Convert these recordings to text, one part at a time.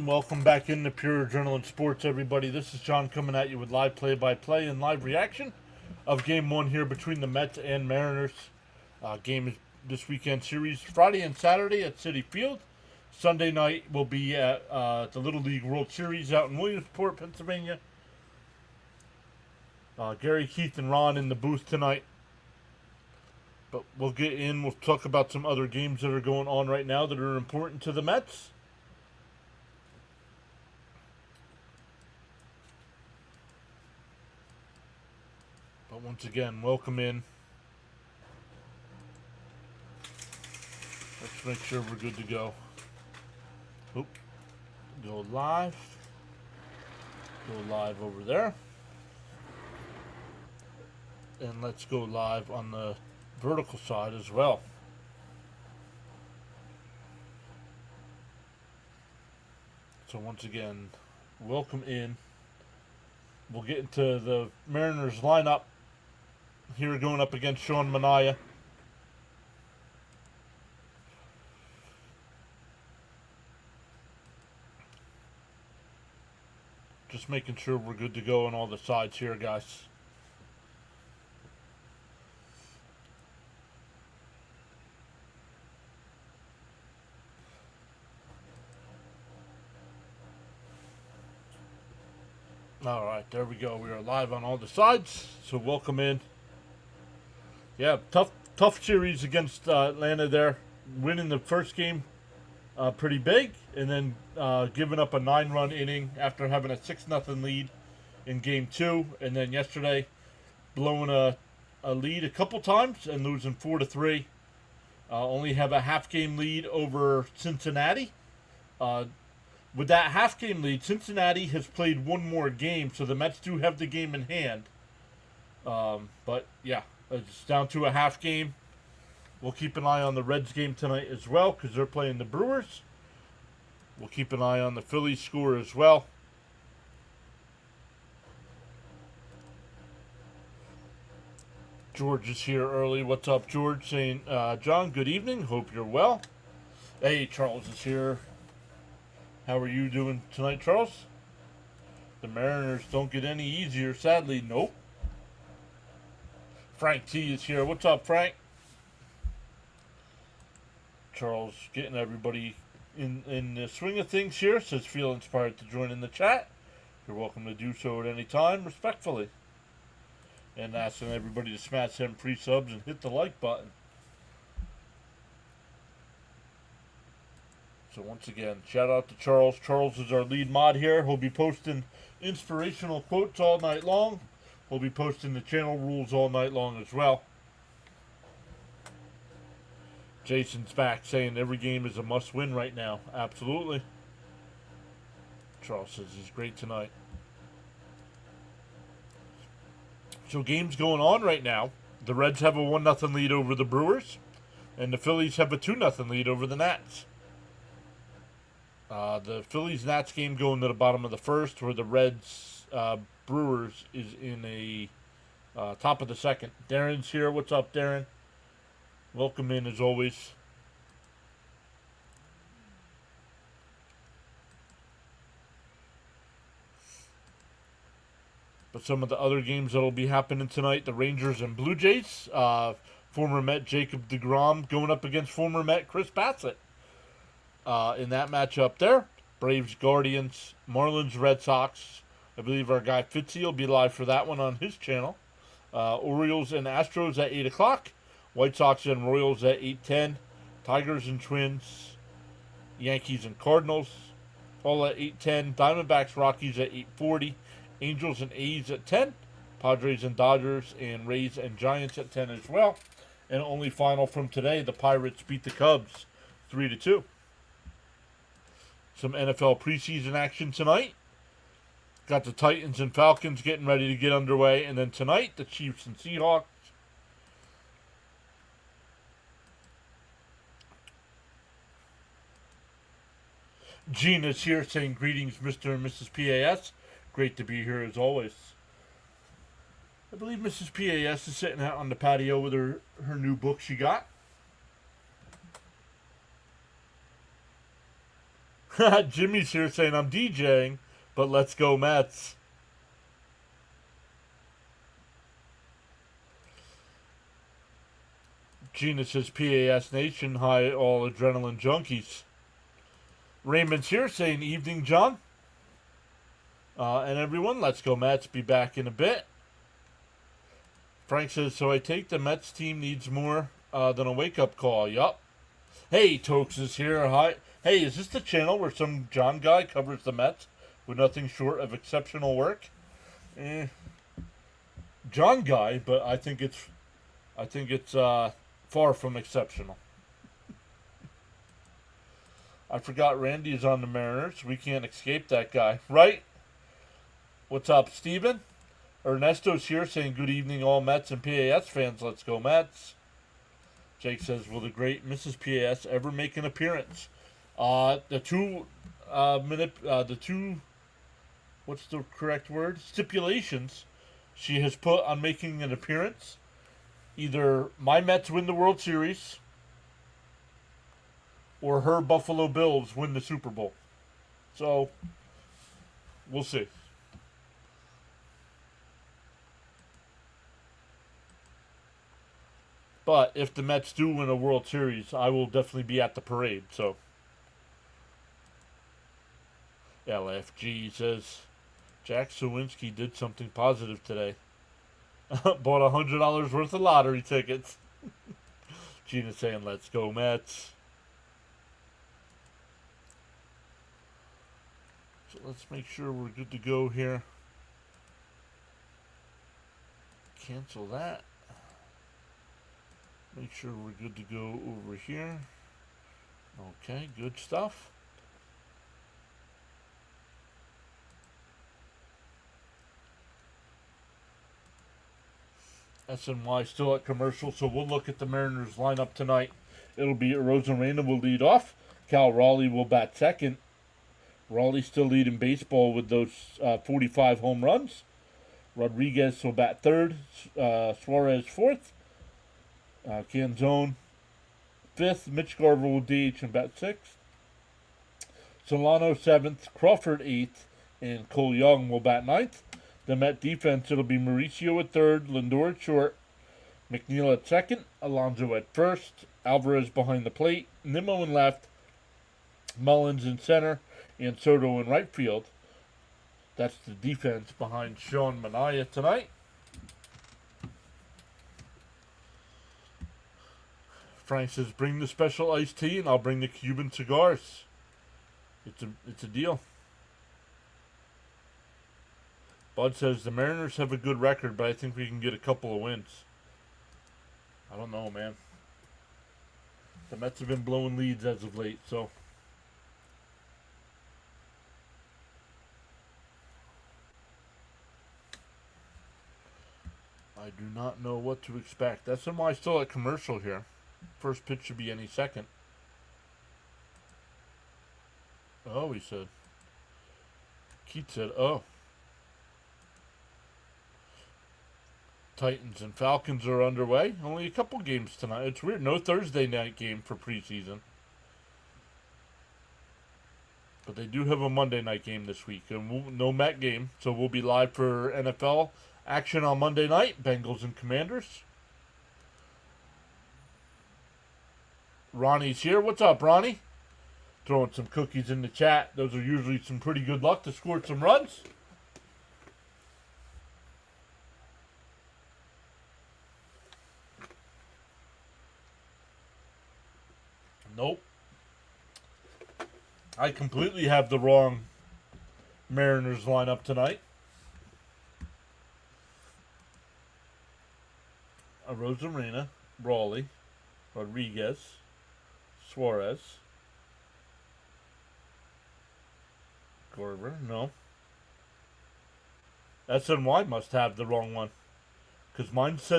And welcome back into Pure Adrenaline Sports, everybody. This is John coming at you with live play-by-play and live reaction of Game 1 here between the Mets and Mariners. Game is this weekend series, Friday and Saturday at Citi Field. Sunday night will be at the Little League World Series out in Williamsport, Pennsylvania. Gary, Keith, and Ron in the booth tonight. But we'll get in. We'll talk about some other games that are going on right now that are important to the Mets. But once again, welcome in. Let's make sure we're good to go. Oop. Go live. Go live over there. And let's go live on the vertical side as well. So once again, welcome in. We'll get into the Mariners lineup here going up against Sean Manaea. Just making sure we're good to go on all the sides here, guys. All right, there we go. We are live on all the sides, so welcome in. Yeah, tough series against Atlanta there. Winning the first game pretty big, and then giving up a 9-run inning after having a 6-0 lead in Game 2. And then yesterday, blowing a lead a couple times and losing 4-3. Only have a half-game lead over Cincinnati. With that half-game lead, Cincinnati has played one more game, so the Mets do have the game in hand. But, yeah, it's down to a half game. We'll keep an eye on the Reds game tonight as well, because they're playing the Brewers. We'll keep an eye on the Phillies score as well. George is here early. What's up, George? Saying, John, good evening. Hope you're well. Hey, Charles is here. How are you doing tonight, Charles? The Mariners don't get any easier, sadly. Nope. Frank T is here. What's up, Frank? Charles getting everybody in the swing of things here. Says feel inspired to join in the chat. You're welcome to do so at any time, respectfully. And asking everybody to smash them free subs and hit the like button. So once again, shout out to Charles. Charles is our lead mod here. He'll be posting inspirational quotes all night long. We'll be posting the channel rules all night long as well. Jason's back saying every game is a must-win right now. Absolutely. Charles says he's great tonight. So games going on right now. The Reds have a 1-0 lead over the Brewers. And the Phillies have a 2-0 lead over the Nats. The Phillies-Nats game going to the bottom of the first, where the Reds-Brewers is in a top of the second. Darren's here. What's up, Darren? Welcome in, as always. But some of the other games that will be happening tonight, the Rangers and Blue Jays. Former Met Jacob deGrom going up against former Met Chris Bassett. In that matchup there, Braves, Guardians, Marlins, Red Sox. I believe our guy Fitzy will be live for that one on his channel. Orioles and Astros at 8 o'clock. White Sox and Royals at 8:10. Tigers and Twins. Yankees and Cardinals all at 8:10. Diamondbacks, Rockies at 8:40. Angels and A's at 10. Padres and Dodgers and Rays and Giants at 10 as well. And only final from today, the Pirates beat the Cubs 3-2. Some NFL preseason action tonight. Got the Titans and Falcons getting ready to get underway. And then tonight, the Chiefs and Seahawks. Gina's here saying greetings, Mr. and Mrs. PAS. Great to be here as always. I believe Mrs. PAS is sitting out on the patio with her new book she got. Jimmy's here saying I'm DJing, but let's go Mets. Gina says PAS Nation, hi all adrenaline junkies. Raymond's here saying evening, John. And everyone, let's go Mets. Be back in a bit. Frank says, so I take the Mets team needs more than a wake-up call. Yup. Hey, Tokes is here. Hi. Hey, is this the channel where some John guy covers the Mets with nothing short of exceptional work? John guy, but I think it's far from exceptional. I forgot Randy's on the Mariners. We can't escape that guy, right? What's up, Steven? Ernesto's here saying good evening, all Mets and PAS fans. Let's go Mets. Jake says, will the great Mrs. PAS ever make an appearance? The two, what's the correct word? Stipulations she has put on making an appearance. Either my Mets win the World Series or her Buffalo Bills win the Super Bowl. So, we'll see. But if the Mets do win a World Series, I will definitely be at the parade. So, LFG says, Jack Sawinski did something positive today. Bought $100 worth of lottery tickets. Gina saying, let's go Mets. So let's make sure we're good to go here. Cancel that. Make sure we're good to go over here. Okay, good stuff. SNY still at commercial, so we'll look at the Mariners lineup tonight. It'll be Rosarena will lead off. Cal Raleigh will bat second. Raleigh still leading baseball with those 45 home runs. Rodriguez will bat third. Suarez fourth. Canzone fifth. Mitch Garver will DH and bat sixth. Solano seventh. Crawford eighth. And Cole Young will bat ninth. The Met defense, it'll be Mauricio at third, Lindor at short, McNeil at second, Alonso at first, Alvarez behind the plate, Nimmo in left, Mullins in center, and Soto in right field. That's the defense behind Sean Manaea tonight. Frank says, bring the special iced tea and I'll bring the Cuban cigars. It's a deal. Bud says the Mariners have a good record, but I think we can get a couple of wins. I don't know, man. The Mets have been blowing leads as of late, so. I do not know what to expect. That's why still at commercial here. First pitch should be any second. Oh, he said. Keith said, oh. Titans and Falcons are underway. Only a couple games tonight. It's weird. No Thursday night game for preseason. But they do have a Monday night game this week. And no Met game. So we'll be live for NFL action on Monday night. Bengals and Commanders. Ronnie's here. What's up, Ronnie? Throwing some cookies in the chat. Those are usually some pretty good luck to score some runs. Nope. I completely have the wrong Mariners lineup tonight. Rosarena, Raleigh, Rodriguez, Suarez, Garver, no. SNY must have the wrong one. Because mine's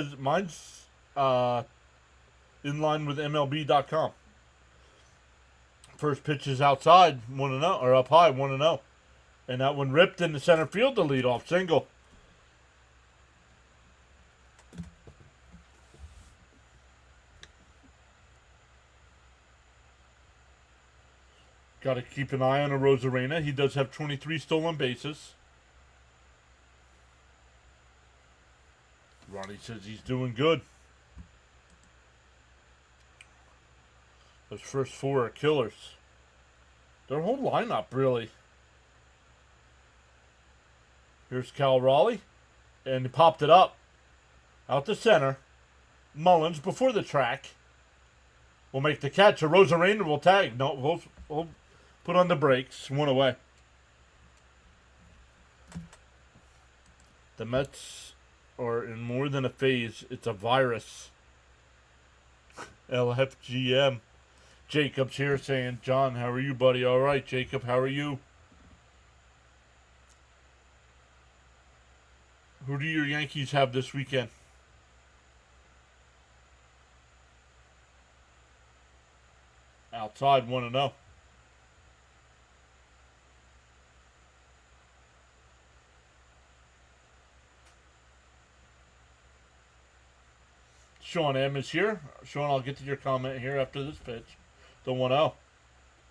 in line with MLB.com. First pitch is outside, 1-0, or up high, 1-0. And that one ripped in the center field to lead off single. Got to keep an eye on a Rosarena. He does have 23 stolen bases. Ronnie says he's doing good. Those first 4 are killers. Their whole lineup, really. Here's Cal Raleigh. And he popped it up. Out to center. Mullins before the track will make the catch. A Rosarena will tag. No, we'll put on the brakes. 1 away. The Mets are in more than a phase. It's a virus. LFGM. Jacob's here saying, John, how are you, buddy? All right, Jacob, how are you? Who do your Yankees have this weekend? Outside 1-0. Sean M is here. Sean, I'll get to your comment here after this pitch. The 1-0.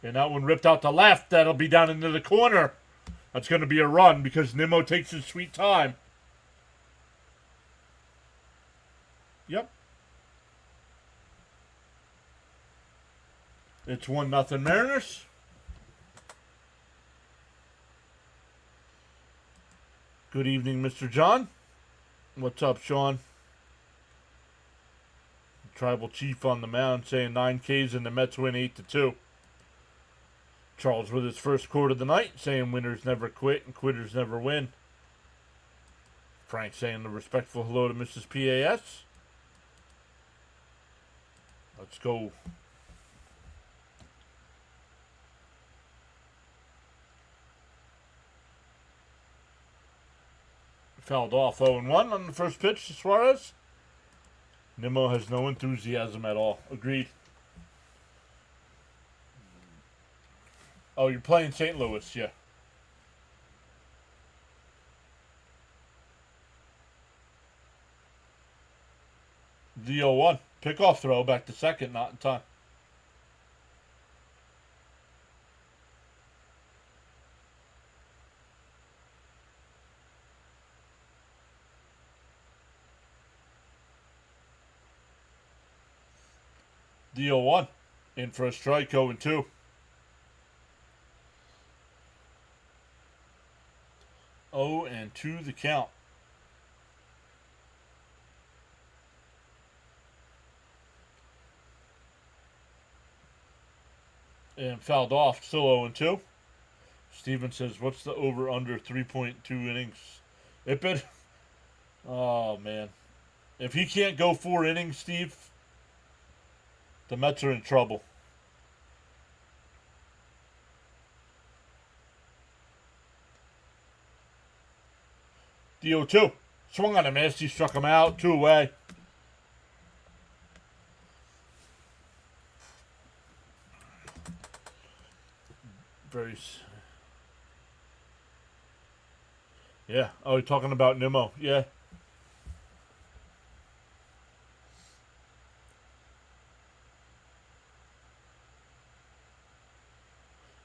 And that one ripped out to left. That'll be down into the corner. That's going to be a run because Nimmo takes his sweet time. Yep. It's 1-0 Mariners. Good evening, Mr. John. What's up, Sean? Tribal Chief on the mound saying 9 Ks and the Mets win 8-2. Charles with his first quote of the night saying winners never quit and quitters never win. Frank saying a respectful hello to Mrs. PAS. Let's go. Fouled off 0-1 on the first pitch to Suarez. Nimmo has no enthusiasm at all. Agreed. Oh, you're playing St. Louis, yeah. The 0-1. Pickoff throw back to second, not in time. The 0-1. In for a strike, 0-2. Oh, and 2 the count. And fouled off, still 0-2. Steven says, what's the over-under 3.2 innings? Ipid? Oh, man. If he can't go 4 innings, Steve, the Mets are in trouble. The 0-2. Swung on a miss. He struck him out. 2 away. Very. Yeah. Oh, you're talking about Nimmo. Yeah.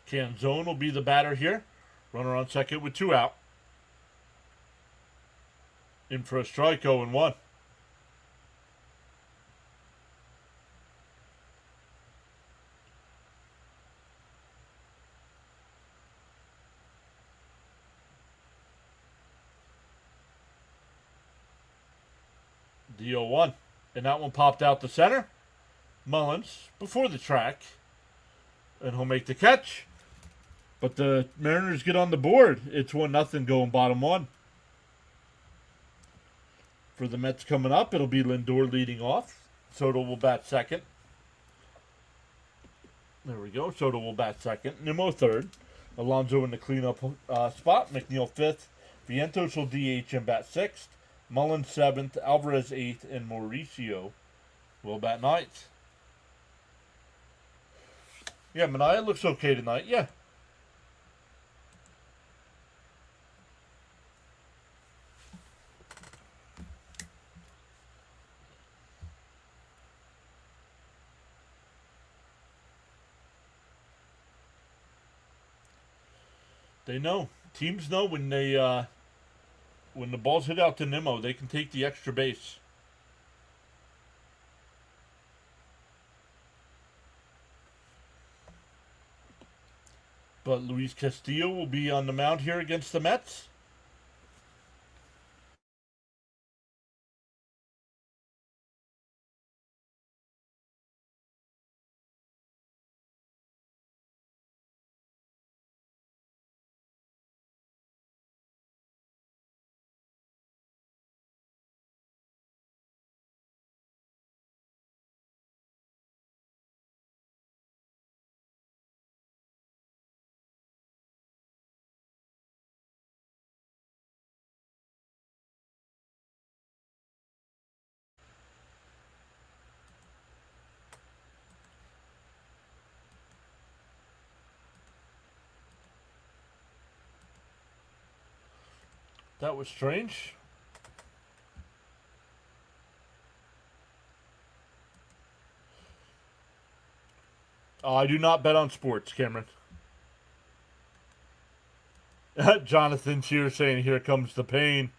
Canzone will be the batter here. Runner on second with 2 out. In for a strike, 0-1. The 0-1. And that one popped out the center. Mullins before the track. And he'll make the catch. But the Mariners get on the board. It's 1-0 going bottom 1. For the Mets coming up, it'll be Lindor leading off. Soto will bat second. There we go. Soto will bat second. Nimmo third. Alonso in the cleanup spot. McNeil fifth. Vientos will DH and bat sixth. Mullins seventh. Alvarez eighth. And Mauricio will bat ninth. Yeah, Manaea looks okay tonight. Yeah. They know. Teams know when when the ball's hit out to Nimmo, they can take the extra base. But Luis Castillo will be on the mound here against the Mets. That was strange. I do not bet on sports, Cameron. Jonathan's here saying, here comes the pain.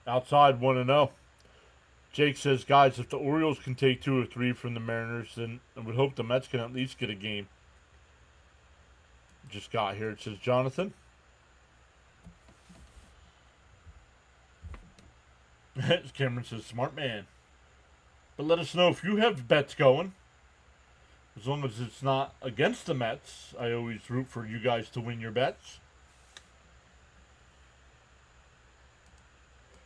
Outside 1-0. Jake says, guys, if the Orioles can take 2 or 3 from the Mariners, then I would hope the Mets can at least get a game. Just got here. It says, Jonathan. Cameron says, smart man. But let us know if you have bets going. As long as it's not against the Mets, I always root for you guys to win your bets.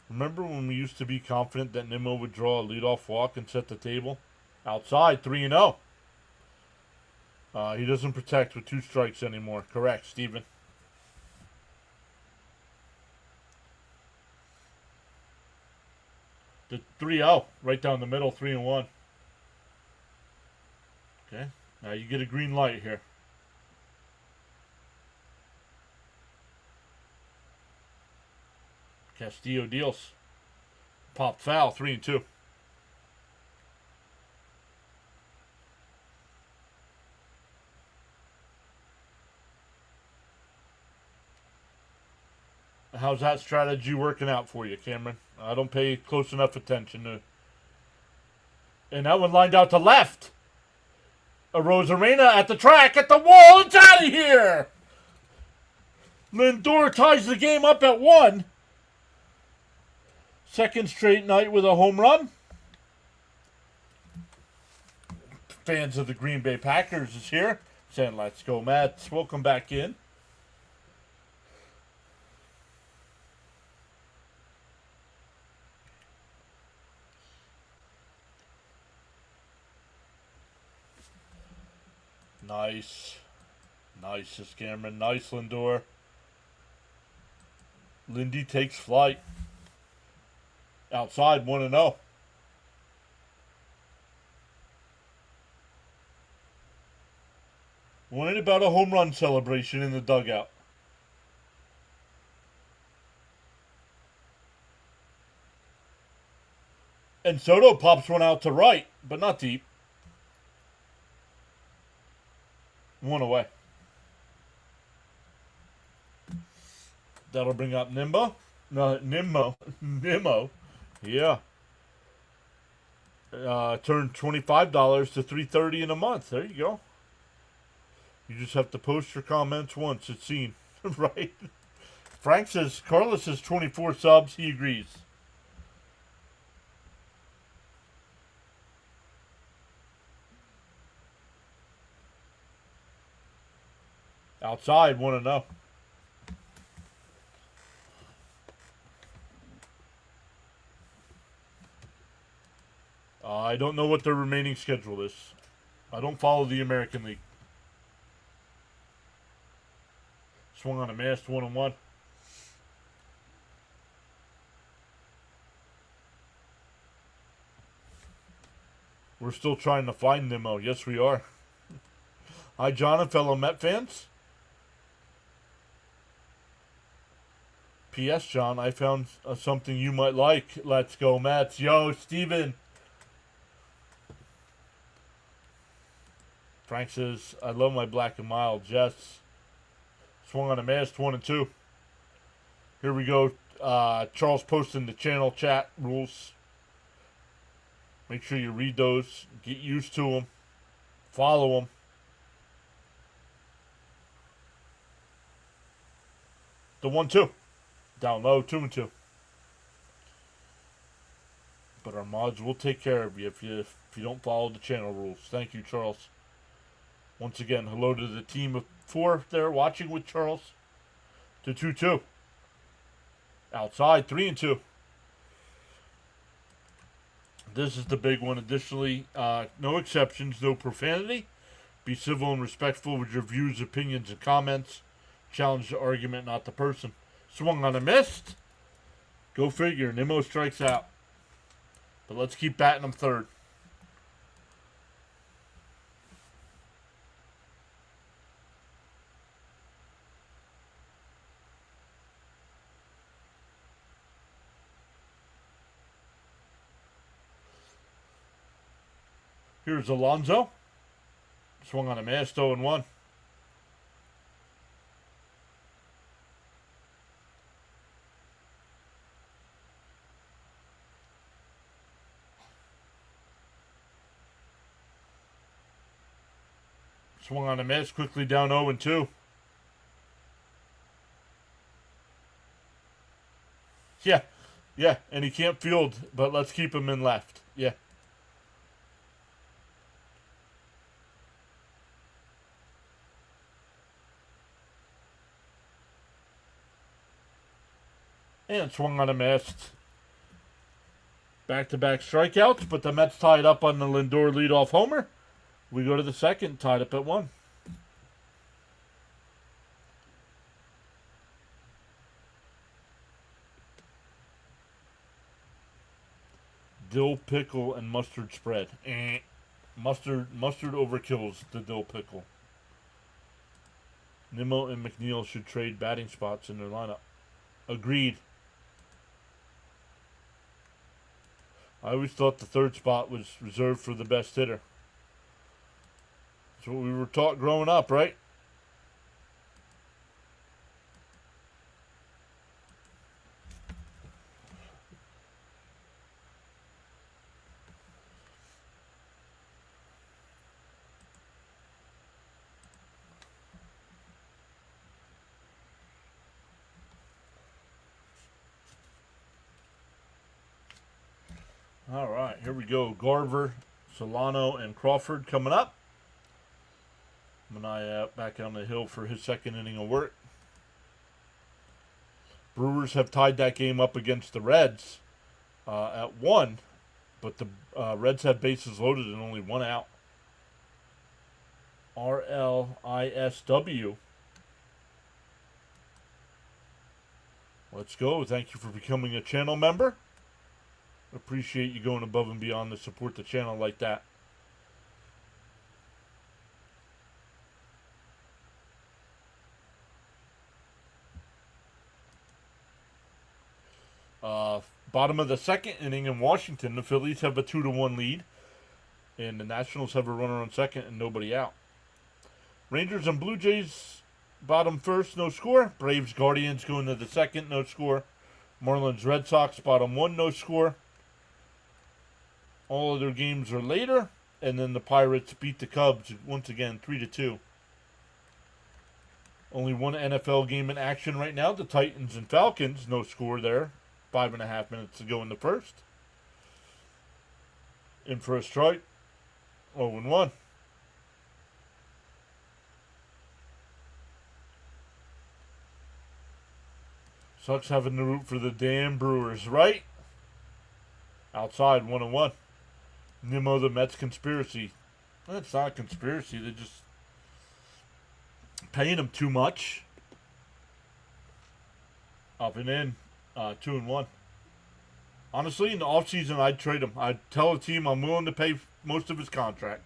Remember when we used to be confident that Nimmo would draw a leadoff walk and set the table? Outside, 3-0. He doesn't protect with 2 strikes anymore. Correct, Steven. The 3-0, right down the middle, 3-1. Okay, now you get a green light here. Castillo deals. Pop foul, 3-2. How's that strategy working out for you, Cameron? I don't pay close enough attention to. And that one lined out to left. A Rosarena at the track, at the wall. It's out of here. Lindor ties the game up at 1. Second straight night with a home run. Fans of the Green Bay Packers is here saying, let's go, Mets. Welcome back in. Nice. Nice, Cameron. Nice, Lindor. Lindy takes flight. Outside, 1-0. Worried about a home run celebration in the dugout. And Soto pops one out to right, but not deep. 1 away. That'll bring up Nimmo. No, Nimmo. Yeah. Turned $25 to $3.30 in a month. There you go. You just have to post your comments once. It's seen. Right? Frank says, Carlos says 24 subs. He agrees. Outside, 1-0. I don't know what their remaining schedule is. I don't follow the American League. Swung on a mast, 1-1. We're still trying to find Nimmo. Yes, we are. Hi, John and fellow Met fans. P.S. John, I found something you might like. Let's go, Mets. Yo, Steven. Frank says, I love my black and mild. Jess swung on a mast, 1 and 2. Here we go. Charles posting the channel chat rules. Make sure you read those. Get used to them. Follow them. The 1-2. Down low, 2 and 2. But our mods will take care of you if you don't follow the channel rules. Thank you, Charles. Once again, hello to the team of 4 there watching with Charles. To 2-2. Outside, 3 and 2. This is the big one. Additionally, no exceptions, no profanity. Be civil and respectful with your views, opinions, and comments. Challenge the argument, not the person. Swung on a missed. Go figure. Nimmo strikes out. But let's keep batting him third. Here's Alonso. Swung on a mast, 0 and 1. Swung on a miss, quickly down 0 and 2. Yeah, and he can't field, but let's keep him in left. Yeah. And swung on a missed. Back-to-back strikeouts, but the Mets tied up on the Lindor leadoff homer. We go to the second, tied up at 1. Dill pickle and mustard spread. Mustard overkills the dill pickle. Nimmo and McNeil should trade batting spots in their lineup. Agreed. I always thought the third spot was reserved for the best hitter. That's what we were taught growing up, right? All right, here we go. Garver, Solano, and Crawford coming up. Mania back on the hill for his second inning of work. Brewers have tied that game up against the Reds at 1, but the Reds have bases loaded and only 1 out. RLISW. Let's go. Thank you for becoming a channel member. Appreciate you going above and beyond to support the channel like that. Bottom of the second inning in Washington, the Phillies have a 2-1 lead, and the Nationals have a runner on second and nobody out. Rangers and Blue Jays, bottom first, no score. Braves, Guardians go into the second, no score. Marlins, Red Sox, bottom 1, no score. All of their games are later, and then the Pirates beat the Cubs once again, 3-2. Only one NFL game in action right now. The Titans and Falcons, no score there. 5.5 minutes to go in the first. In for a strike. 0-1. Sucks having to root for the damn Brewers, right? Outside, 1-1. Nimmo, the Mets conspiracy. That's not a conspiracy. They're just paying them too much. Up and in. 2-1. Honestly, in the offseason, I'd trade him. I'd tell the team I'm willing to pay most of his contract.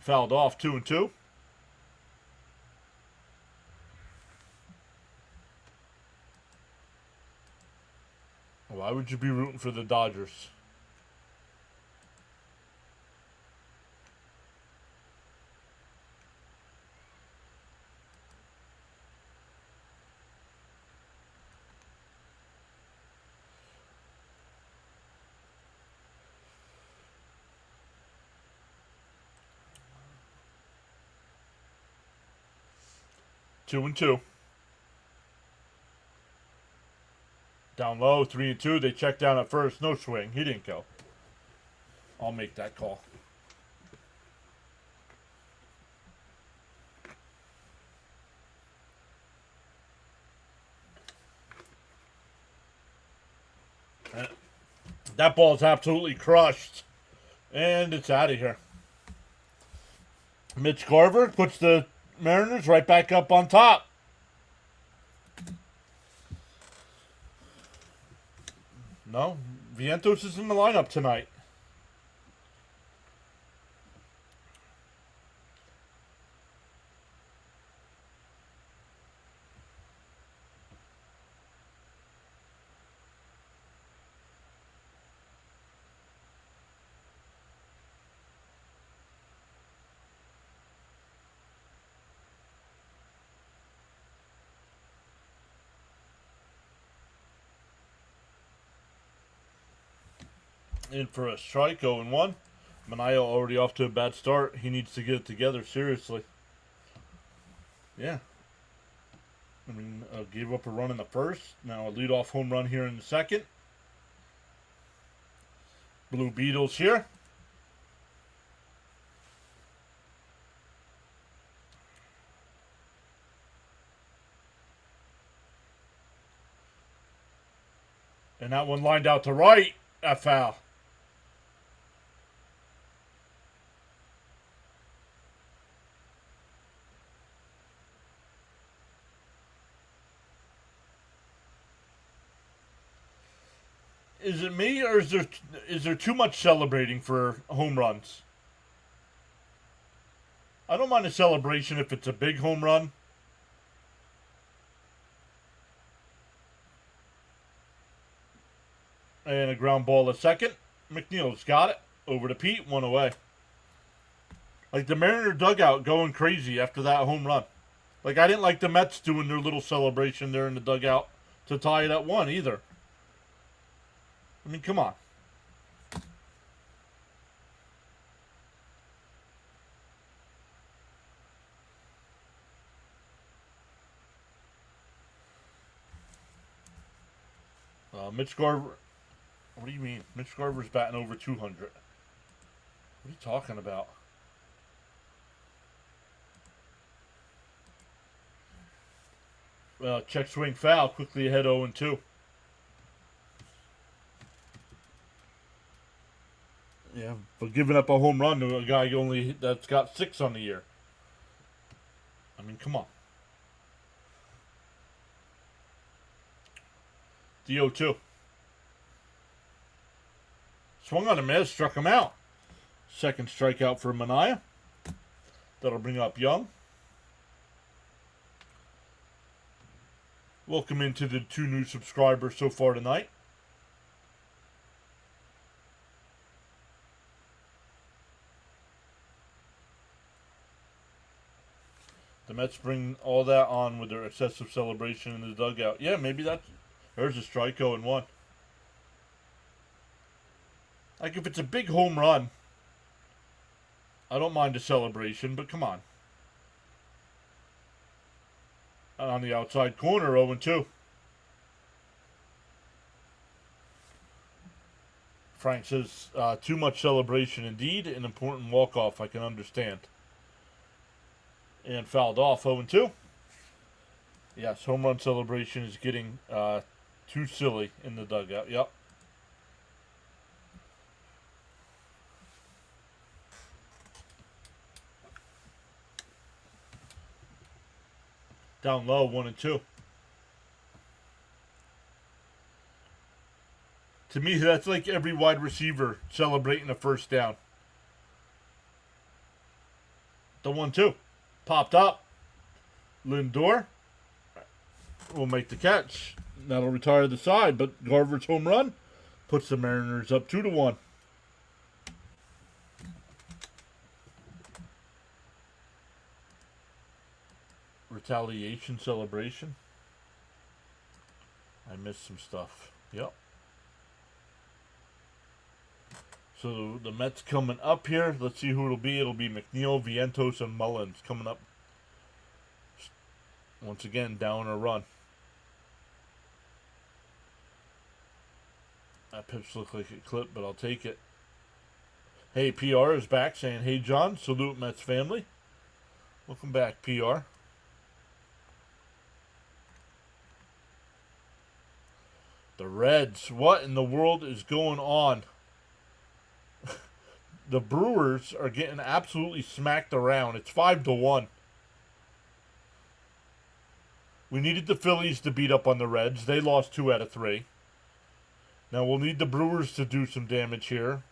Fouled off, 2-2. Why would you be rooting for the Dodgers? 2-2. Down low, 3-2. They checked down at first. No swing. He didn't go. I'll make that call. That ball's absolutely crushed. And it's out of here. Mitch Garver puts the Mariners right back up on top. No, Vientos is in the lineup tonight. In for a strike, 0-1. Manaea already off to a bad start. He needs to get it together, seriously. Yeah. I mean, gave up a run in the first. Now a leadoff home run here in the second. Blue Beetles here. And that one lined out to right. A foul. Is it me, or is there too much celebrating for home runs? I don't mind a celebration if it's a big home run. And a ground ball at second. McNeil's got it. Over to Pete, one away. Like the Mariner dugout going crazy after that home run. Like I didn't like the Mets doing their little celebration there in the dugout to tie it at 1 either. I mean, come on. Mitch Garver. What do you mean? Mitch Garver's batting over 200. What are you talking about? Check swing foul. Quickly ahead 0-2. Yeah, but giving up a home run to a guy that's got 6 on the year. I mean, come on. The 0-2. Swung on a miss, struck him out. Second strikeout for Manaea. That'll bring up Young. Welcome into the 2 new subscribers so far tonight. The Mets bring all that on with their excessive celebration in the dugout. Yeah, maybe there's a strike, 0-1. Like, if it's a big home run, I don't mind a celebration, but come on. And on the outside corner, 0-2. Frank says, too much celebration indeed. An important walk-off, I can understand. And fouled off, 0-2. Yes, home run celebration is getting too silly in the dugout. Yep. Down low, 1-2. To me, that's like every wide receiver celebrating a first down. The 1-2. Popped up. Lindor will make the catch. That'll retire the side, but Garver's home run puts the Mariners up 2-1. Retaliation celebration. I missed some stuff. Yep. So the Mets coming up here. Let's see who it'll be. It'll be McNeil, Vientos, and Mullins coming up. Once again, down a run. That pitch looked like it clipped, but I'll take it. Hey, PR is back saying, hey, John, salute Mets family. Welcome back, PR. The Reds. What in the world is going on? The Brewers are getting absolutely smacked around. It's 5-1. We needed the Phillies to beat up on the Reds. They lost 2 out of 3. Now we'll need the Brewers to do some damage here.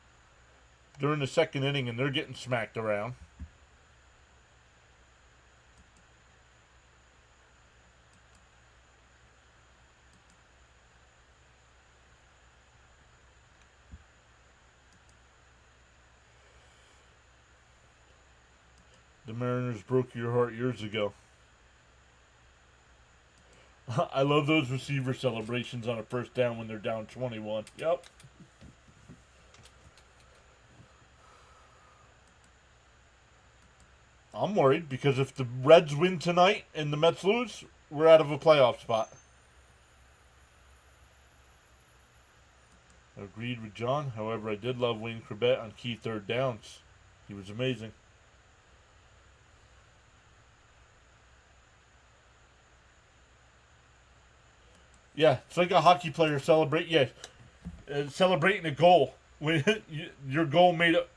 They're in the second inning and they're getting smacked around. The Mariners broke your heart years ago. I love those receiver celebrations on a first down when they're down 21. Yep. I'm worried because if the Reds win tonight and the Mets lose, we're out of a playoff spot. Agreed with John. However, I did love Wayne Corbett on key third downs. He was amazing. Yeah, it's like a hockey player celebrating a goal. When your goal made it,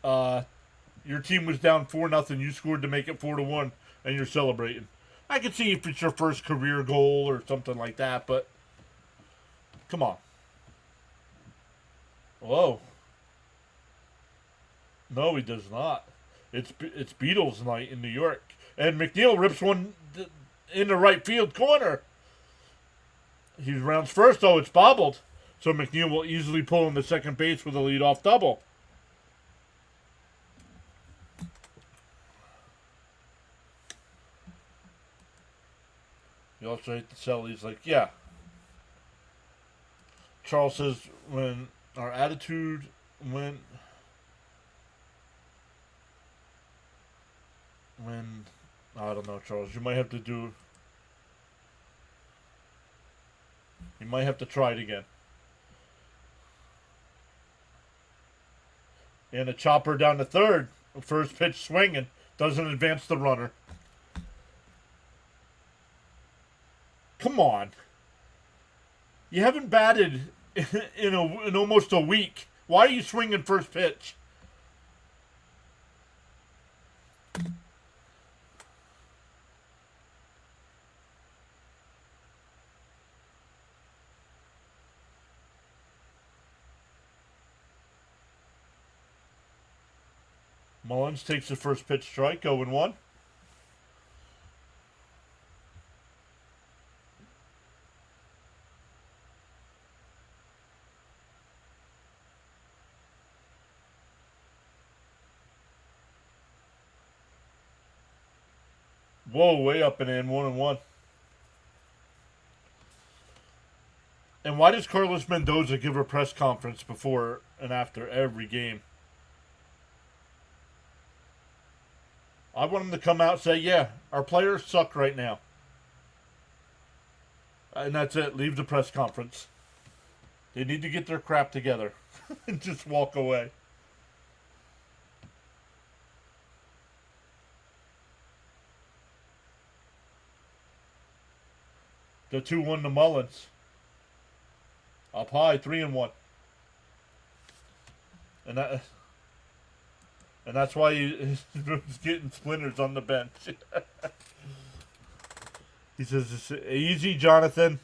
your team was down 4-0. You scored to make it 4-1, and you're celebrating. I can see if it's your first career goal or something like that, but come on. Whoa. No, he does not. It's Beatles night in New York, and McNeil rips one in the right field corner. He rounds first, though. It's bobbled. So McNeil will easily pull in the second base with a leadoff double. He also hit the cell. He's like, yeah. Charles says, when our attitude when I don't know, Charles. You might have to do... You might have to try it again. And a chopper down to third. First pitch swinging. Doesn't advance the runner. Come on. You haven't batted in almost a week. Why are you swinging first pitch? Mullins takes the first pitch strike, 0-1. Whoa, way up and in, 1-1. And why does Carlos Mendoza give a press conference before and after every game? I want him to come out and say, yeah, our players suck right now. And that's it. Leave the press conference. They need to get their crap together and just walk away. The 2-1 to Mullins. Up high, 3-1. And that's why he's getting splinters on the bench. He says, it's easy, Jonathan.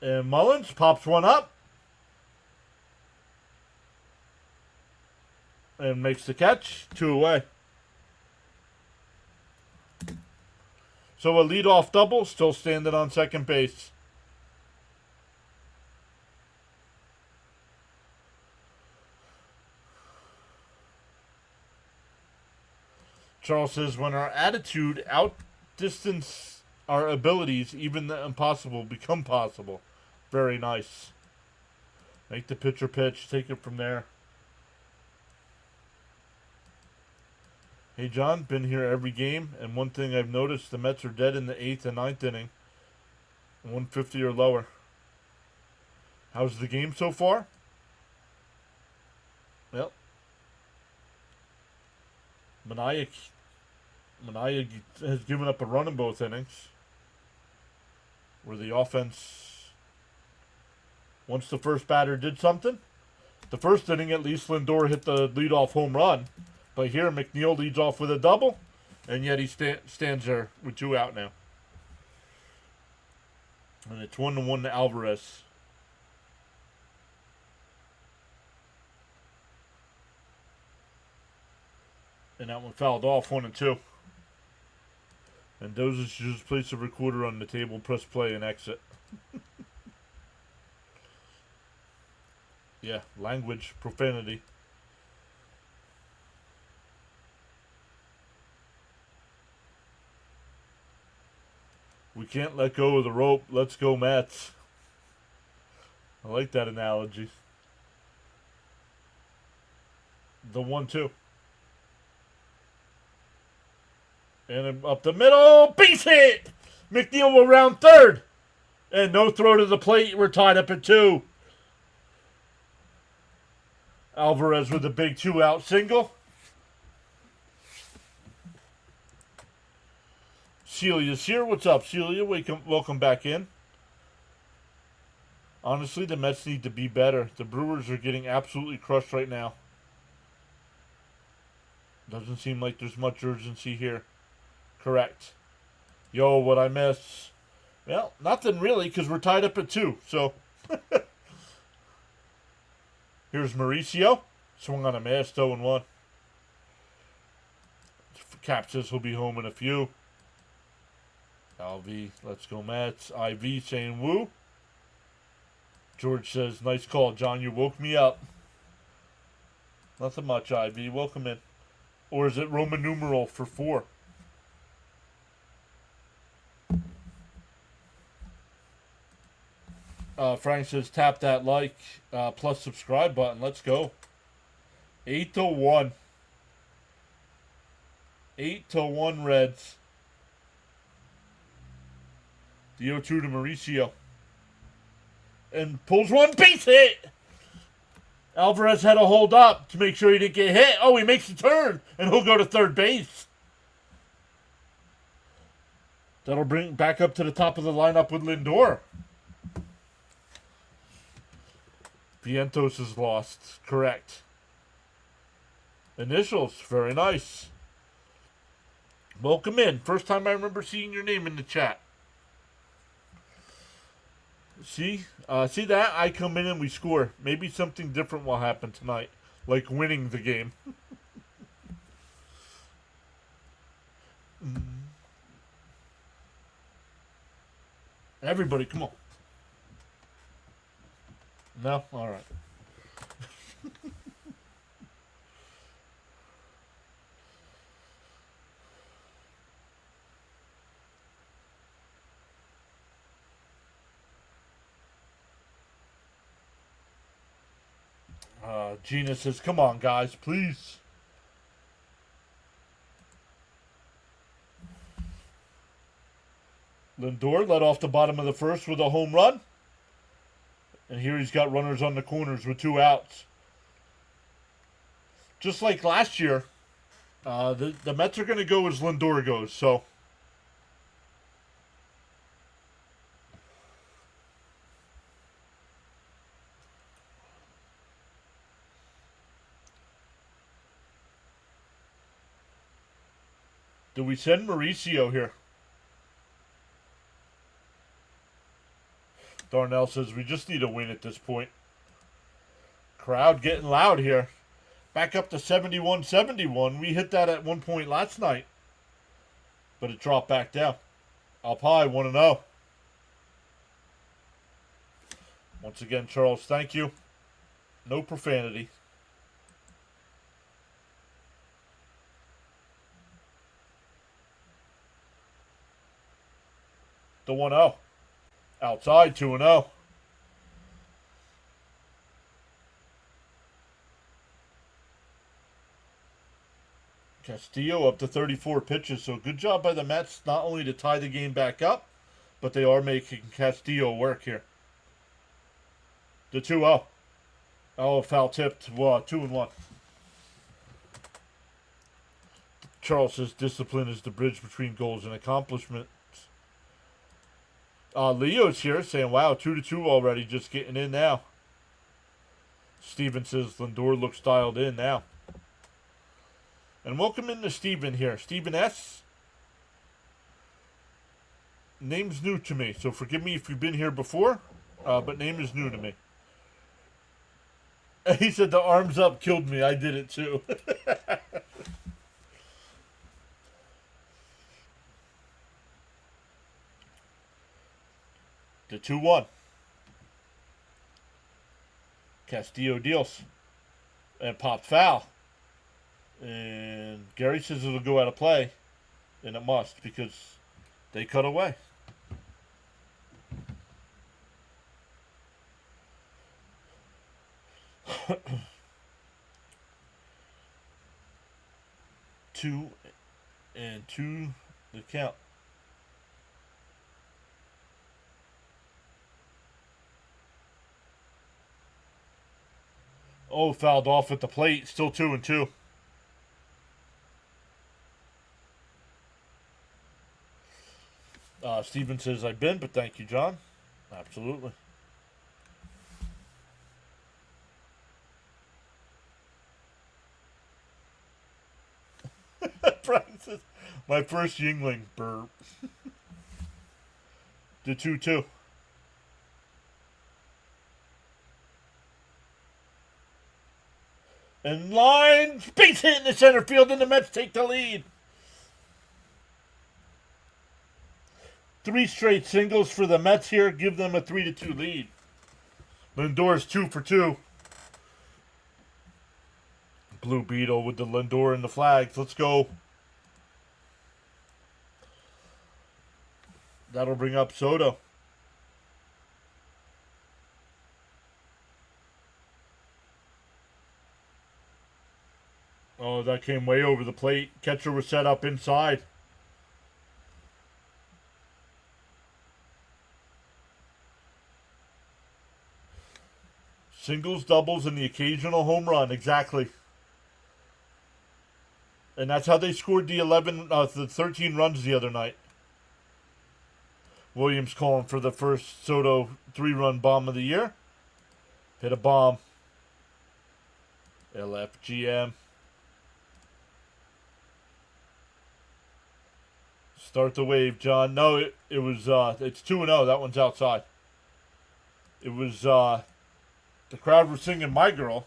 And Mullins pops one up. And makes the catch. 2 away. So a leadoff double, still standing on second base. Charles says, when our attitude outdistance our abilities, even the impossible become possible. Very nice. Make the pitcher pitch. Take it from there. Hey, John, been here every game, and one thing I've noticed, the Mets are dead in the 8th and ninth inning. 150 or lower. How's the game so far? Well, Mania has given up a run in both innings, where the offense, once the first batter did something, the first inning at least Lindor hit the leadoff home run, but here McNeil leads off with a double, and yet he stands there with 2 out now. And it's 1-1 to Alvarez. And that one fouled off, 1-2. And those should just place a recorder on the table, press play, and exit. Yeah, language, profanity. We can't let go of the rope. Let's go, Mets. I like that analogy. The 1-2. And up the middle. Base hit! McNeil will round third. And no throw to the plate. We're tied up at 2. Alvarez with a big 2-out single. Celia's here. What's up, Celia? Welcome back in. Honestly, the Mets need to be better. The Brewers are getting absolutely crushed right now. Doesn't seem like there's much urgency here. Correct. Yo, what I miss? Well, nothing really, because we're tied up at 2. So, here's Mauricio. Swung on a miss, 0-1. Cap says he'll be home in a few. LV, let's go Mets. IV saying woo. George says, nice call, John. You woke me up. Nothing much, IV. Welcome in. Or is it Roman numeral for 4? Frank says, tap that like plus subscribe button. Let's go. 8-1. 8-1 Reds. The 0-2 to Mauricio. And pulls one, base hit! Alvarez had to hold up to make sure he didn't get hit. Oh, he makes a turn, and he'll go to third base. That'll bring back up to the top of the lineup with Lindor. Vientos is lost. Correct. Initials. Very nice. Welcome in. First time I remember seeing your name in the chat. See? See that? I come in and we score. Maybe something different will happen tonight. Like winning the game. Everybody, come on. No? Alright. Gina says, come on, guys, please. Lindor led off the bottom of the first with a home run. And here he's got runners on the corners with 2 outs. Just like last year, the Mets are going to go as Lindor goes, so. Do we send Mauricio here? Darnell says we just need a win at this point. Crowd getting loud here. Back up to 71-71. We hit that at one point last night. But it dropped back down. Up high, 1-0. Once again, Charles, thank you. No profanity. The 1-0. Outside, 2-0. Castillo up to 34 pitches. So good job by the Mets, not only to tie the game back up, but they are making Castillo work here. The 2-0. Oh, foul tipped. 2-1. Charles says discipline is the bridge between goals and accomplishments. Leo's here saying, wow, 2-2 already, just getting in now. Steven says Lindor looks dialed in now. And welcome into Steven here. Steven S. Name's new to me, so forgive me if you've been here before, but name is new to me. He said the arms up killed me. I did it too. The 2-1. Castillo deals. And popped foul. And Gary says it'll go out of play. And it must, because they cut away. Two and two the count. Oh, fouled off at the plate. Still 2-2. Steven says, I've been, but thank you, John. Absolutely. Brian says, my first Yingling. Burp. The 2-2. And line, base hit in the center field, and the Mets take the lead. 3 straight singles for the Mets here, give them a 3-2 lead. Lindor's 2 for 2. Blue Beetle with the Lindor and the flags. Let's go. That'll bring up Soto. Oh, that came way over the plate. Catcher was set up inside. Singles, doubles, and the occasional home run. Exactly. And that's how they scored the 13 runs the other night. Williams calling for the first Soto 3-run bomb of the year. Hit a bomb. LFGM. Start the wave, John. No, it was, it's 2-0. That one's outside. It was, the crowd was singing My Girl.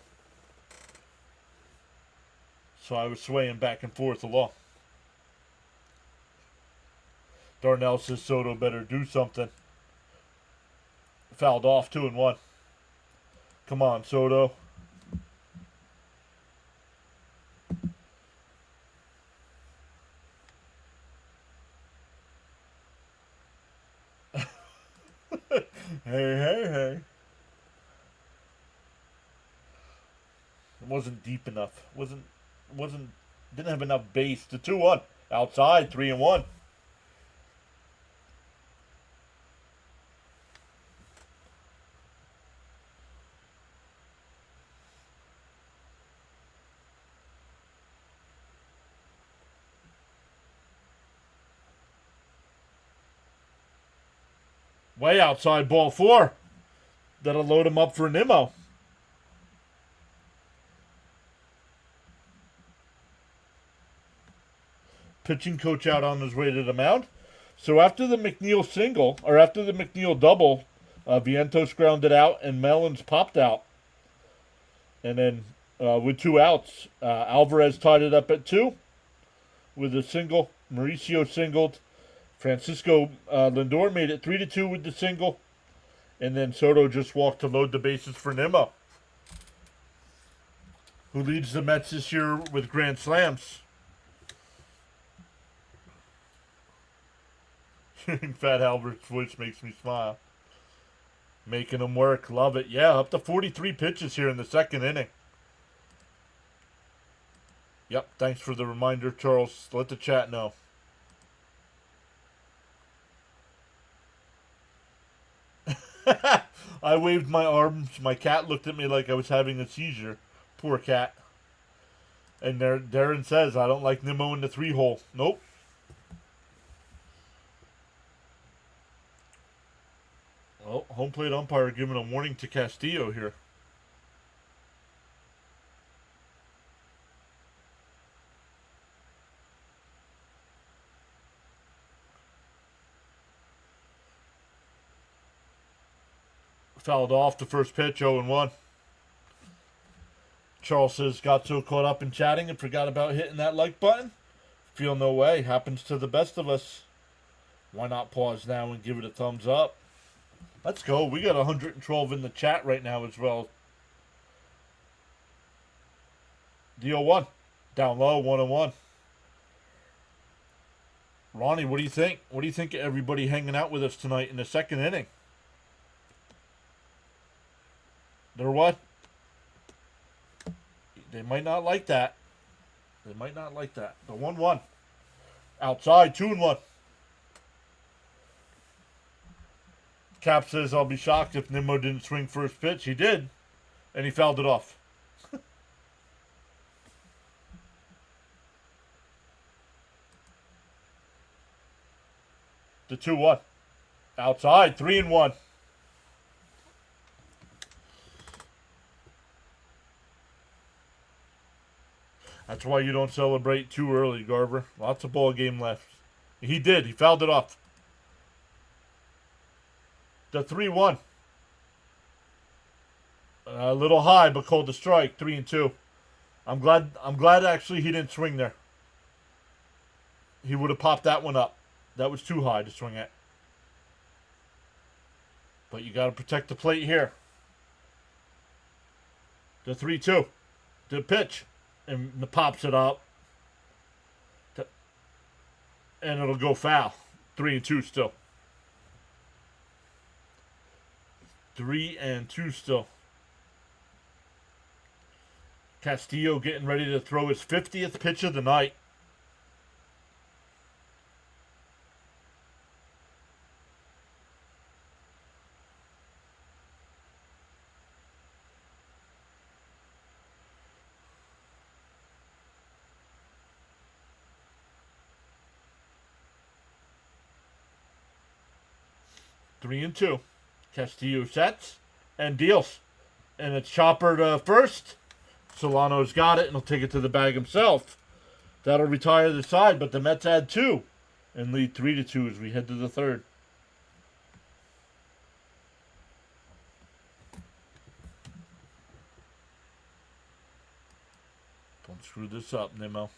So I was swaying back and forth along. Darnell says Soto better do something. Fouled off, 2-1. Come on, Soto. Hey. It wasn't deep enough. Didn't have enough base. The 2-1. Outside, 3-1. Way outside, ball 4. That'll load him up for an IMO. Pitching coach out on his way to the mound. So after the McNeil single, or after the McNeil double, Vientos grounded out and Mellons popped out. And then with 2 outs, Alvarez tied it up at 2 with a single. Mauricio singled. Francisco Lindor made it 3-2 with the single. And then Soto just walked to load the bases for Nimmo, who leads the Mets this year with grand slams. Hearing Fat Albert's voice makes me smile. Making them work. Love it. Yeah, up to 43 pitches here in the second inning. Yep, thanks for the reminder, Charles. Let the chat know. I waved my arms. My cat looked at me like I was having a seizure. Poor cat. And Darren says, I don't like Nimmo in the 3-hole. Nope. Oh, home plate umpire giving a warning to Castillo here. Fouled off the first pitch, 0-1. Charles says, got so caught up in chatting and forgot about hitting that like button. Feel no way. Happens to the best of us. Why not pause now and give it a thumbs up? Let's go. We got 112 in the chat right now as well. DO1. Down low, 1-1. Ronnie, what do you think? What do you think of everybody hanging out with us tonight in the second inning? They're what? They might not like that. They might not like that. The 1-1. Outside, 2-1. Cap says, I'll be shocked if Nimmo didn't swing first pitch. He did. And he fouled it off. The 2-1. Outside, 3-1. That's why you don't celebrate too early, Garver. Lots of ball game left. He did. He fouled it off. The 3-1. A little high, but called the strike. 3-2. I'm glad actually he didn't swing there. He would have popped that one up. That was too high to swing at. But you got to protect the plate here. The 3-2. The pitch. And pops it up. And it'll go foul. 3-2 still. 3-2 still. Castillo getting ready to throw his 50th pitch of the night. Three and two. Castillo sets and deals. And it's chopper to first. Solano's got it and he'll take it to the bag himself. That'll retire the side, but the Mets add 2 and lead 3-2 as we head to the third. Don't screw this up, Nimmo.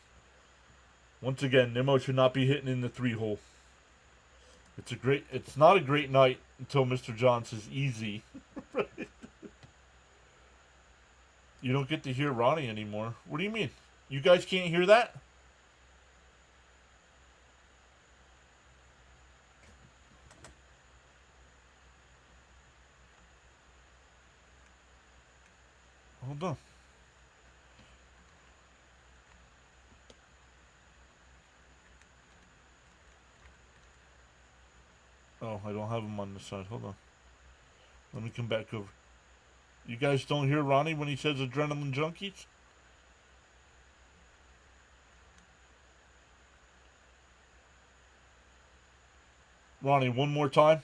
Once again, Nimmo should not be hitting in the 3-hole. It's not a great night until Mr. John says easy. You don't get to hear Ronnie anymore. What do you mean? You guys can't hear that? Hold on. Oh, I don't have him on this side. Hold on. Let me come back over. You guys don't hear Ronnie when he says adrenaline junkies? Ronnie, one more time.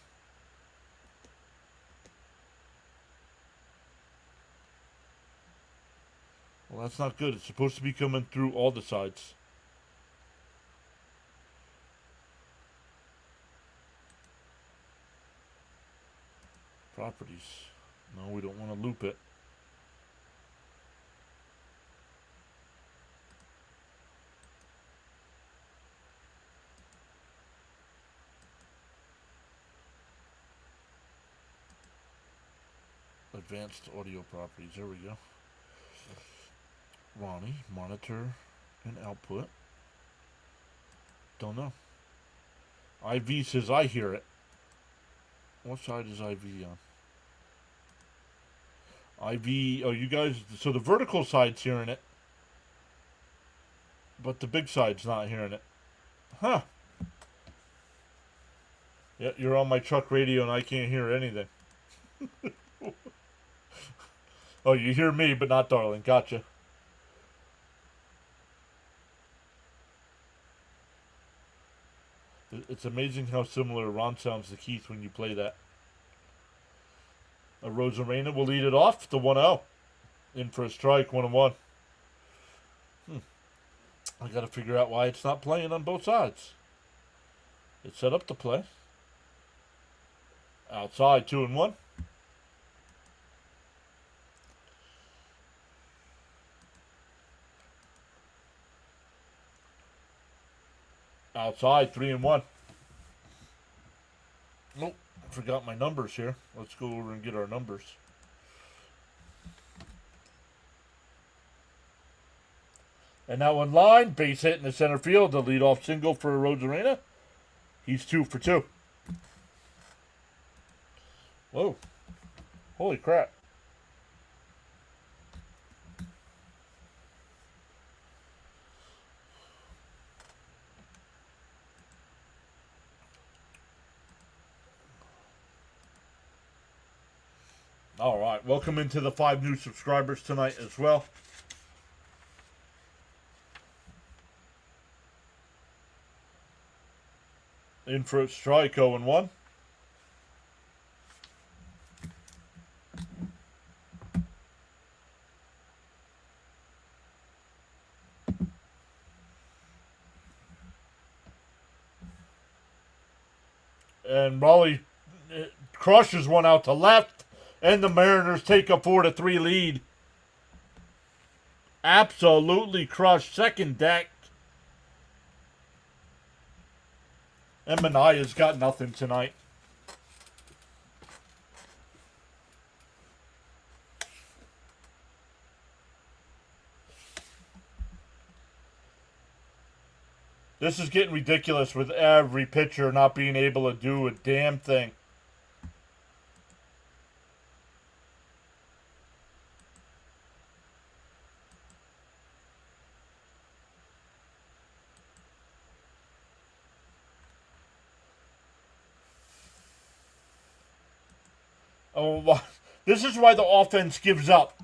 Well, that's not good. It's supposed to be coming through all the sides. Properties. No, we don't want to loop it. Advanced audio properties. There we go. Ronnie, monitor and output. Don't know. IV says I hear it. What side is IV on? IV, oh, you guys, so the vertical side's hearing it. but the big side's not hearing it. Huh. Yeah, you're on my truck radio and I can't hear anything. Oh, you hear me, but not Darling. Gotcha. It's amazing how similar Ron sounds to Keith when you play that. A Rosarena will lead it off, the 1-0. In for a strike, 1-1. I gotta figure out why it's not playing on both sides. It's set up to play. Outside, 2-1. Outside, 3-1. Nope, forgot my numbers here. Let's go over and get our numbers. And now in line, base hit in the center field, the leadoff single for Rosarena. He's 2 for 2. Whoa. Holy crap. All right, welcome into the 5 new subscribers tonight as well. In for a strike, 0-1. And Raleigh crushes one out to left, and the Mariners take a 4-3 lead. Absolutely crushed. Second deck. And Manaya's got nothing tonight. This is getting ridiculous with every pitcher not being able to do a damn thing. Oh, this is why the offense gives up.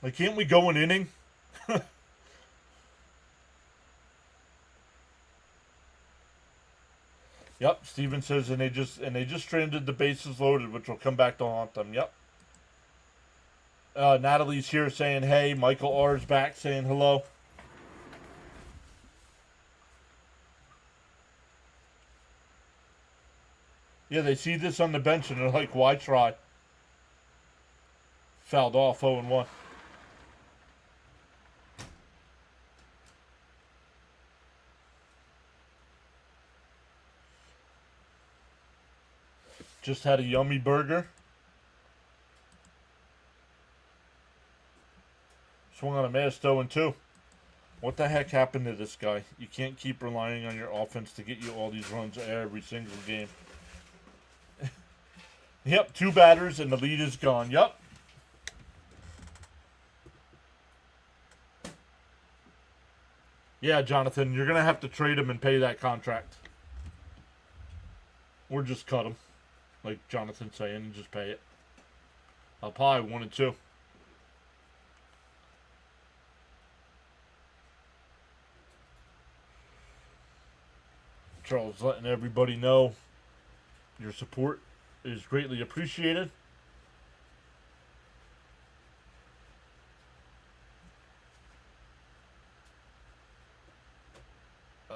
Like, can't we go an inning? Yep, Steven says, and they just stranded the bases loaded, which will come back to haunt them. Yep. Natalie's here saying hey. Michael R's back saying hello. Yeah, they see this on the bench and they're like, why try? Fouled off, 0-1. Just had a yummy burger. Swung on a miss, 0-2. What the heck happened to this guy? You can't keep relying on your offense to get you all these runs every single game. Yep, 2 batters and the lead is gone. Yep. Yeah, Jonathan, you're going to have to trade him and pay that contract. Or just cut him. Like Jonathan's saying, and just pay it. Up high, 1-2. Charles letting everybody know your support is greatly appreciated.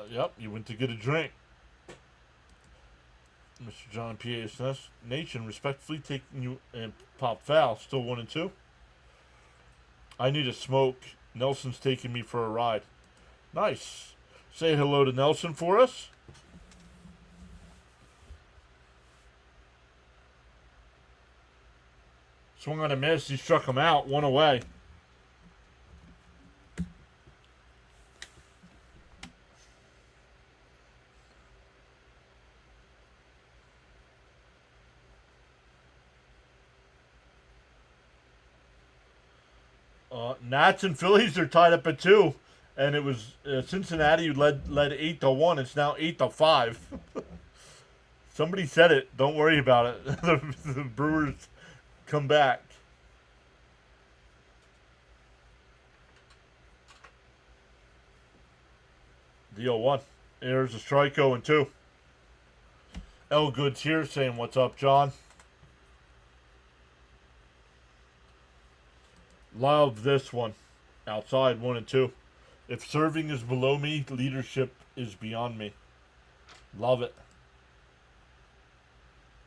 Yep, you went to get a drink. Mr. John P.A.S. Nation respectfully taking you and pop foul. Still 1-2. I need a smoke. Nelson's taking me for a ride. Nice. Say hello to Nelson for us. Swung on a miss. He struck him out. 1 away. Nats and Phillies are tied up at 2, and it was Cincinnati who led 8-1. It's now 8-5. Somebody said it. Don't worry about it. The Brewers come back. The 0-1. There's a strike 0-2. L Good's here saying, "What's up, John?" Love this one. Outside 1-2. If serving is below me, leadership is beyond me. Love it.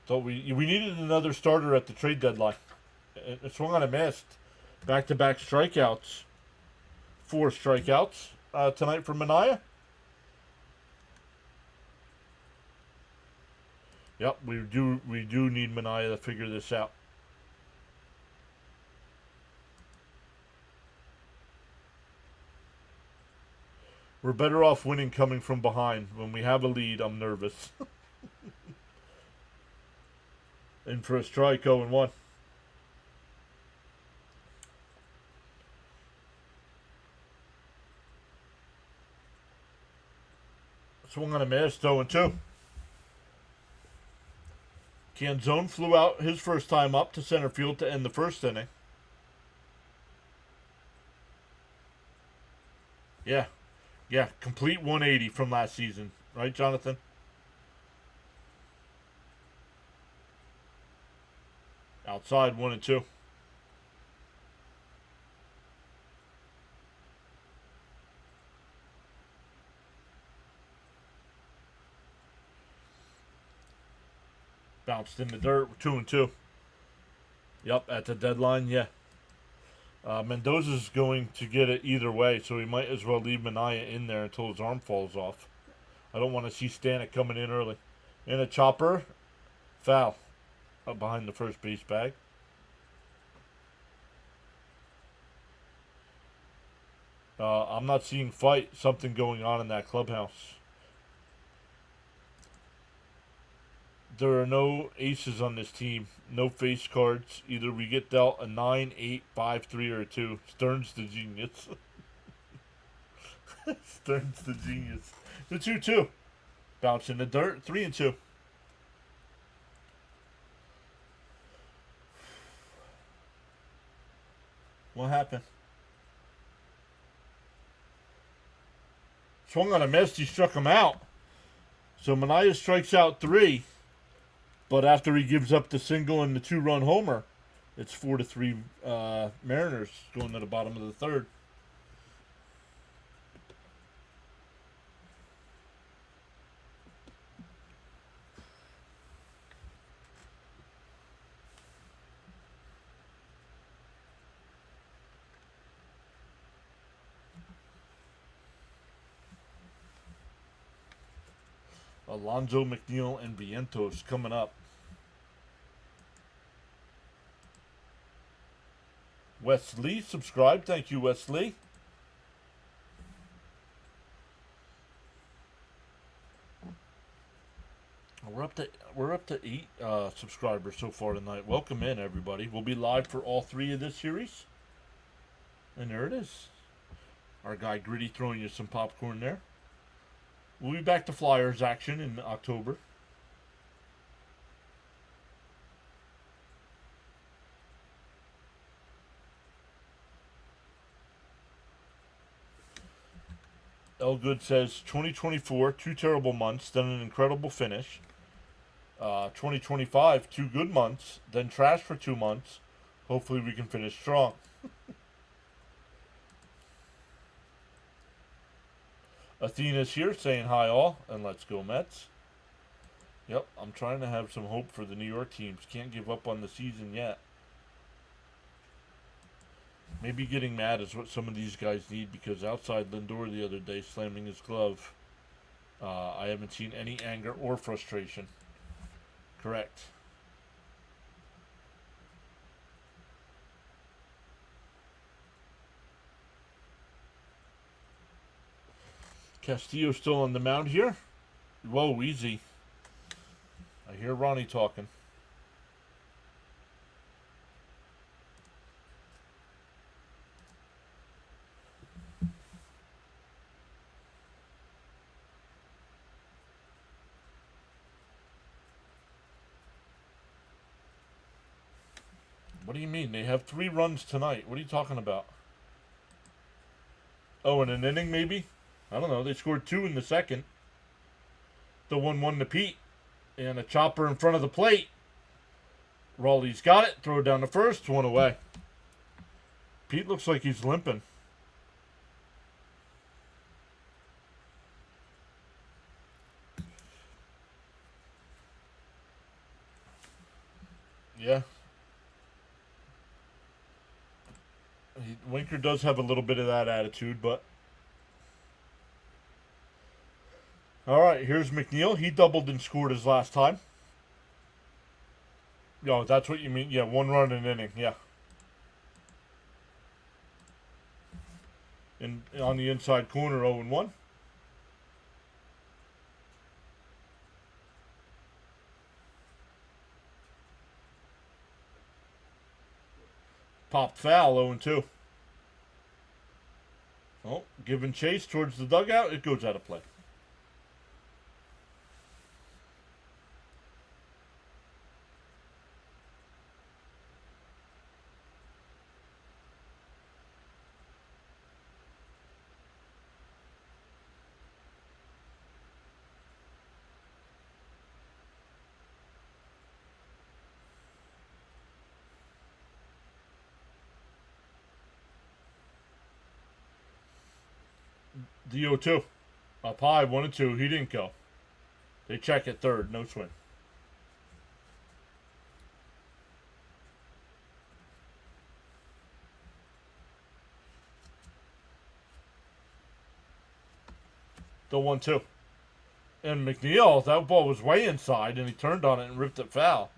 So we needed another starter at the trade deadline. It swung on a missed. Back-to-back strikeouts. 4 strikeouts tonight for Manaea. Yep, we do need Manaea to figure this out. We're better off winning coming from behind. When we have a lead, I'm nervous. In for a strike, 0-1. Swung on a miss, 0-2. Canzone flew out his first time up to center field to end the first inning. Yeah. Yeah, complete 180 from last season. Right, Jonathan? Outside, 1-2. Bounced in the dirt, 2-2. Yep, at the deadline, yeah. Mendoza's going to get it either way, so he might as well leave Manaea in there until his arm falls off. I don't want to see Stanek coming in early. And a chopper, foul, up behind the first base bag. I'm not seeing fight, something going on in that clubhouse. There are no aces on this team. No face cards. Either we get dealt a 9, 8, 5, 3, or a 2. Stern's the genius. Stern's the genius. The 2-2. Bounce in the dirt. 3-2. What happened? Swung on a miss. He struck him out. So Manaea strikes out 3. But after he gives up the single and the 2-run homer, it's 4-3 Mariners going to the bottom of the third. Alonso, McNeil, and Vientos coming up. Wesley, subscribe. Thank you, Wesley. We're up to 8 subscribers so far tonight. Welcome in, everybody. We'll be live for all 3 of this series. And there it is. Our guy Gritty throwing you some popcorn there. We'll be back to Flyers action in October. Elgood says 2024, 2 terrible months, then an incredible finish. 2025, 2 good months, then trash for 2 months. Hopefully we can finish strong. Athena's here saying hi all, and let's go Mets. Yep, I'm trying to have some hope for the New York teams. Can't give up on the season yet. Maybe getting mad is what some of these guys need, because outside Lindor the other day slamming his glove, I haven't seen any anger or frustration. Correct. Castillo still on the mound here. Whoa, easy. I hear Ronnie talking. What do you mean? They have 3 runs tonight. What are you talking about? Oh, in an inning maybe? I don't know. They scored 2 in the second. The 1-1 to Pete. And a chopper in front of the plate. Raleigh's got it. Throw it down to first. 1 away. Pete looks like he's limping. Yeah. Winker does have a little bit of that attitude, but... All right, here's McNeil. He doubled and scored his last time. Oh, that's what you mean? Yeah, 1 run in an inning, yeah. And on the inside corner, 0-1. Pop foul, 0-2. Oh, giving chase towards the dugout. It goes out of play. The 0-2. Up high, 1-2. He didn't go. They check at third. No swing. The 1-2. And McNeil, that ball was way inside, and he turned on it and ripped it foul.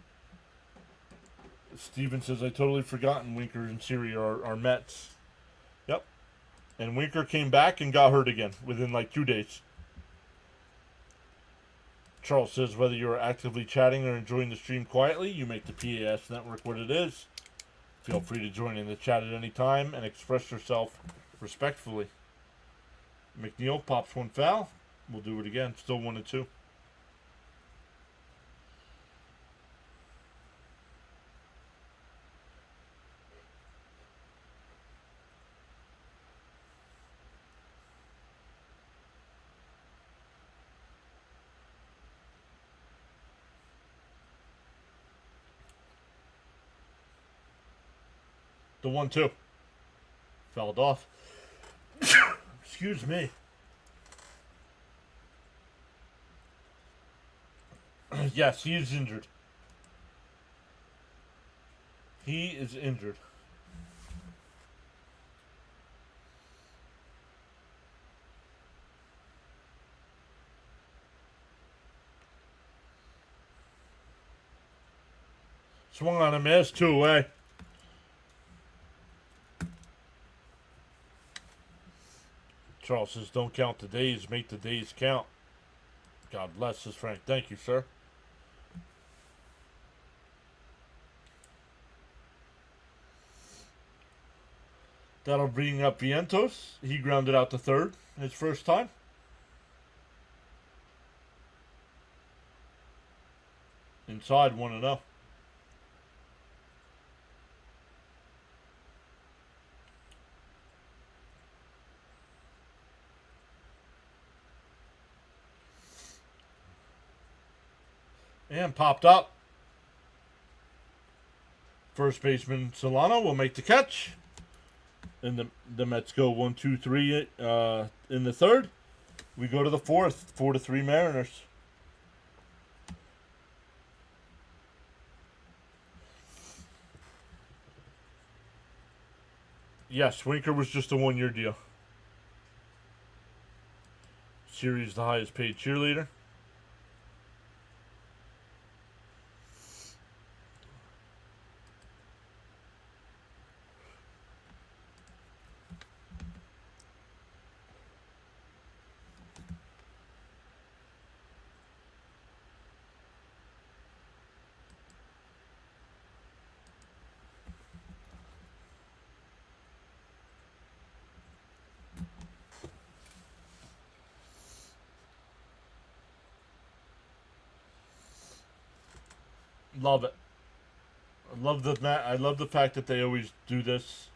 Steven says, I totally forgotten Winker and Siri are Mets. Yep. And Winker came back and got hurt again within like 2 days. Charles says, whether you're actively chatting or enjoying the stream quietly, you make the PAS network what it is. Feel free to join in the chat at any time and express yourself respectfully. McNeil pops 1 foul. We'll do it again. Still 1-2. The 1-2. Fouled off. Excuse me. Yes, he is injured. He is injured. Swung on a miss, 2 away. Charles says, don't count the days, make the days count. God bless us, Frank. Thank you, sir. That'll bring up Vientos. He grounded out to third his first time. Inside 1-0. And popped up. First baseman Solano will make the catch. And the Mets go 1-2-3 in the third. We go to the fourth. 4-3 Mariners. Yes, Winker was just a 1-year deal. Siri's the highest paid cheerleader. Love it. I love the fact that they always do this.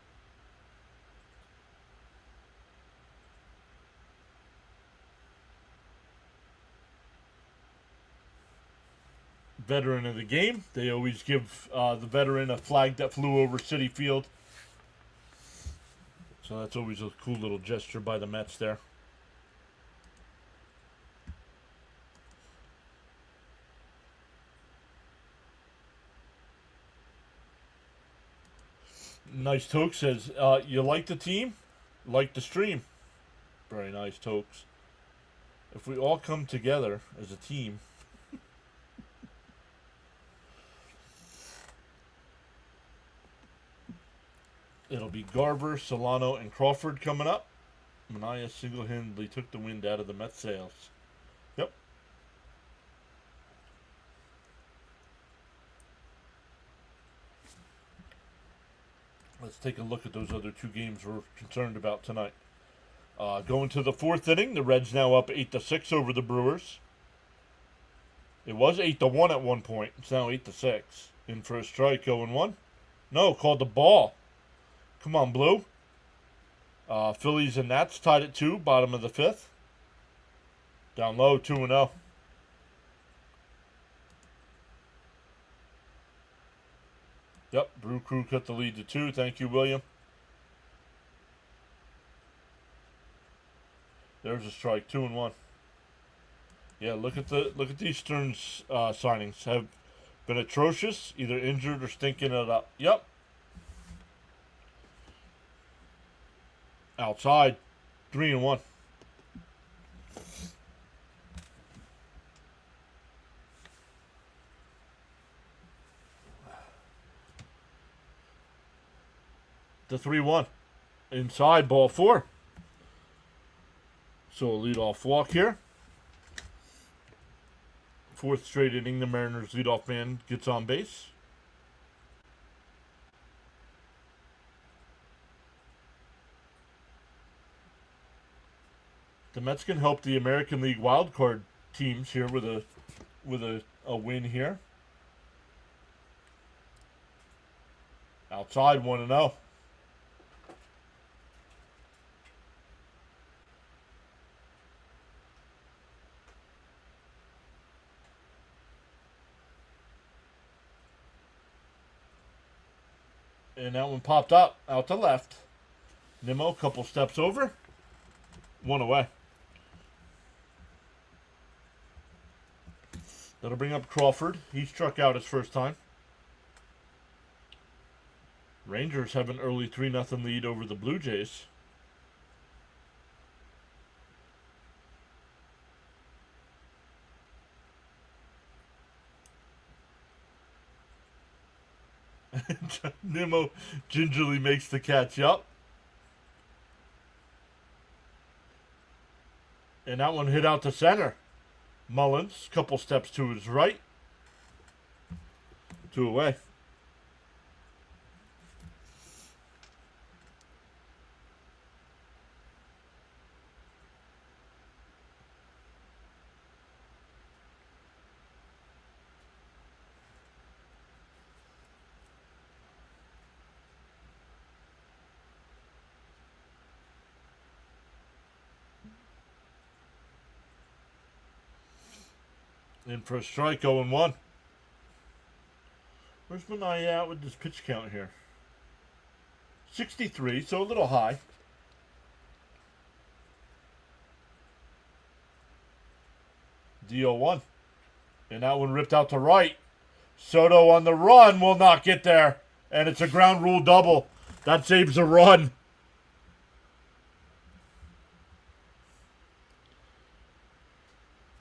Veteran of the game. They always give the veteran a flag that flew over Citi Field. So that's always a cool little gesture by the Mets there. Nice Toke says, you like the team? Like the stream. Very nice, Tokes. If we all come together as a team. It'll be Garver, Solano, and Crawford coming up. Mania single-handedly took the wind out of the Mets sails. Yep. Let's take a look at those other two games we're concerned about tonight. Going to the fourth inning, the Reds now up 8-6 over the Brewers. It was 8-1 at one point. It's now 8-6. In for a strike, 0-1. No, called the ball. Come on, Blue. Phillies and Nats tied at 2, bottom of the fifth. Down low, 2-0. Yep, Brew Crew cut the lead to 2. Thank you, William. There's a strike, 2-1. Yeah, look at these Stearns signings. Have been atrocious, either injured or stinking it up. Yep. Outside, 3-1. The 3-1. Inside, ball 4. So a leadoff walk here. Fourth straight inning, the Mariners leadoff man gets on base. The Mets can help the American League wildcard teams here with a win here. Outside, 1-0. And that one popped up out to left. Nimmo, couple steps over. 1 away. That'll bring up Crawford. He struck out his first time. Rangers have an early 3-0 lead over the Blue Jays. Nimmo gingerly makes the catch up. And that one hit out to center. Mullins, couple steps to his right. 2 away. In for a strike, 0-1. Where's Mania at with this pitch count here? 63, so a little high. DO1. And that one ripped out to right. Soto on the run will not get there. And it's a ground rule double. That saves a run.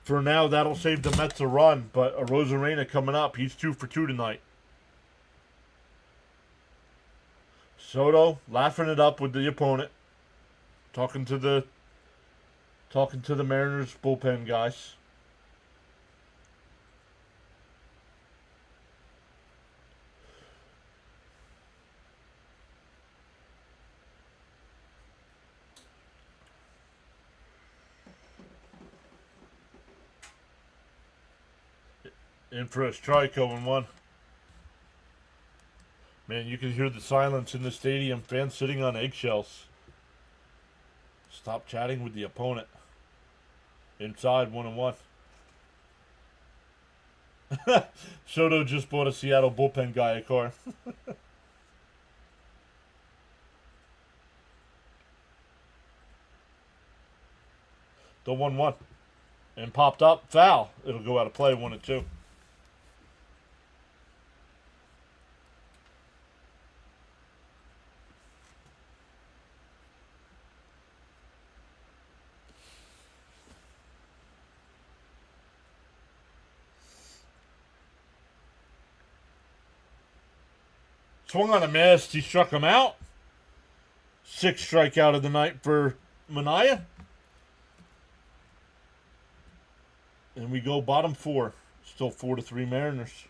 For now, that'll save the Mets a run, but a Rosarena coming up. He's 2 for 2 tonight. Soto laughing it up with the opponent, talking to the Mariners bullpen guys. In for a strike, 0-1. Man, you can hear the silence in the stadium. Fans sitting on eggshells. Stop chatting with the opponent. Inside, 1-1. Soto just bought a Seattle bullpen guy a car. The 1-1. And popped up. Foul. It'll go out of play, 1-2. Swung on a miss. He struck him out. 6th strikeout of the night for Manaea. And we go bottom 4. Still 4-3 Mariners.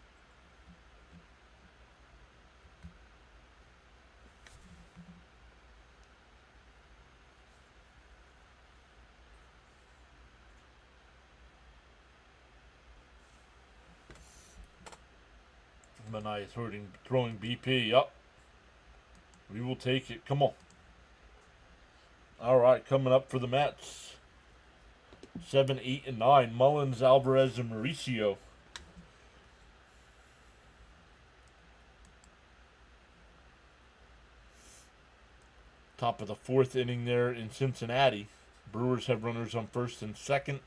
Manaea throwing BP. Up. We will take it. Come on. All right, coming up for the Mets. 7, 8, and 9. Mullins, Alvarez, and Mauricio. Top of the 4th inning there in Cincinnati. Brewers have runners on 1st and 2nd.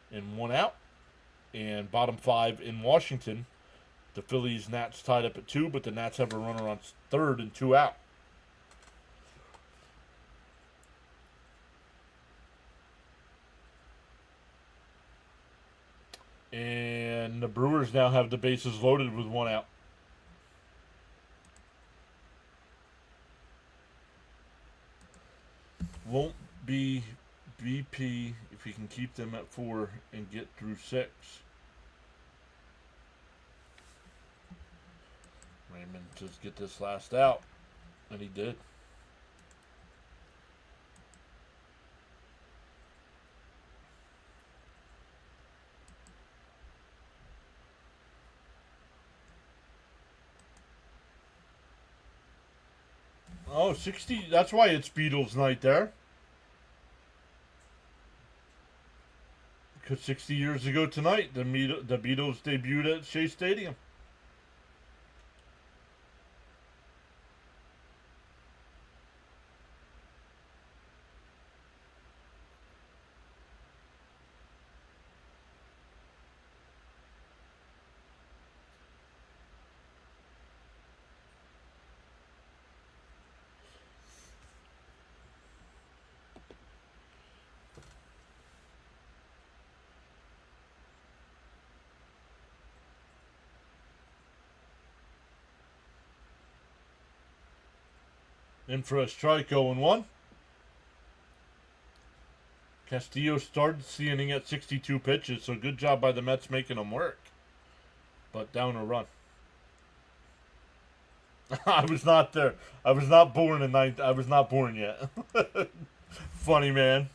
And 1 out. And bottom 5 in Washington. The Phillies, Nats tied up at 2, but the Nats have a runner on 3rd and 2 out. And the Brewers now have the bases loaded with 1 out. Won't be BP if you can keep them at 4 and get through 6. Raymond just get this last out. And he did. Oh, 60. That's why it's Beatles night there. Because 60 years ago tonight, the Beatles debuted at Shea Stadium. In for a strike, 0-1. Castillo started the inning at 62 pitches, so good job by the Mets making him work. But down a run. I was not there. I was not born in I was not born yet. Funny man.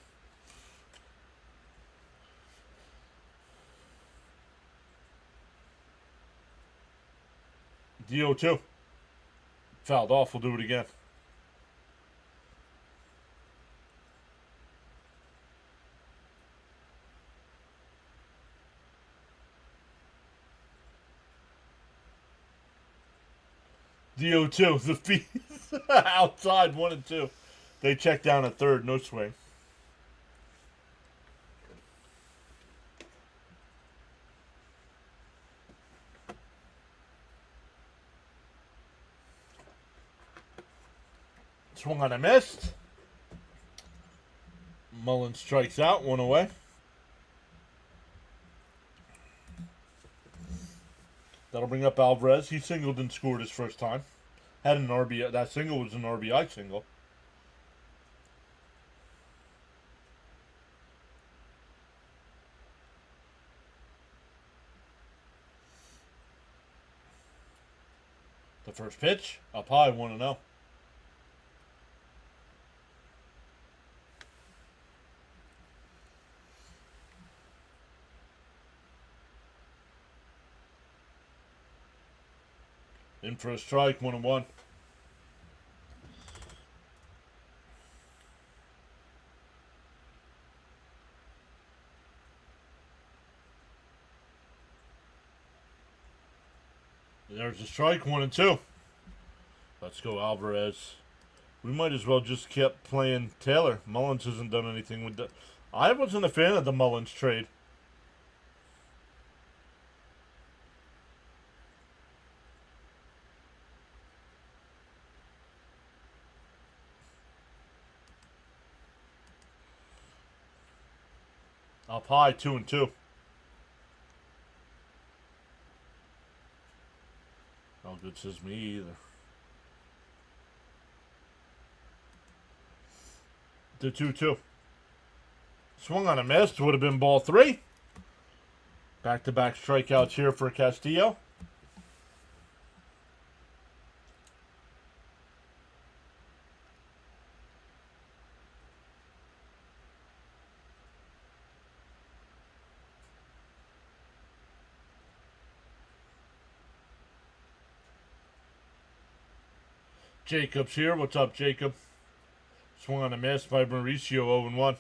DO2. Fouled off. We'll do it again. DO2, the feet outside 1 and 2. They check down at 3rd, no swing. Swung on a missed. Mullins strikes out, 1 away. That'll bring up Alvarez. He singled and scored his first time. Had an RBI. That single was an RBI single. The first pitch, up high, 1-0. In for a strike, 1-1. There's a strike, 1-2. Let's go, Alvarez. We might as well just keep playing Taylor. Mullins hasn't done anything with that. I wasn't a fan of the Mullins trade. Up high, 2-2. No good says me either. The 2-2. Swung on a miss. Would have been ball 3. Back-to-back strikeouts here for Castillo. Jacob's here. What's up, Jacob? Swung on a miss by Mauricio, 0-1.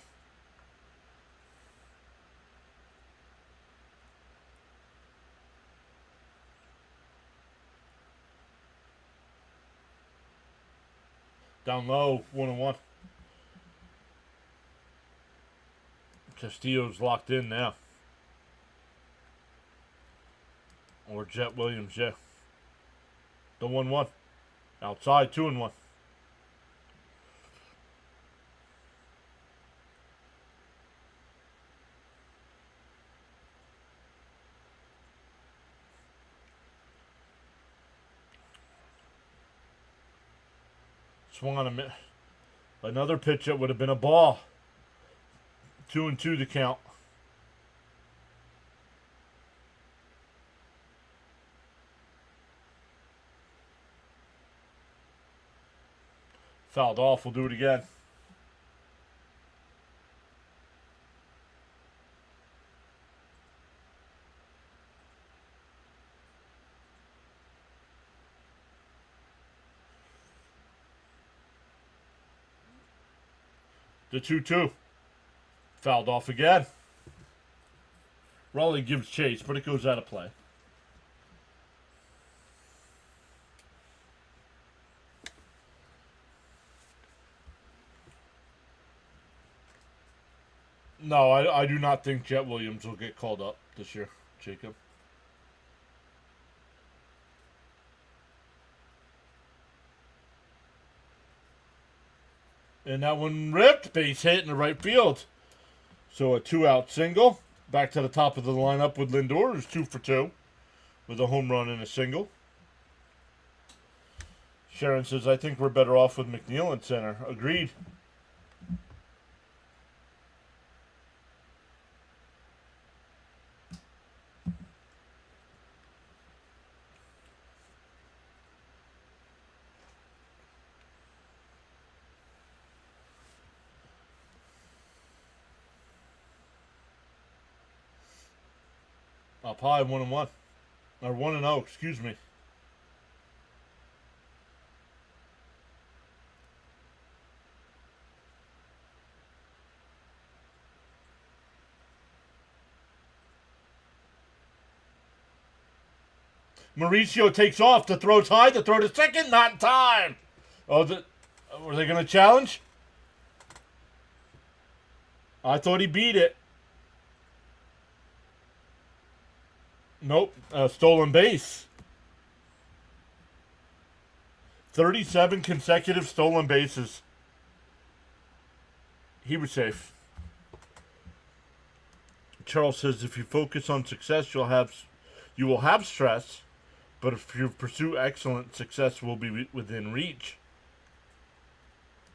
Down low, 1-1. Castillo's locked in now. Or Jet Williams, yeah. The 1-1. Outside, 2-1. Swung on another pitch that would have been a ball. 2-2 to count. Fouled off. We'll do it again. The 2-2. Fouled off again. Raleigh gives chase, but it goes out of play. No, I do not think Jet Williams will get called up this year, Jacob. And that one ripped. Base hit in the right field. So a 2-out single. Back to the top of the lineup with Lindor, who's 2 for 2 with a home run and a single. Sharon says, I think we're better off with McNeil in center. Agreed. Up high, 1-1. Or 1-0, excuse me. Mauricio takes off. The throw's high. The throw to second. Not in time. Oh, were they going to challenge? I thought he beat it. Nope. Stolen base. 37 consecutive stolen bases. He was safe. Charles says, if you focus on success, you will have stress, but if you pursue excellence, success will be within reach.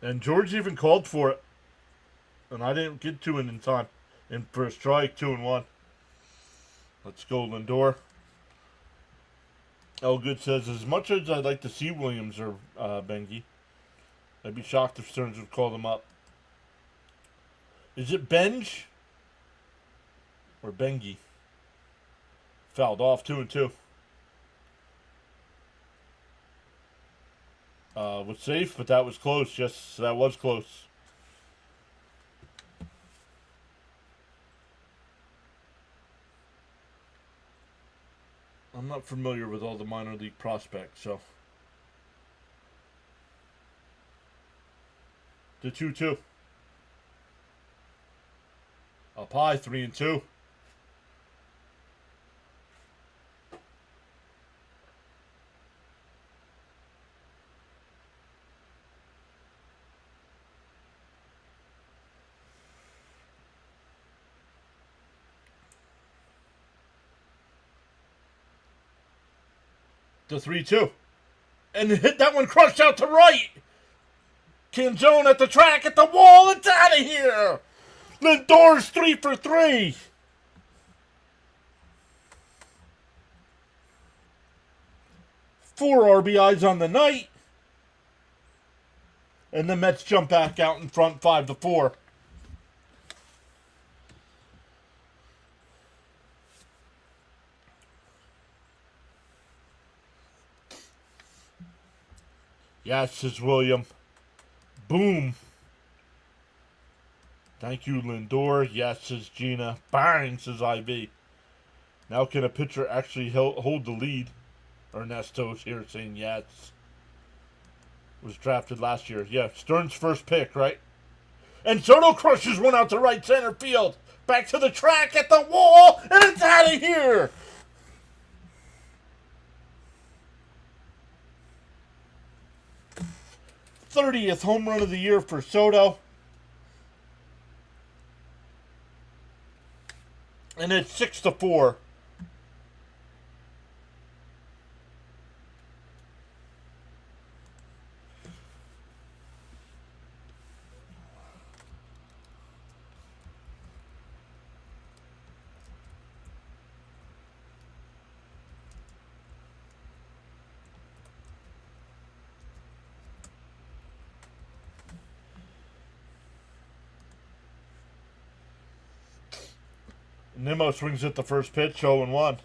And George even called for it, and I didn't get to it in time. And for a strike, 2-1. Let's go, Lindor. Elgood says, as much as I'd like to see Williams or Bengie, I'd be shocked if Stearns would call them up. Is it Benj or Bengie? Fouled off, 2-2. Was safe, but that was close. Yes, that was close. I'm not familiar with all the minor league prospects, so. The 2-2. Up high, 3-2. The 3-2. And hit that one crushed out to right. Canzone at the track, at the wall. It's out of here. Lindor's 3 for 3. Four RBIs on the night. And the Mets jump back out in front 5-4. Yes, says William. Boom. Thank you, Lindor. Yes, says Gina. Bang, says IV. Now can a pitcher actually hold the lead? Ernesto's here saying yes. Was drafted last year. Yeah, Stern's first pick, right? And Soto crushes one out to right center field. Back to the track, at the wall, and it's out of here. '30th home run of the year for Soto. And it's 6-4. Nimmo swings at the first pitch, 0-1.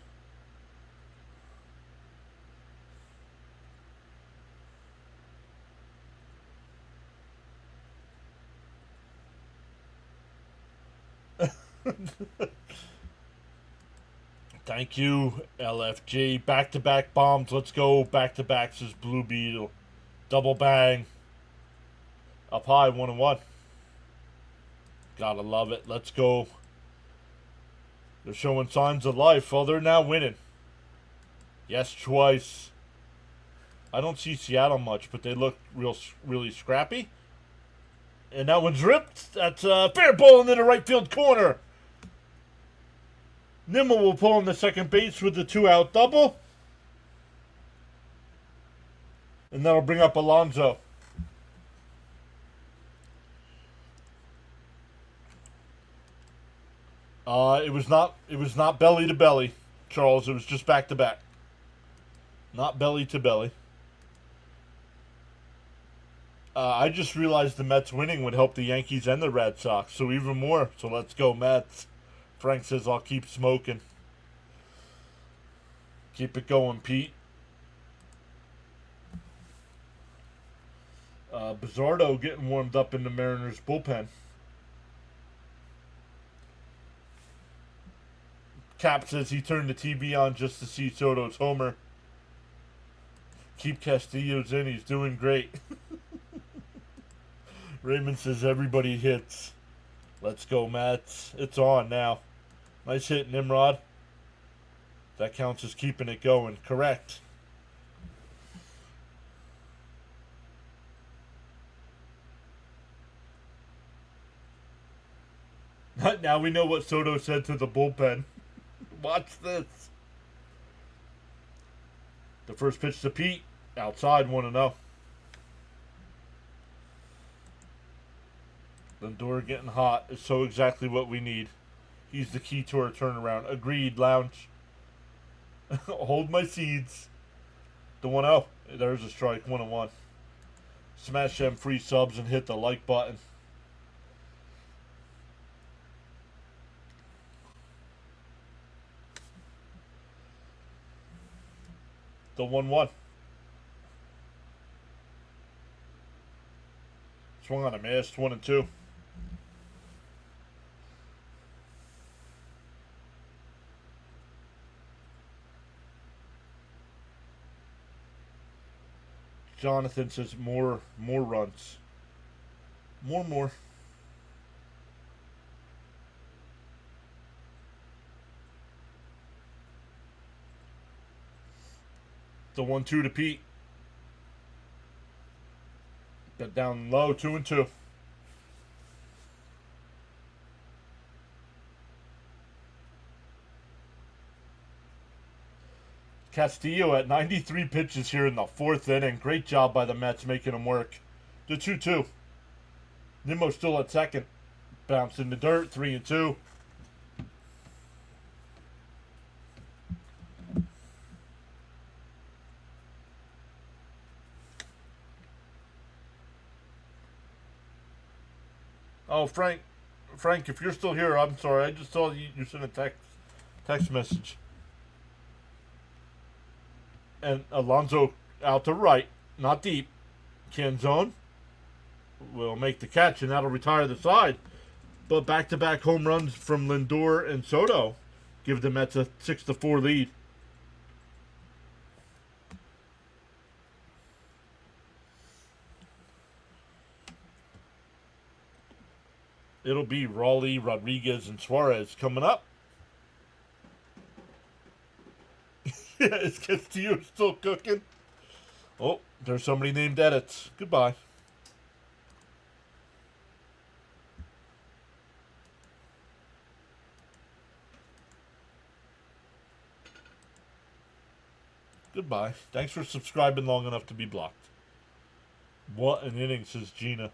Thank you, LFG. Back-to-back bombs. Let's go. Back-to-back, says Blue Beetle. Double bang. Up high, 1-1. Gotta love it. Let's go. They're showing signs of life. Well, they're now winning. Yes, twice. I don't see Seattle much, but they look really scrappy. And that one's ripped. That's a fair ball into the right field corner. Nimmo will pull on the second base with the 2-out double. And that'll bring up Alonso. It was not belly to belly, Charles. It was just back to back. Not belly to belly. I just realized the Mets winning would help the Yankees and the Red Sox, so even more. So let's go Mets. Frank says I'll keep smoking. Keep it going, Pete. Bizzardo getting warmed up in the Mariners bullpen. Cap says he turned the TV on just to see Soto's homer. Keep Castillo's in. He's doing great. Raymond says everybody hits. Let's go, Mets. It's on now. Nice hit, Nimrod. That counts as keeping it going. Correct. Now we know what Soto said to the bullpen. Watch this. The first pitch to Pete. Outside, 1-0. Lindor getting hot is so exactly what we need. He's the key to our turnaround. Agreed, Lounge. Hold my seeds. The 1-0. There's a strike, 1-1. Smash them free subs and hit the like button. The 1-1. Swung on a miss. 1-2. Jonathan says more runs. More. The 1-2 to Pete. Got down low. 2-2. Castillo at 93 pitches here in the 4th inning. Great job by the Mets making him work. The 2-2. Nimmo still at second. Bounce in the dirt. 3-2. Oh, Frank, if you're still here, I'm sorry. I just saw you sent a text message. And Alonso out to right, not deep. Canzone will make the catch, and that'll retire the side. But back-to-back home runs from Lindor and Soto give the Mets a 6-4 lead. It'll be Raleigh, Rodriguez, and Suarez coming up. Yeah, is Castillo still cooking? Oh, there's somebody named Edits. Goodbye. Goodbye. Thanks for subscribing long enough to be blocked. What an inning, says Gina.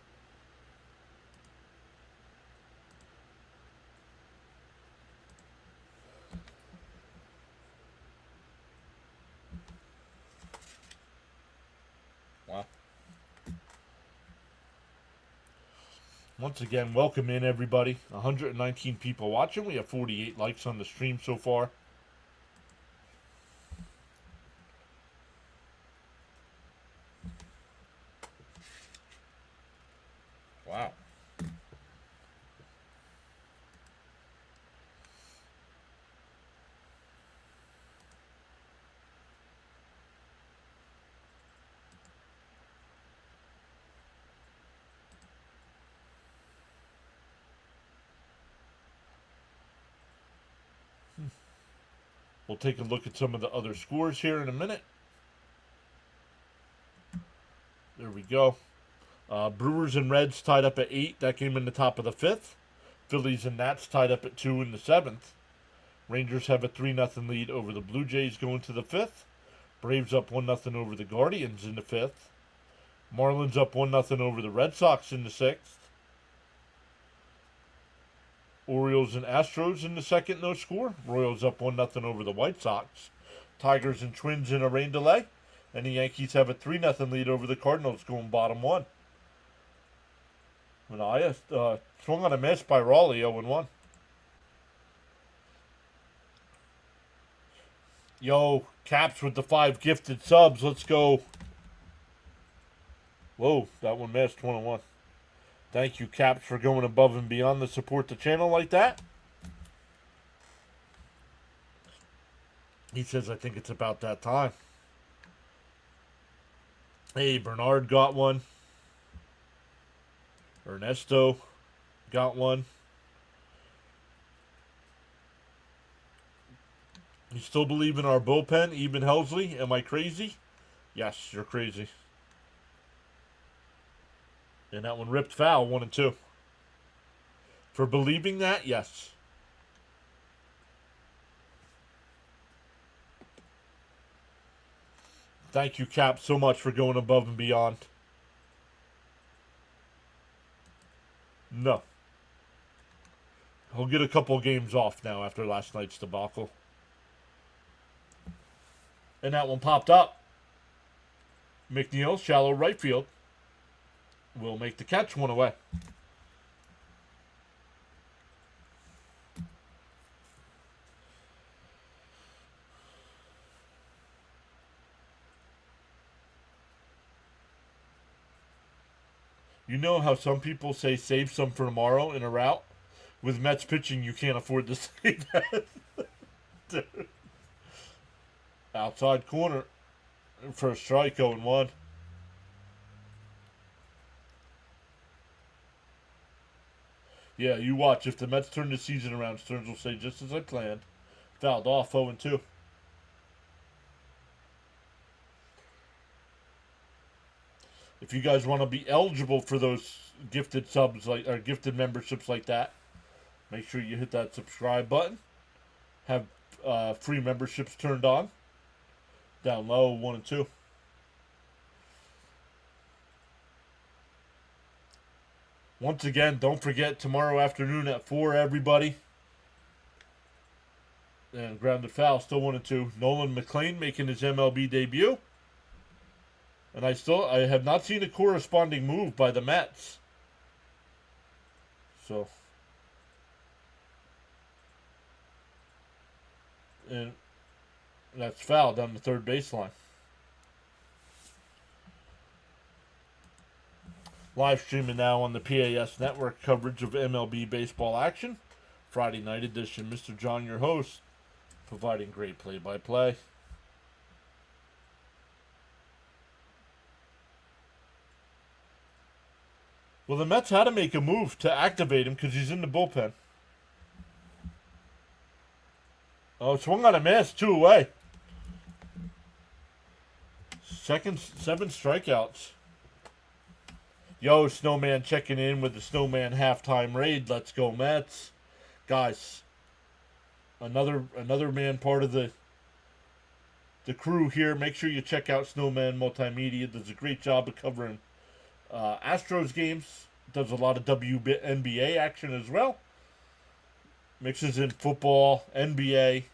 Wow. Once again, welcome in everybody. 119 people watching. We have 48 likes on the stream so far. Wow. We'll take a look at some of the other scores here in a minute. There we go. Brewers and Reds tied up at 8. That came in the top of the 5th. Phillies and Nats tied up at 2 in the 7th. Rangers have a 3-0 lead over the Blue Jays going to the 5th. Braves up 1-0 over the Guardians in the 5th. Marlins up 1-0 over the Red Sox in the 6th. Orioles and Astros in the 2nd, no score. Royals up 1-0 over the White Sox. Tigers and Twins in a rain delay. And the Yankees have a 3-0 lead over the Cardinals going bottom 1. Manaya swung on a miss by Raleigh, 0-1. Yo, Caps with the 5 gifted subs. Let's go. Whoa, that one missed, 1-1. Thank you, Caps, for going above and beyond to support the channel like that. He says, I think it's about that time. Hey, Bernard got one. Ernesto got one. You still believe in our bullpen, even Helsley? Am I crazy? Yes, you're crazy. And that one ripped foul, 1-2. For believing that, yes. Thank you, Cap, so much for going above and beyond. No. He'll get a couple games off now after last night's debacle. And that one popped up. McNeil, shallow right field, will make the catch, 1 away. You know how some people say save some for tomorrow in a route? With Mets pitching, you can't afford to say that. Outside corner for a strike, 0-1. Yeah, you watch. If the Mets turn the season around, Stearns will say, just as I planned. Fouled off, 0-2. If you guys want to be eligible for those gifted subs like or gifted memberships like that, make sure you hit that subscribe button. Have free memberships turned on. Down low, 1-2. Once again, don't forget tomorrow afternoon at 4, everybody. And grounded foul, still 1-2. Nolan McLean making his MLB debut. And I have not seen a corresponding move by the Mets. So, and that's foul down the third baseline. Live streaming now on the PAS network coverage of MLB baseball action. Friday night edition. Mr. John, your host, providing great play-by-play. Well, the Mets had to make a move to activate him because he's in the bullpen. Oh, swung on a miss, 2 away. 7 strikeouts. Yo, Snowman checking in with the Snowman halftime raid. Let's go, Mets. Guys, another man part of the crew here. Make sure you check out Snowman Multimedia. Does a great job of covering Astros games. Does a lot of WNBA action as well. Mixes in football, NBA.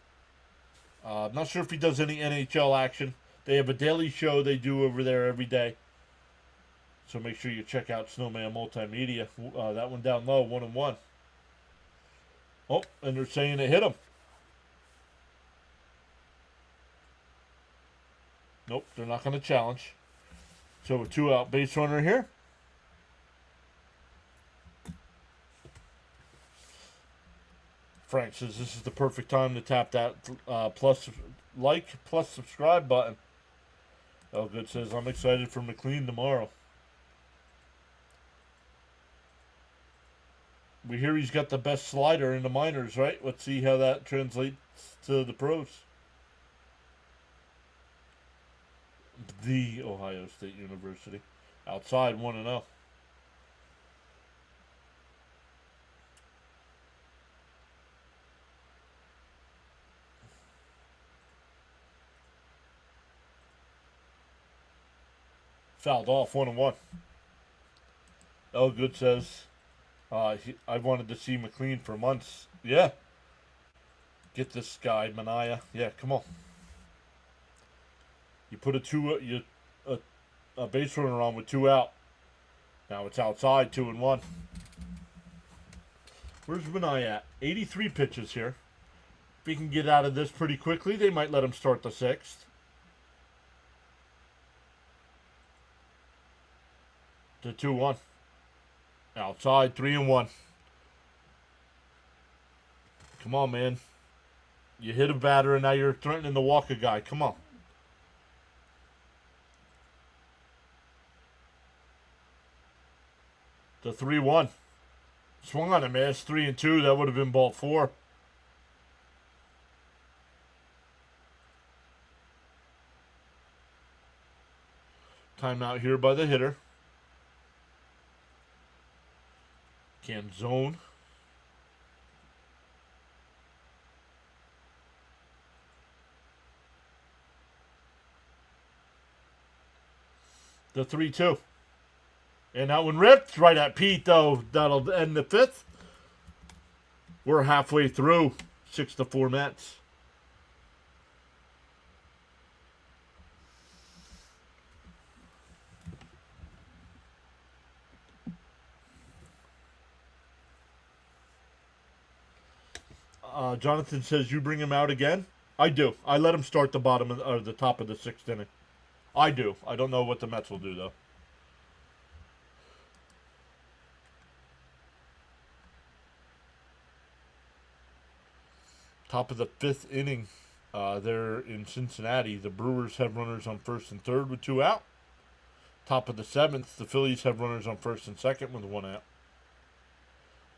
Not sure if he does any NHL action. They have a daily show they do over there every day. So make sure you check out Snowman Multimedia. That one down low, 1-1. Oh, and they're saying it hit him. Nope, they're not going to challenge. So a 2-out base runner here. Frank says this is the perfect time to tap that plus subscribe button. Elgood says, I'm excited for McLean tomorrow. We hear he's got the best slider in the minors, right? Let's see how that translates to the pros. The Ohio State University. Outside, 1-0. Fouled off, 1-1. Elgood says, I wanted to see McLean for months. Yeah. Get this guy, Mania. Yeah, come on. You put a base runner on with 2 out. Now it's outside, 2-1. Where's Mania at? 83 pitches here. If he can get out of this pretty quickly, they might let him start the 6th. To 2-1. Outside, 3-1. Come on, man. You hit a batter and now you're threatening to walk a guy. Come on. To 3-1. Swung on a miss. 3-2. That would have been ball 4. Timeout here by the hitter. Can zone. The 3-2. And that one ripped right at Pete, though. That'll end the 5th. We're halfway through. 6-4 Mets. Jonathan says you bring him out again. I do. I let him start the the top of the 6th inning. I do. I don't know what the Mets will do though. Top of the 5th inning, there in Cincinnati. The Brewers have runners on first and third with 2 out. Top of the 7th, the Phillies have runners on first and second with 1 out.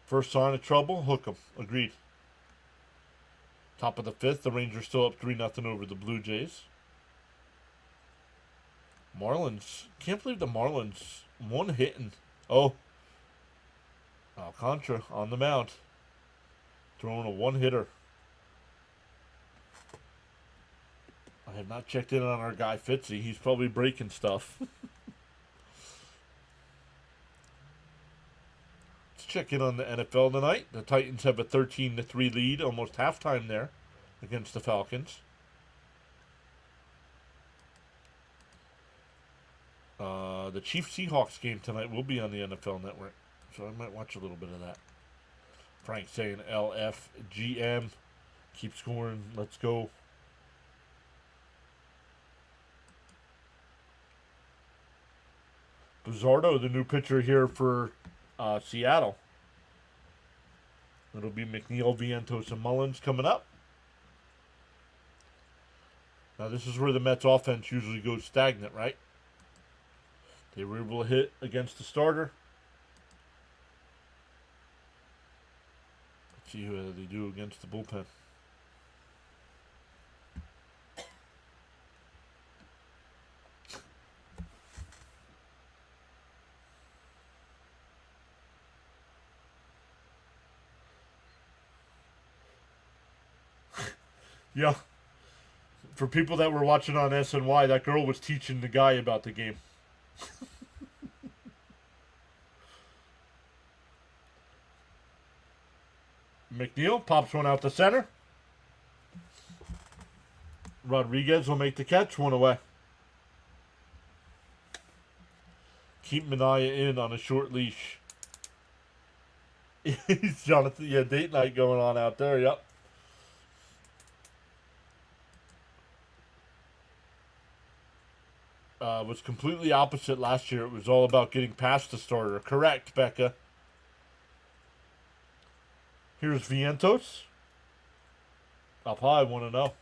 First sign of trouble, hook 'em. Agreed. Top of the 5th, the Rangers still up 3-0 over the Blue Jays. Marlins. Can't believe the Marlins. 1 hitting. Oh. Alcantara on the mound. Throwing a 1-hitter. I have not checked in on our guy Fitzy. He's probably breaking stuff. Let's check in on the NFL tonight. The Titans have a 13-3 lead, almost halftime there, against the Falcons. The Chiefs-Seahawks game tonight will be on the NFL Network, so I might watch a little bit of that. Frank saying LFGM. Keep scoring. Let's go. Buzzardo, the new pitcher here for Seattle. It'll be McNeil, Vientos, and Mullins coming up. Now, this is where the Mets offense usually goes stagnant, right? They were able to hit against the starter. Let's see how they do against the bullpen. Yeah. For people that were watching on SNY, that girl was teaching the guy about the game. McNeil pops one out the center. Rodriguez will make the catch, 1 away. Keep Minaya in on a short leash. He's Jonathan. Yeah, date night going on out there, yep. Was completely opposite last year. It was all about getting past the starter. Correct, Becca. Here's Vientos. Up high, 1-0.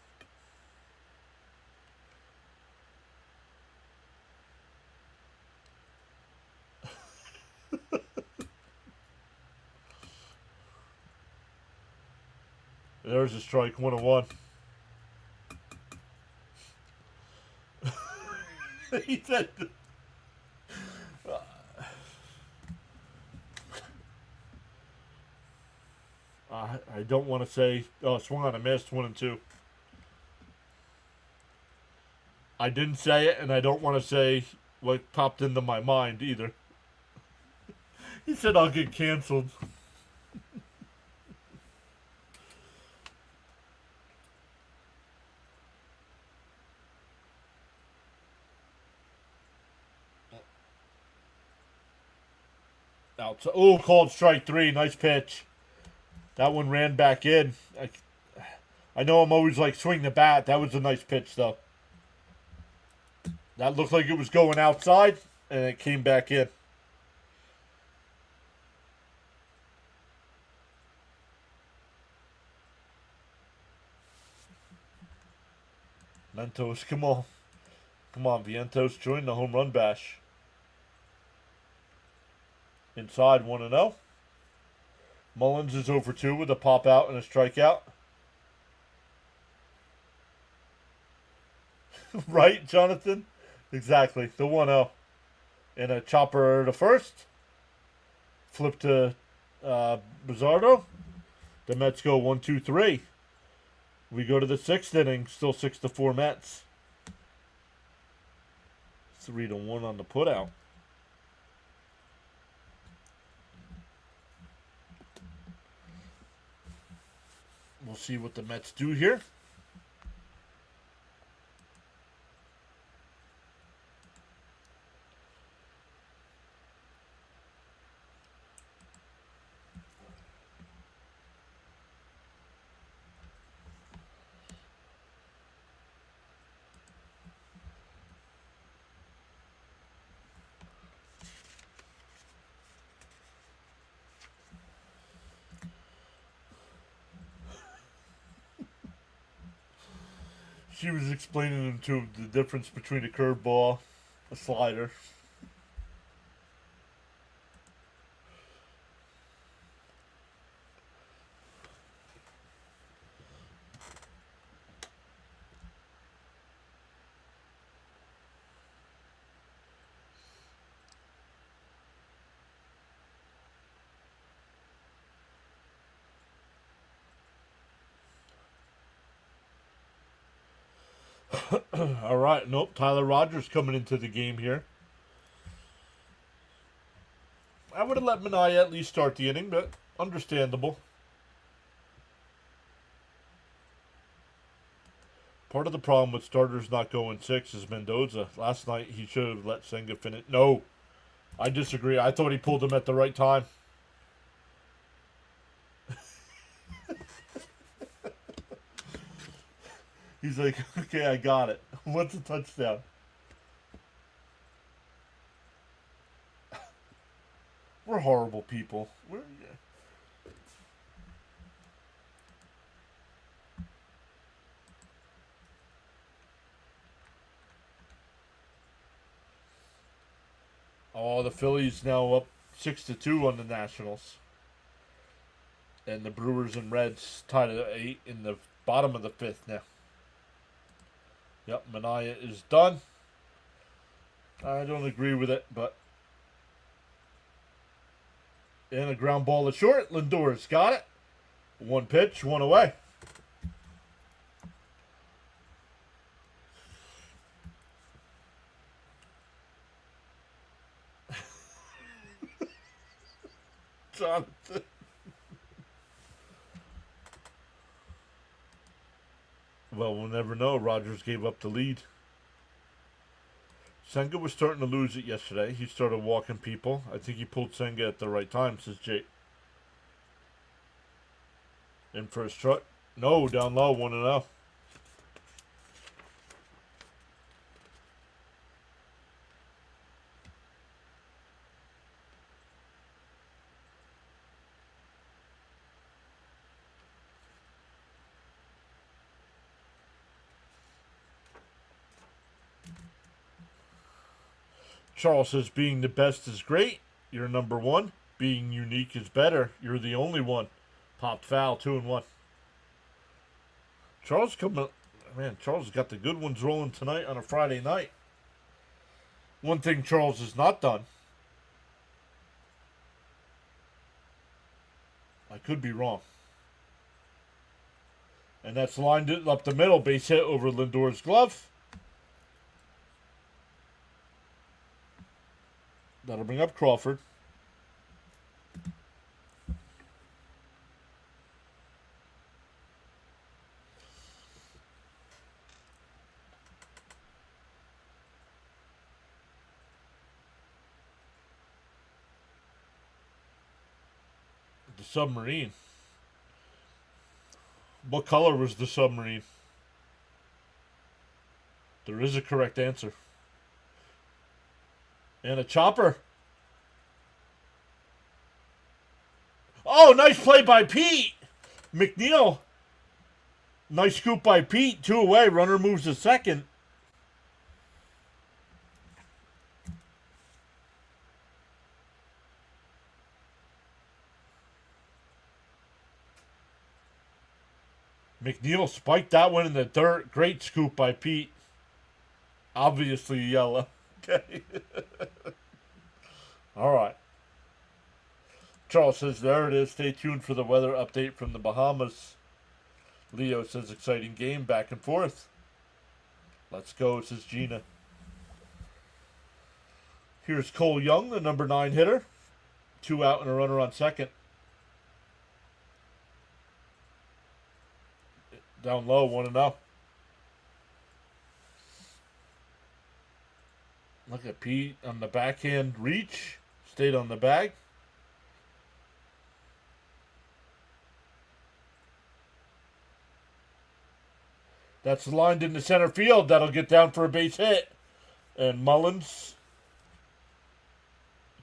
There's a strike, 1-1. He said, I don't want to say, swung on a miss, 1-2. I didn't say it, and I don't want to say what popped into my mind either. He said I'll get canceled. Oh, called strike 3. Nice pitch. That one ran back in. I know I'm always like swing the bat. That was a nice pitch, though. That looked like it was going outside, and it came back in. Mentos, come on. Come on, Vientos, join the home run bash. Inside, 1-0. Mullins is over 2 with a pop out and a strikeout. Right, Jonathan? Exactly. The 1-0. And a chopper to first. Flip to Buzzardo. The Mets go 1-2-3. We go to the 6th inning. Still 6-4 Mets. 3-1 on the putout. We'll see what the Mets do here. She was explaining to him the difference between a curveball, a slider. All right, nope. Tyler Rogers coming into the game here. I would have let Minaya at least start the inning, but understandable. Part of the problem with starters not going 6 is Mendoza. Last night he should have let Senga finish. No, I disagree. I thought he pulled him at the right time. He's like, okay, I got it. What's a touchdown? We're horrible people. Oh, the Phillies now up 6-2 on the Nationals. And the Brewers and Reds tied at 8 in the bottom of the 5th now. Yep, Minaya is done. I don't agree with it, but... And a ground ball to short. Lindor's got it. 1 pitch, 1 away. Jonathan. Well, we'll never know. Rogers gave up the lead. Senga was starting to lose it yesterday. He started walking people. I think he pulled Senga at the right time, says Jake. In for his truck. No, down low, 1-0. Charles says being the best is great. You're number 1. Being unique is better. You're the only one. Popped foul, 2-1. Charles coming. Man, Charles got the good ones rolling tonight on a Friday night. One thing Charles has not done. I could be wrong. And that's lined it up the middle. Base hit over Lindor's glove. That'll bring up Crawford. The submarine. What color was the submarine? There is a correct answer. And a chopper. Oh, nice play by Pete. McNeil. Nice scoop by Pete. 2 away. Runner moves to second. McNeil spiked that one in the dirt. Great scoop by Pete. Obviously yellow. Okay. All right. Charles says, there it is. Stay tuned for the weather update from the Bahamas. Leo says, exciting game, back and forth. Let's go, says Gina. Here's Cole Young, the number 9 hitter. 2 out and a runner on second. Down low, 1-0. Look at Pete on the backhand reach. Stayed on the bag. That's lined into center field. That'll get down for a base hit. And Mullins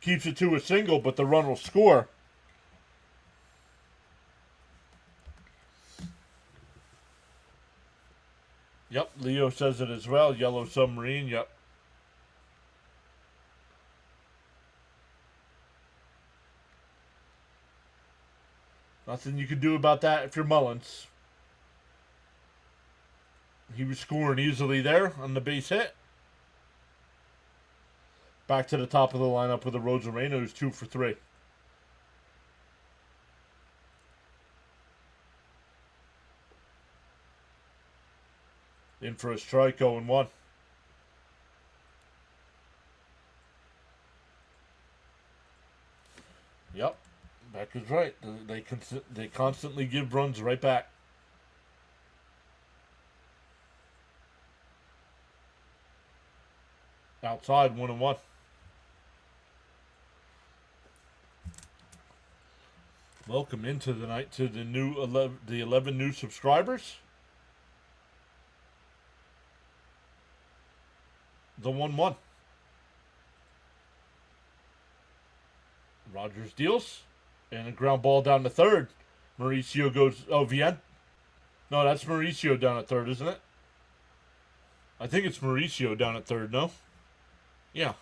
keeps it to a single, but the run will score. Yep, Leo says it as well. Yellow Submarine, yep. Nothing you can do about that if you're Mullins. He was scoring easily there on the base hit. Back to the top of the lineup with the Rosarena, who's 2 for 3. In for a strike, 0-1. Yep, Beck is right. They constantly give runs right back. Outside, 1-1. Welcome into the night to the 11 new subscribers. The 1-1. Rogers deals. And a ground ball down to third. Mauricio goes... Oh, Vien? No, that's Mauricio down at third, isn't it? I think it's Mauricio down at third, no? Yeah.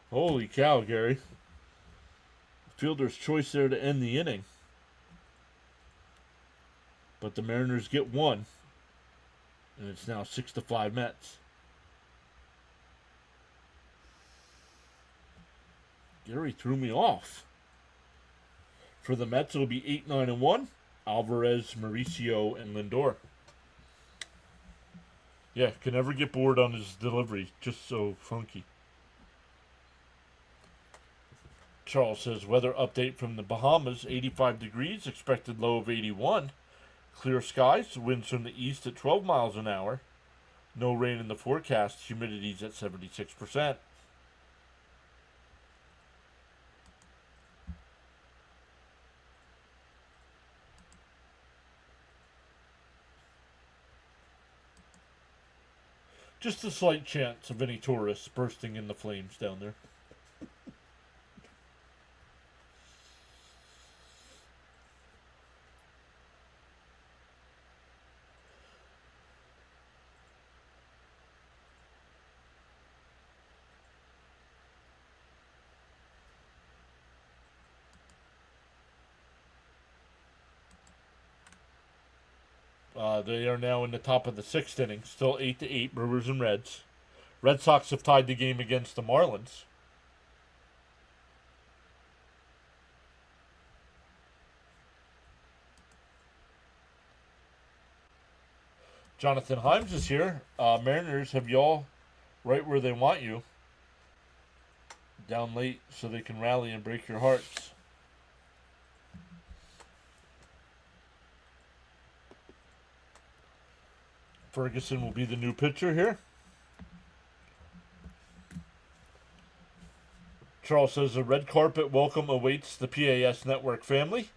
Holy cow, Gary. Fielder's choice there to end the inning. But the Mariners get one. And it's now 6-5 Mets. Gary threw me off. For the Mets, it'll be 8-9-1. Alvarez, Mauricio, and Lindor. Yeah, can never get bored on his delivery. Just so funky. Charles says, weather update from the Bahamas, 85 degrees, expected low of 81. Clear skies, winds from the east at 12 miles an hour. No rain in the forecast, humidity's at 76%. Just a slight chance of any tourists bursting in the flames down there. They are now in the top of the 6th inning. Still 8-8, Brewers and Reds. Red Sox have tied the game against the Marlins. Jonathan Himes is here. Mariners have y'all right where they want you. Down late so they can rally and break your hearts. Ferguson will be the new pitcher here. Charles says a red carpet welcome awaits the PAS Network family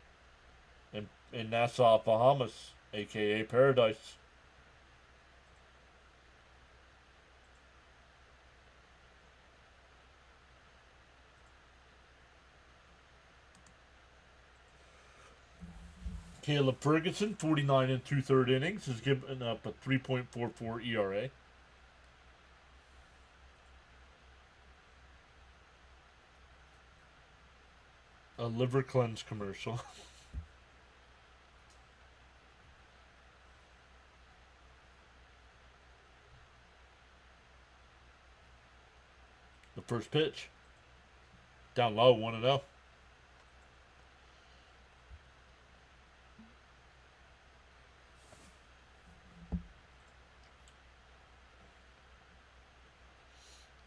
in Nassau, Bahamas, a.k.a. Paradise. Caleb Ferguson, 49 and 2/3 innings, has given up a 3.44 ERA. A liver cleanse commercial. The first pitch. Down low, 1-0.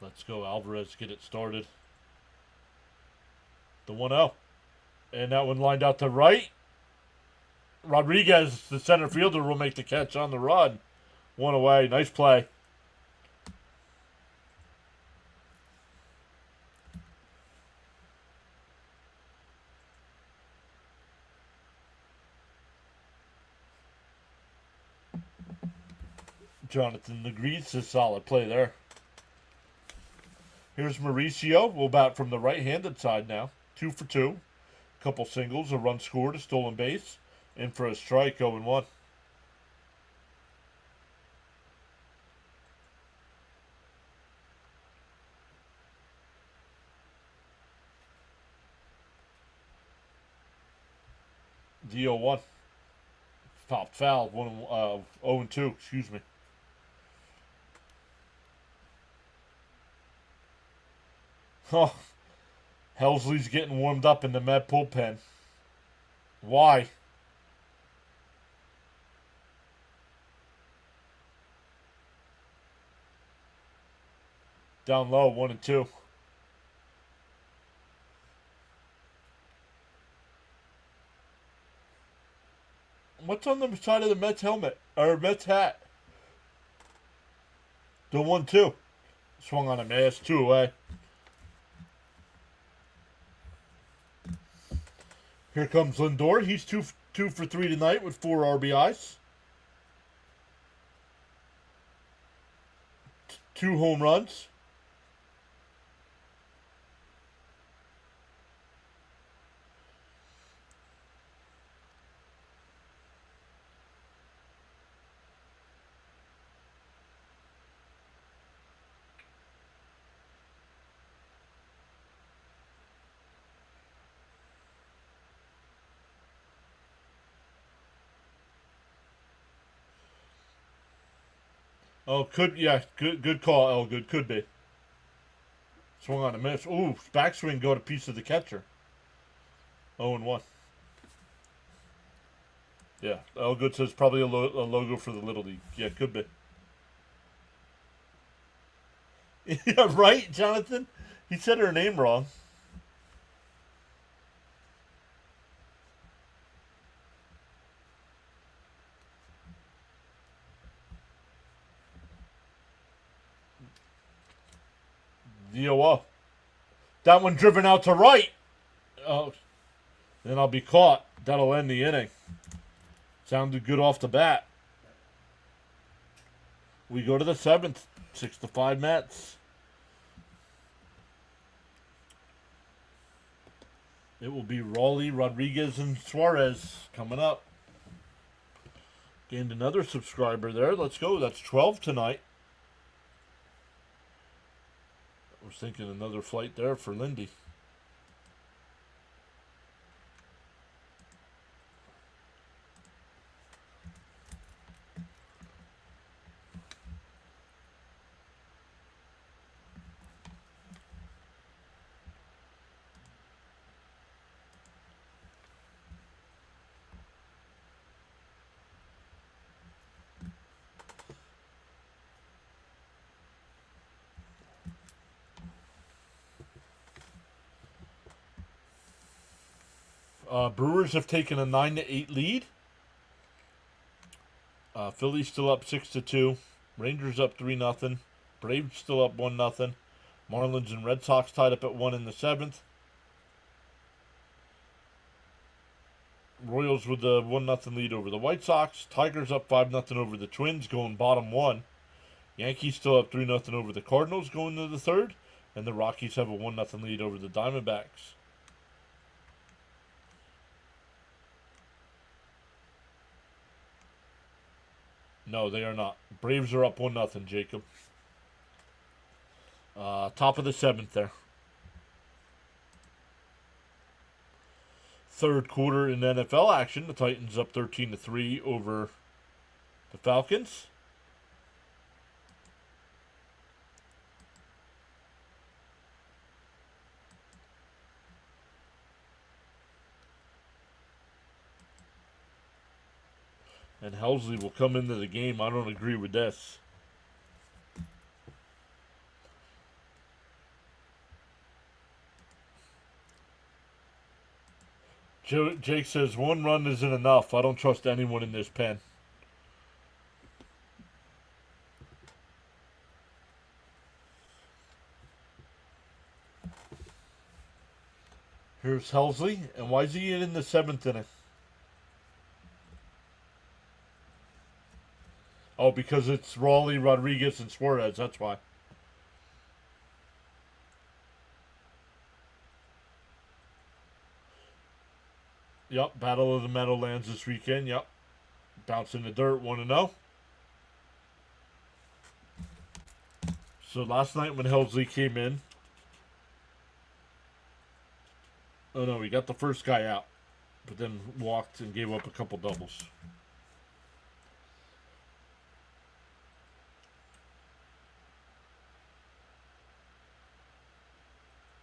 Let's go, Alvarez, get it started. The 1-0. And that one lined out to right. Rodriguez, the center fielder, will make the catch on the run. One away. Nice play. Jonathan agrees. It's a solid play there. Here's Mauricio. We'll bat from the right-handed side now. 2 for 2. Couple singles, a run scored, a stolen base. In for a strike, 0-1. The 0-1. Top foul. 0-2. Excuse me. Oh, Helsley's getting warmed up in the Met bullpen. Why? Down low, 1-2. What's on the side of the Mets helmet? Or Mets hat? The 1-2. Swung on a miss. 2 away. Here comes Lindor. He's 2 for 3 tonight with 4 RBIs. 2 home runs. Oh, good call, Elgood, could be. Swung on a miss. Ooh, backswing got a piece of the catcher. 0-1. Yeah, Elgood says probably a logo for the Little League. Yeah, could be. Yeah, right, Jonathan? He said her name wrong. DOO. That one driven out to right. Oh, then I'll be caught. That'll end the inning. Sounded good off the bat. We go to the 7th. 6-5 Mets. It will be Raleigh, Rodriguez, and Suarez coming up. Gained another subscriber there. Let's go. That's 12 tonight. I was thinking another flight there for Lindy. Brewers have taken a 9-8 lead. Phillies still up 6-2. Rangers up 3-0. Braves still up 1-0. Marlins and Red Sox tied up at 1 in the 7th. Royals with the 1-0 lead over the White Sox. Tigers up 5-0 over the Twins, going bottom 1. Yankees still up 3-0 over the Cardinals, going to the 3rd. And the Rockies have a 1-0 lead over the Diamondbacks. No, they are not. Braves are up 1-0, Jacob. Top of the 7th there. Third quarter in NFL action. The Titans up 13-3 over the Falcons. And Helsley will come into the game. I don't agree with this. Jake says, 1 run isn't enough. I don't trust anyone in this pen. Here's Helsley. And why is he in the 7th inning? Oh, because it's Raleigh, Rodriguez, and Suarez. That's why. Yep, Battle of the Meadowlands this weekend. Yep. Bounce in the dirt, 1-0. So last night when Helsley came in. Oh no, we got the first guy out. but then walked and gave up a couple doubles.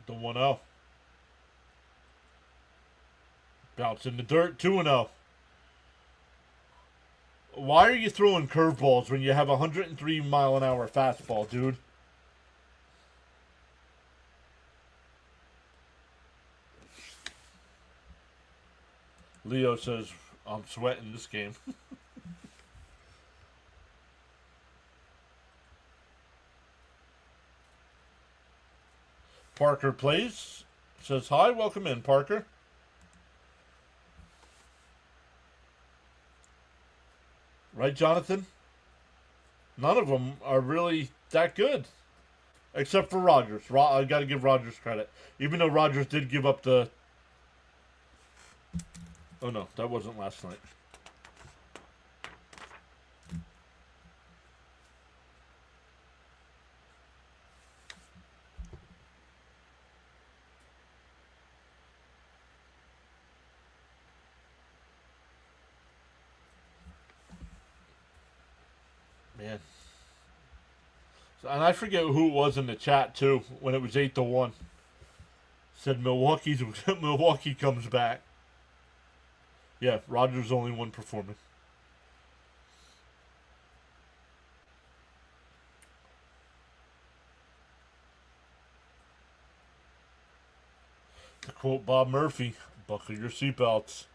The 1-0. Bounce in the dirt, 2-0. Why are you throwing curveballs when you have a 103-mile-an-hour fastball, dude? Leo says, I'm sweating this game. Parker plays. Says, hi, welcome in, Parker. Right, Jonathan? None of them are really that good. Except for Rogers. I got to give Rogers credit. Even though Rogers did give up the... Oh, no, that wasn't last night. Man. So, and I forget who it was in the chat, too, when it was 8-1. Said Milwaukee comes back. Yeah, Rogers only one performing. To quote Bob Murphy, buckle your seatbelts.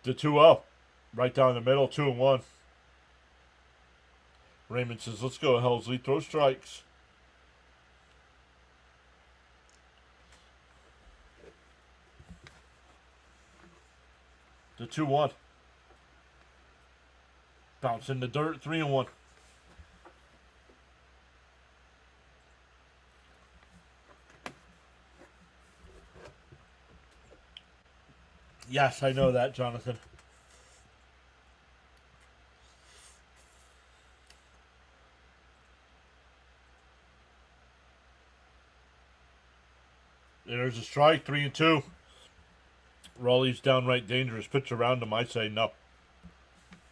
The 2-0. Right down the middle, 2-1. Raymond says, let's go, Helsley. Throw strikes. The 2-1. Bounce in the dirt, 3-1. Yes, I know that, Jonathan. There's a strike, 3-2. Raleigh's downright dangerous. Pitch around him, I say no.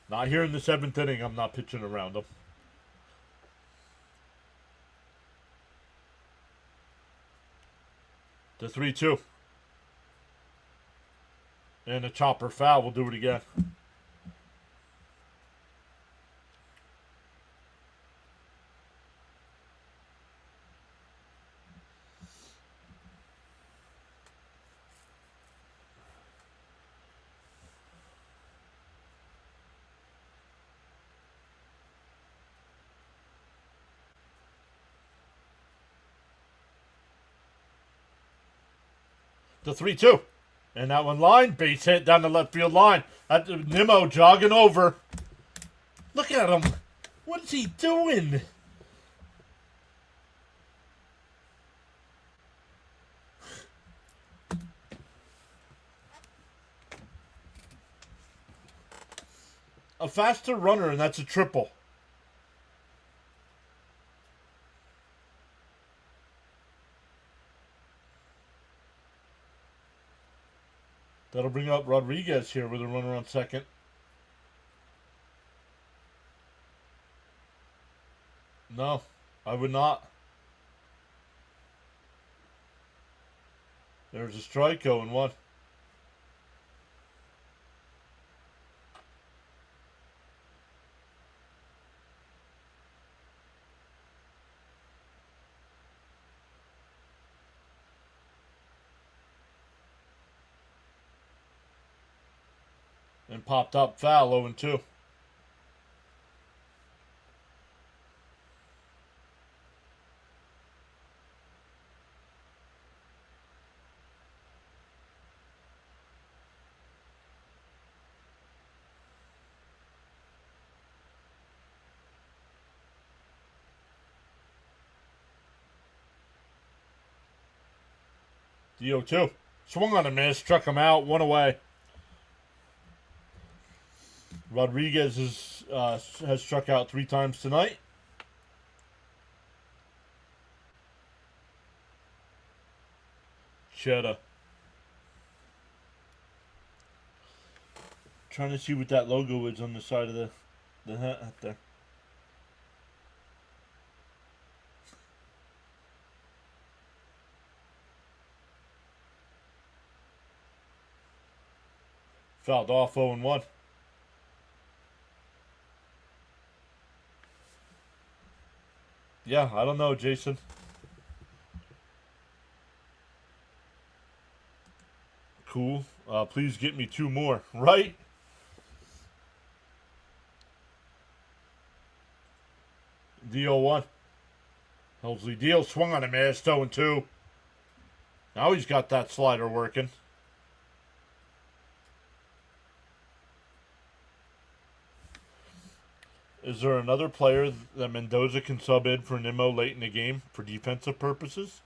Not here in the 7th inning, I'm not pitching around him. The 3-2. And a chopper foul. We'll do it again. The 3-2. And that one line, base hit down the left field line. Nimmo jogging over. Look at him. What is he doing? A faster runner, and that's a triple. That'll bring up Rodriguez here with a runner on second. No, I would not. There's a strike, 0-1. And popped up foul, 0-2. The 0-2. Swung on a miss, struck him out, one away. Rodriguez has struck out 3 times tonight. Cheddar. trying to see what that logo is on the side of the hat up there. Fouled off 0-1. Yeah, I don't know, Jason. Cool. Please get me 2 more, right? Deal 1. Helsley deal. Swung on him, ass 0-2. Now he's got that slider working. Is there another player that Mendoza can sub in for Nimmo late in the game for defensive purposes?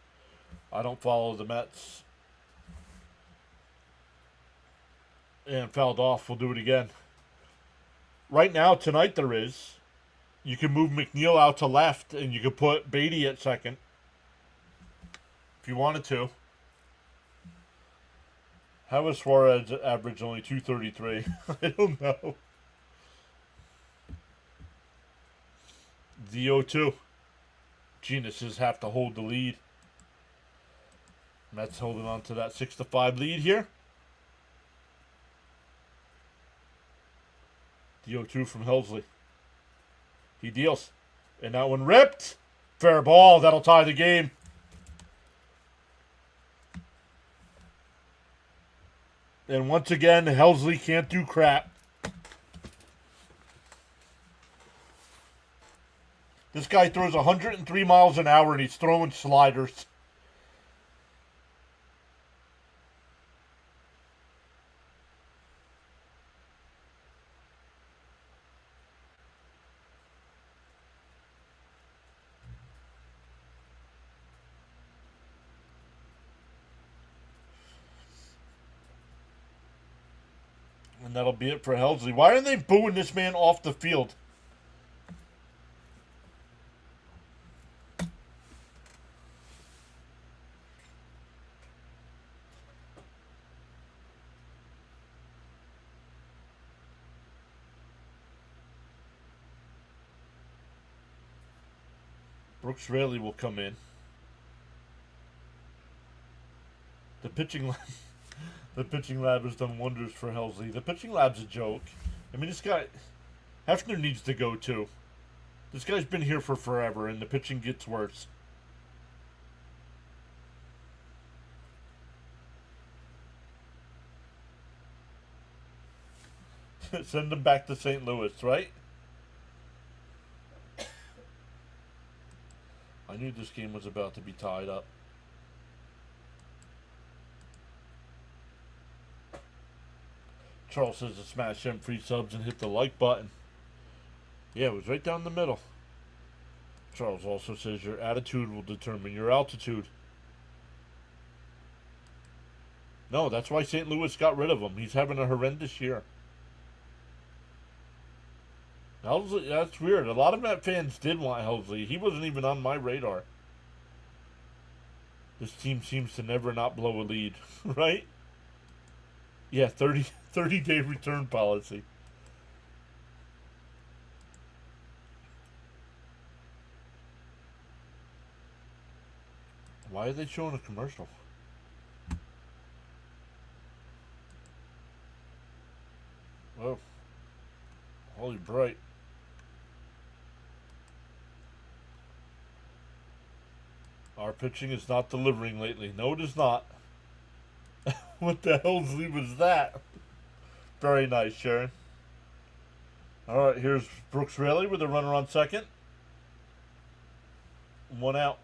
I don't follow the Mets. And fouled off. We'll do it again. Right now, tonight there is. You can move McNeil out to left, and you can put Beatty at second. If you wanted to. How is Suarez average only 233? I don't know. The 0-2. Geniuses have to hold the lead. Mets holding on to that 6-5 lead here. The 0-2 from Helsley. He deals. And that one ripped. Fair ball. That'll tie the game. And once again, Helsley can't do crap. This guy throws 103 miles an hour and he's throwing sliders. And that'll be it for Helsley. Why are they booing this man off the field? Brooks Raley will come in. The pitching lab has done wonders for Helsley. The pitching lab's a joke. I mean, this guy, Hefner needs to go too. This guy's been here for forever, and the pitching gets worse. Send him back to St. Louis, right? I knew this game was about to be tied up. Charles says to smash them free subs and hit the like button. Yeah, it was right down the middle. Charles also says your attitude will determine your altitude. No, that's why St. Louis got rid of him. He's having a horrendous year. Helsley, that's weird. A lot of Met fans did want Helsley. He wasn't even on my radar. This team seems to never not blow a lead, right? Yeah, 30-day return policy. Why are they showing a commercial? Oh, holy bright. Our pitching is not delivering lately. No, it is not. What the Helsley was that? Very nice, Sharon. All right, here's Brooks Raley with a runner on second. 1 out.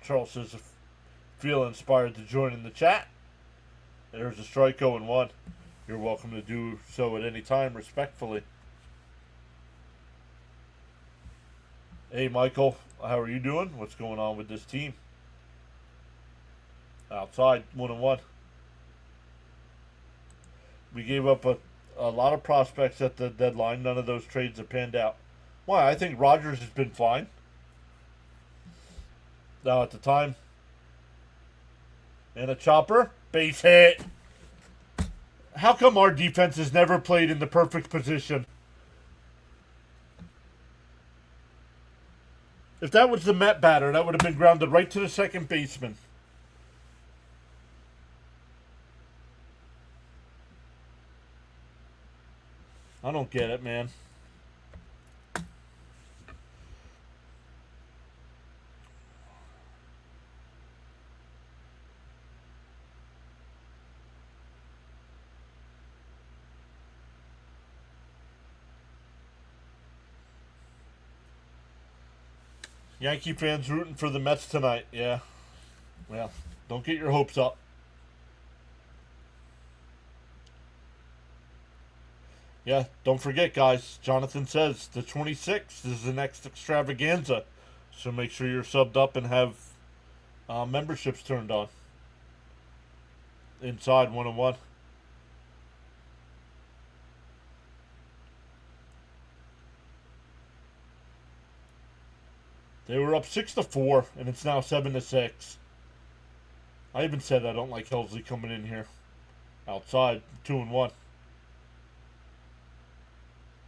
Charles says, feel inspired to join in the chat. There's a strike 0-1. You're welcome to do so at any time, respectfully. Hey, Michael, how are you doing? What's going on with this team? Outside, 1-1. We gave up a lot of prospects at the deadline. None of those trades have panned out. Why? I think Rogers has been fine. Now at the time. And a chopper. Base hit. How come our defense has never played in the perfect position? If that was the Met batter, that would have been grounded right to the second baseman. I don't get it, man. Yankee fans rooting for the Mets tonight. Yeah. Well, don't get your hopes up. Yeah, don't forget, guys. Jonathan says the 26th is the next extravaganza. So make sure you're subbed up and have memberships turned on. Inside 101. They were up 6-4, and it's now 7-6. I even said I don't like Helsley coming in here. Outside, 2-1.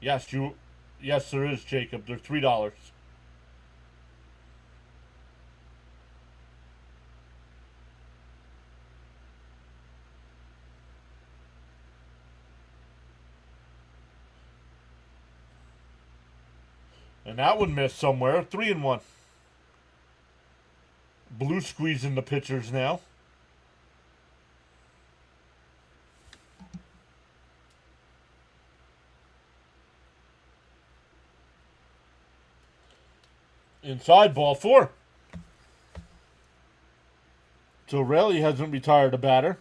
Yes, there is, Jacob. They're $3. And that one missed somewhere. 3-1. Blue squeezing the pitchers now. Inside, ball 4. So Raleigh hasn't retired a batter.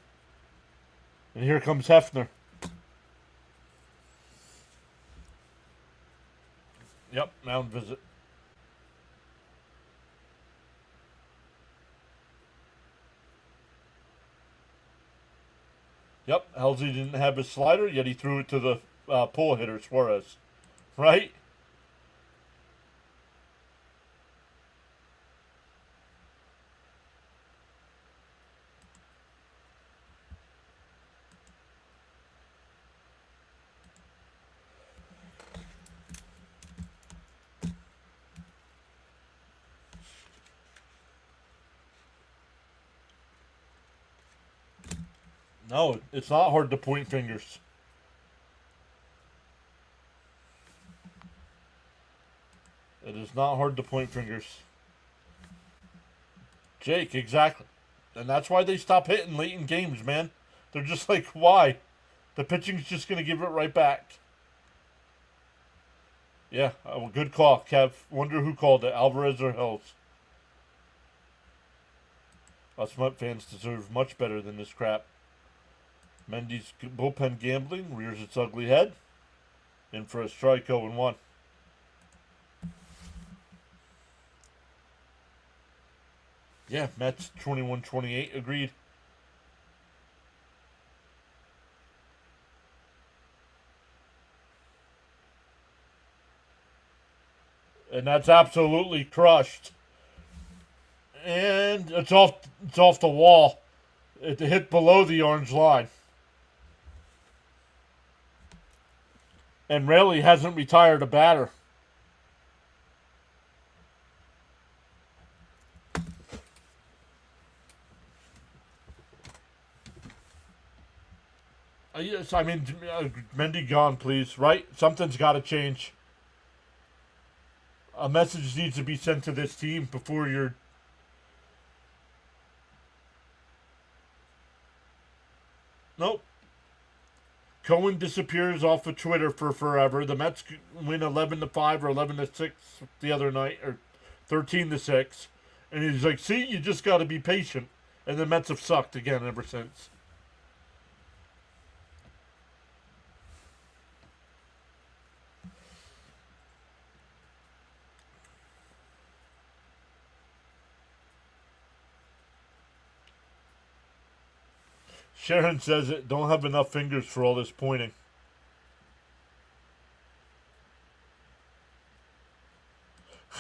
And here comes Hefner. Yep, mound visit. Yep, Helsley didn't have his slider, yet he threw it to the pull hitter, Suarez. Right? No, it's not hard to point fingers. It is not hard to point fingers. Jake, exactly. And that's why they stop hitting late in games, man. They're just like, why? The pitching's just going to give it right back. Yeah, good call, Kev. Wonder who called it, Alvarez or Hills. Us Met fans deserve much better than this crap. Mendy's bullpen gambling rears its ugly head. In for a strike, 0-1. Yeah, Mets 21-28, agreed. And that's absolutely crushed. And it's off the wall. It hit below the orange line. And Raleigh hasn't retired a batter. Yes, I mean, Mendy gone, please, right? Something's got to change. A message needs to be sent to this team before you're... Nope. Cohen disappears off of Twitter for forever. The Mets win 11-5 or 11-6 the other night, or 13-6. And he's like, see, you just got to be patient. And the Mets have sucked again ever since. Sharon says it. Don't have enough fingers for all this pointing.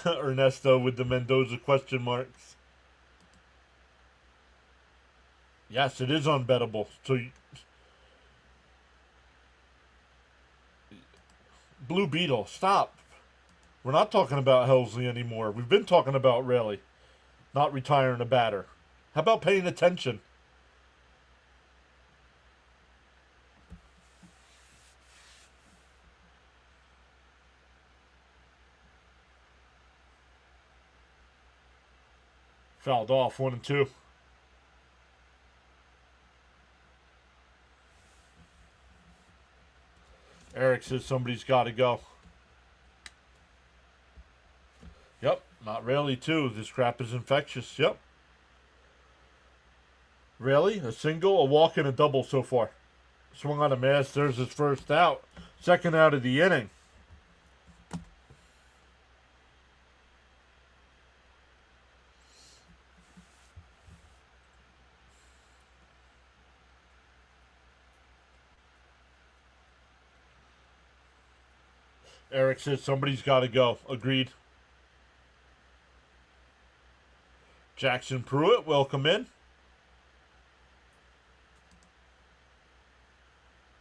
Ernesto with the Mendoza question marks. Yes, it is unbettable. So Blue Beetle, stop. We're not talking about Helsley anymore. We've been talking about Rayleigh not retiring a batter. How about paying attention? Fouled off, 1-2. Eric says somebody's got to go. Yep, not Rayleigh too. This crap is infectious. Yep. Rayleigh, a single, a walk, and a double so far. Swung on a miss. There's his first out. Second out of the inning. Eric says somebody's got to go. Agreed. Jackson Pruitt, welcome in.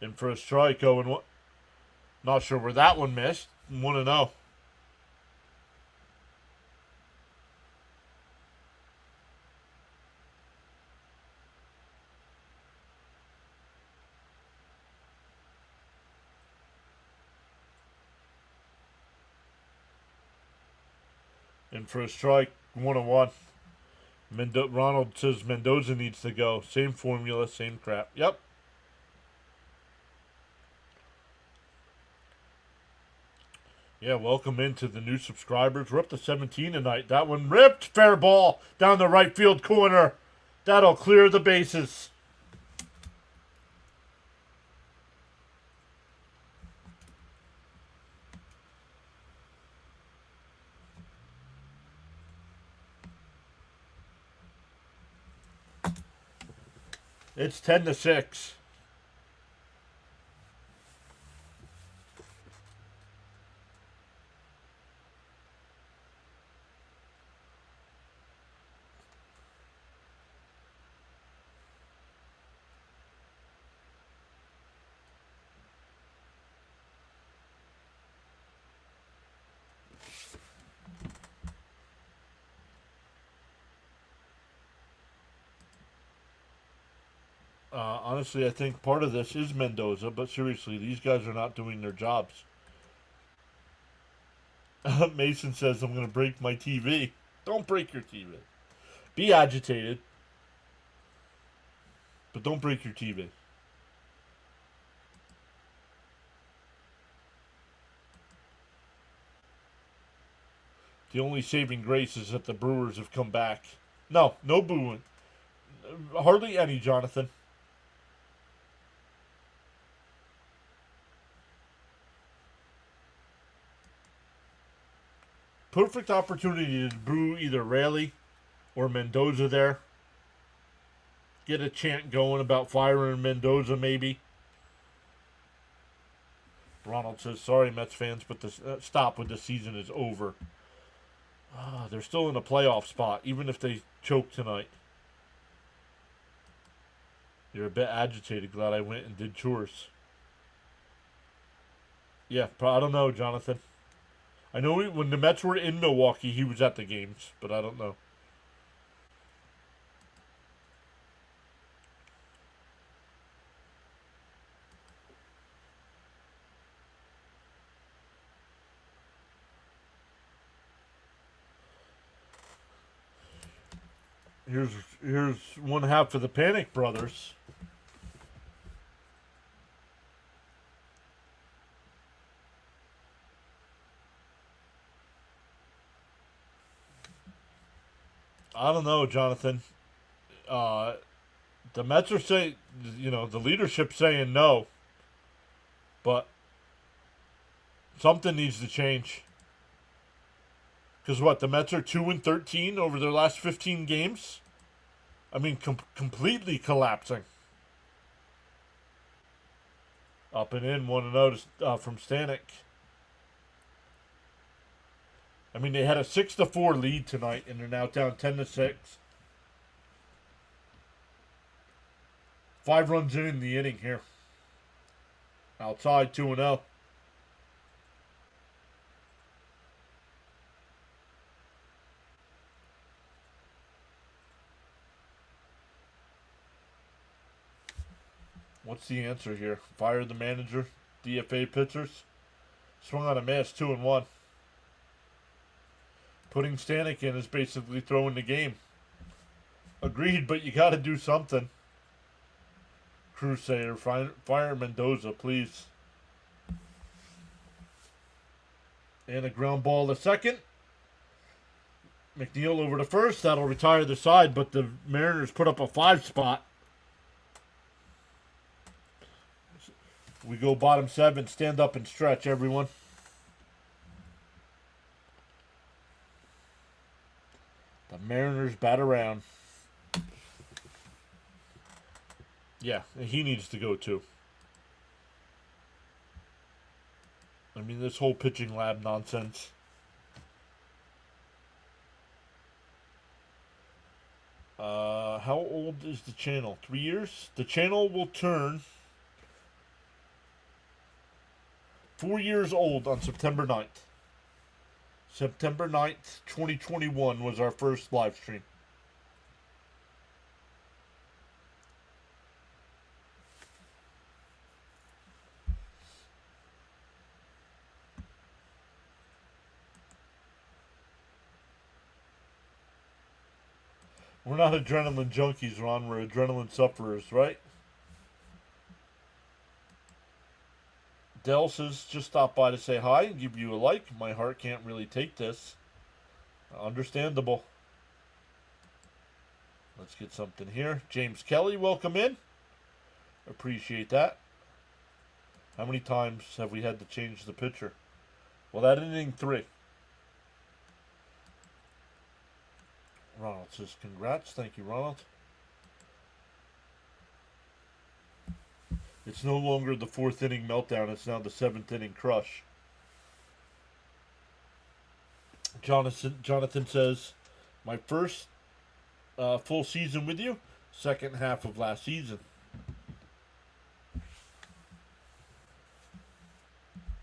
In for a strike, 0-1. Not sure where that one missed. 1-0. In for a strike, 1-1. Ronald says Mendoza needs to go. Same formula, same crap. Yep. Yeah, welcome into the new subscribers. We're up to 17 tonight. That one ripped. Fair ball down the right field corner. That'll clear the bases. It's 10-6. Honestly, I think part of this is Mendoza, but seriously, these guys are not doing their jobs. Mason says, I'm going to break my TV. Don't break your TV. Be agitated, but don't break your TV. The only saving grace is that the Brewers have come back. No booing. Hardly any, Jonathan. Perfect opportunity to boo either Rayleigh or Mendoza there. Get a chant going about firing Mendoza, maybe. Ronald says, sorry, Mets fans, but stop when the season is over. They're still in a playoff spot, even if they choke tonight. You're a bit agitated. Glad I went and did chores. Yeah, I don't know, Jonathan. I know when the Mets were in Milwaukee, he was at the games, but I don't know. Here's one half of the Panic Brothers. I don't know, Jonathan. The Mets are saying, the leadership's saying no. But something needs to change. Because what, the Mets are 2-13 over their last 15 games? I mean, completely collapsing. Up and in, 1-0 from Stanek. I mean, they had a 6-4 lead tonight, and they're now down 10-6. 5 runs in the inning here. Outside, 2-0. What's the answer here? Fire the manager, DFA pitchers. Swung on a miss, 2-1. Putting Stanek in is basically throwing the game. Agreed, but you got to do something. Crusader, fire Mendoza, please. And a ground ball to second. McNeil over to first. That'll retire the side, but the Mariners put up a 5 spot. We go bottom 7. Stand up and stretch, everyone. The Mariners bat around. Yeah, he needs to go too. I mean, this whole pitching lab nonsense. How old is the channel? 3 years? The channel will turn 4 years old on September 9th. September 9th, 2021 was our first live stream. We're not adrenaline junkies, Ron. We're adrenaline sufferers, right? Del says, just stop by to say hi and give you a like. My heart can't really take this. Understandable. Let's get something here. James Kelly, welcome in. Appreciate that. How many times have we had to change the pitcher? Well, that inning 3. Ronald says, congrats. Thank you, Ronald. It's no longer the 4th inning meltdown. It's now the 7th inning crush. Jonathan says, my first full season with you, second half of last season.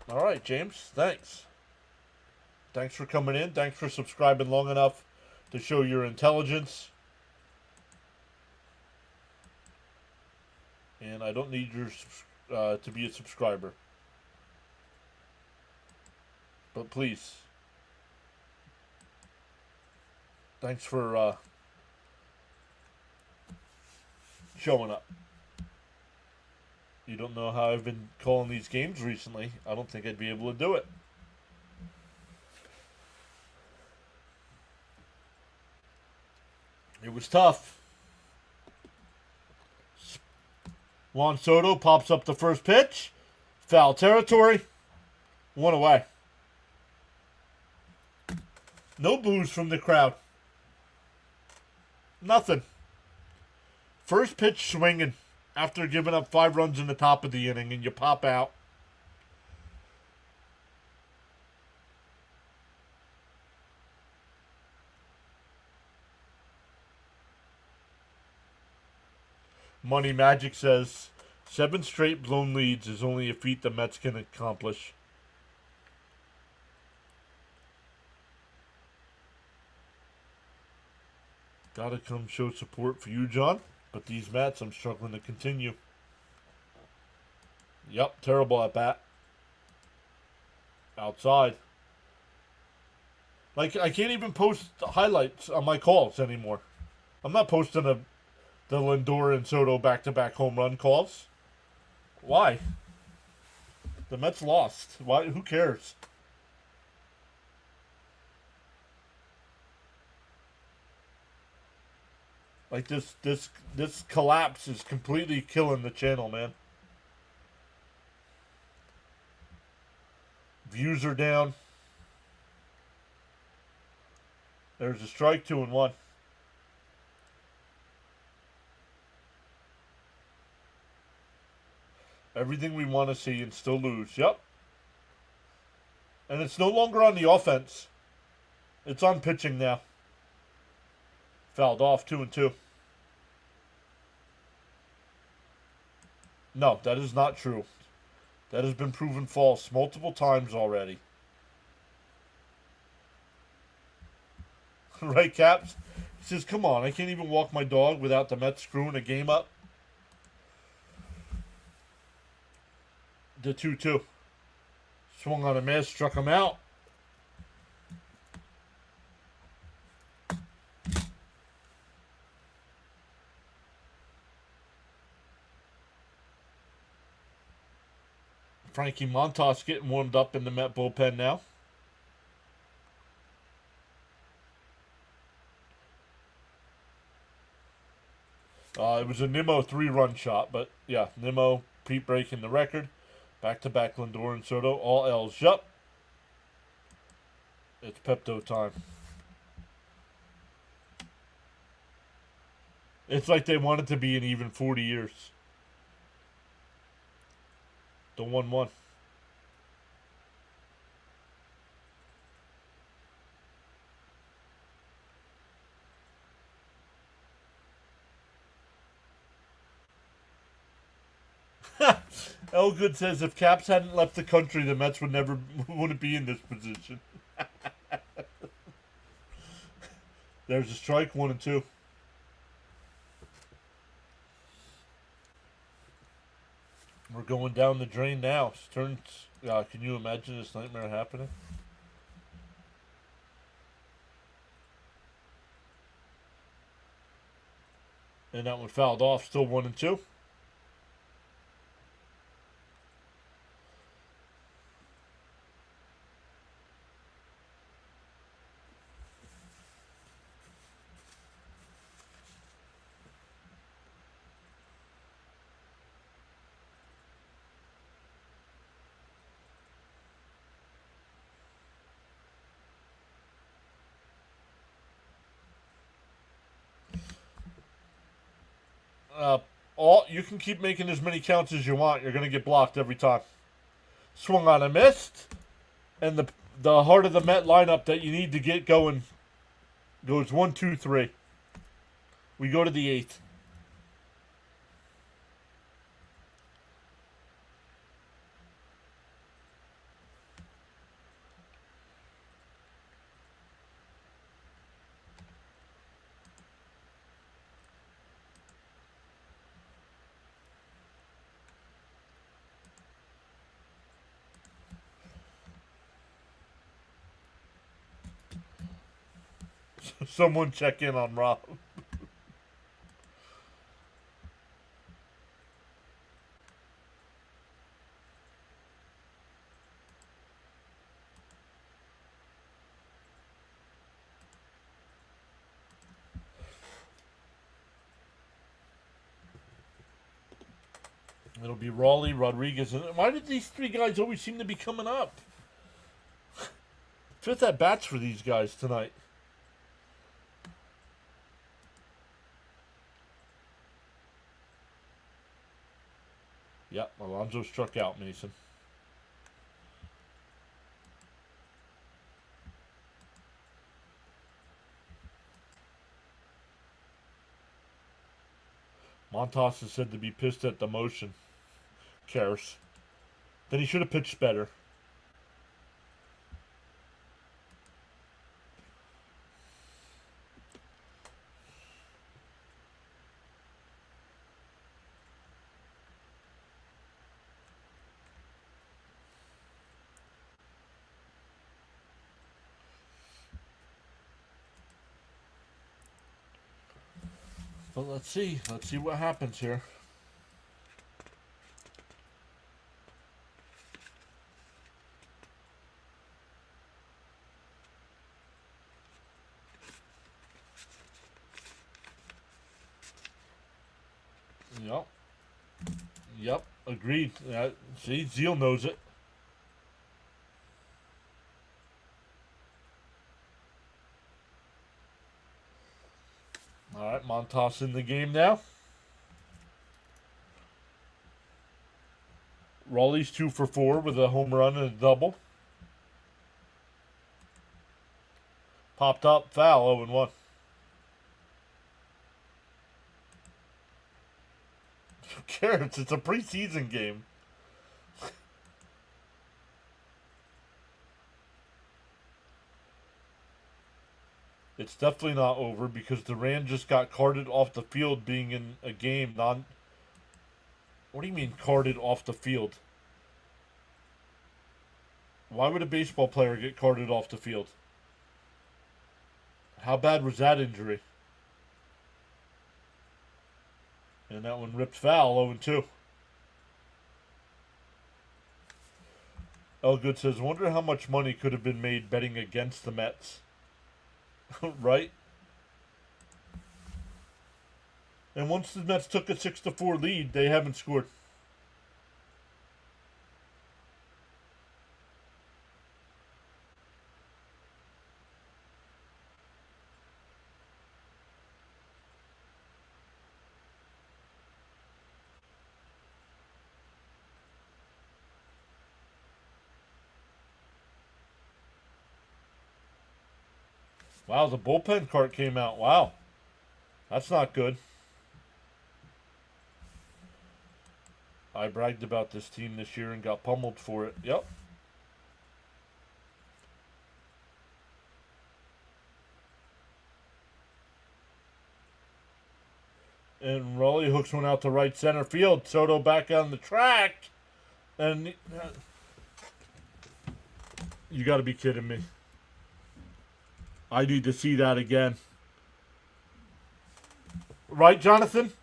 All right, James. Thanks. Thanks for coming in. Thanks for subscribing long enough to show your intelligence. And I don't need your to be a subscriber. But please. Thanks for showing up. You don't know how I've been calling these games recently. I don't think I'd be able to do it. It was tough. Juan Soto pops up the first pitch. Foul territory. 1 away. No boos from the crowd. Nothing. First pitch swinging after giving up 5 runs in the top of the inning, and you pop out. Money Magic says, 7 straight blown leads is only a feat the Mets can accomplish. Gotta come show support for you, John. But these Mets, I'm struggling to continue. Yep, terrible at bat. Outside. Like, I can't even post highlights on my calls anymore. I'm not posting the Lindor and Soto back-to-back home run calls. Why? The Mets lost. Why? Who cares? Like this collapse is completely killing the channel, man. Views are down. There's a strike, 2-1. Everything we want to see and still lose. Yep. And it's no longer on the offense. It's on pitching now. Fouled off, 2-2. No, that is not true. That has been proven false multiple times already. Right, Caps? He says, come on, I can't even walk my dog without the Mets screwing a game up. The 2-2. Swung on a miss, struck him out. Frankie Montas getting warmed up in the Met bullpen now. It was a Nimmo 3-run shot, but yeah, Nimmo, Pete breaking the record. Back-to-back Lindor and Soto, all L's. Yup. It's Pepto time. It's like they wanted to be in even 40 years. The 1-1. Elgood says if Caps hadn't left the country, the Mets wouldn't be in this position. There's a strike, 1-2. We're going down the drain now. Stearns, can you imagine this nightmare happening? And that one fouled off. Still 1-2. You can keep making as many counts as you want. You're going to get blocked every time. Swung on a missed. And the heart of the Met lineup that you need to get going goes 1, 2, 3. We go to the 8th. Someone check in on Rob. It'll be Raleigh, Rodriguez. And why did these three guys always seem to be coming up? 5th at bats for these guys tonight. Yep, Alonso struck out, Mason. Montas is said to be pissed at the motion. Cares. Then he should have pitched better. But let's see what happens here. Yep, agreed. See, Zeal knows it. All right, Montas in the game now. Raleigh's 2 for 4 with a home run and a double. Popped up, foul, 0-1. Who cares? It's a preseason game. It's definitely not over because Duran just got carted off the field being in a game. What do you mean carted off the field? Why would a baseball player get carted off the field? How bad was that injury? And that one ripped foul, 0-2. Elgood says, wonder how much money could have been made betting against the Mets. Right? And once the Mets took a 6-4 lead, they haven't scored. Wow, the bullpen cart came out. Wow. That's not good. I bragged about this team this year and got pummeled for it. Yep. And Raleigh hooks one out to right center field. Soto back on the track. And you got to be kidding me. I need to see that again. Right, Jonathan?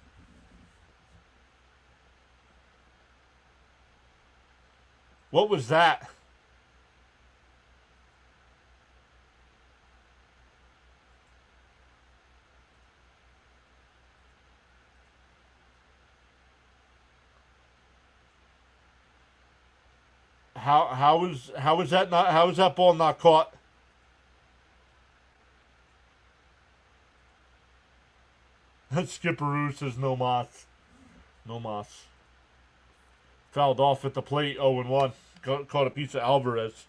What was that? How is that ball not caught? Skipperoo says no mas. No mas. Fouled off at the plate, 0-1. Caught a piece of Alvarez.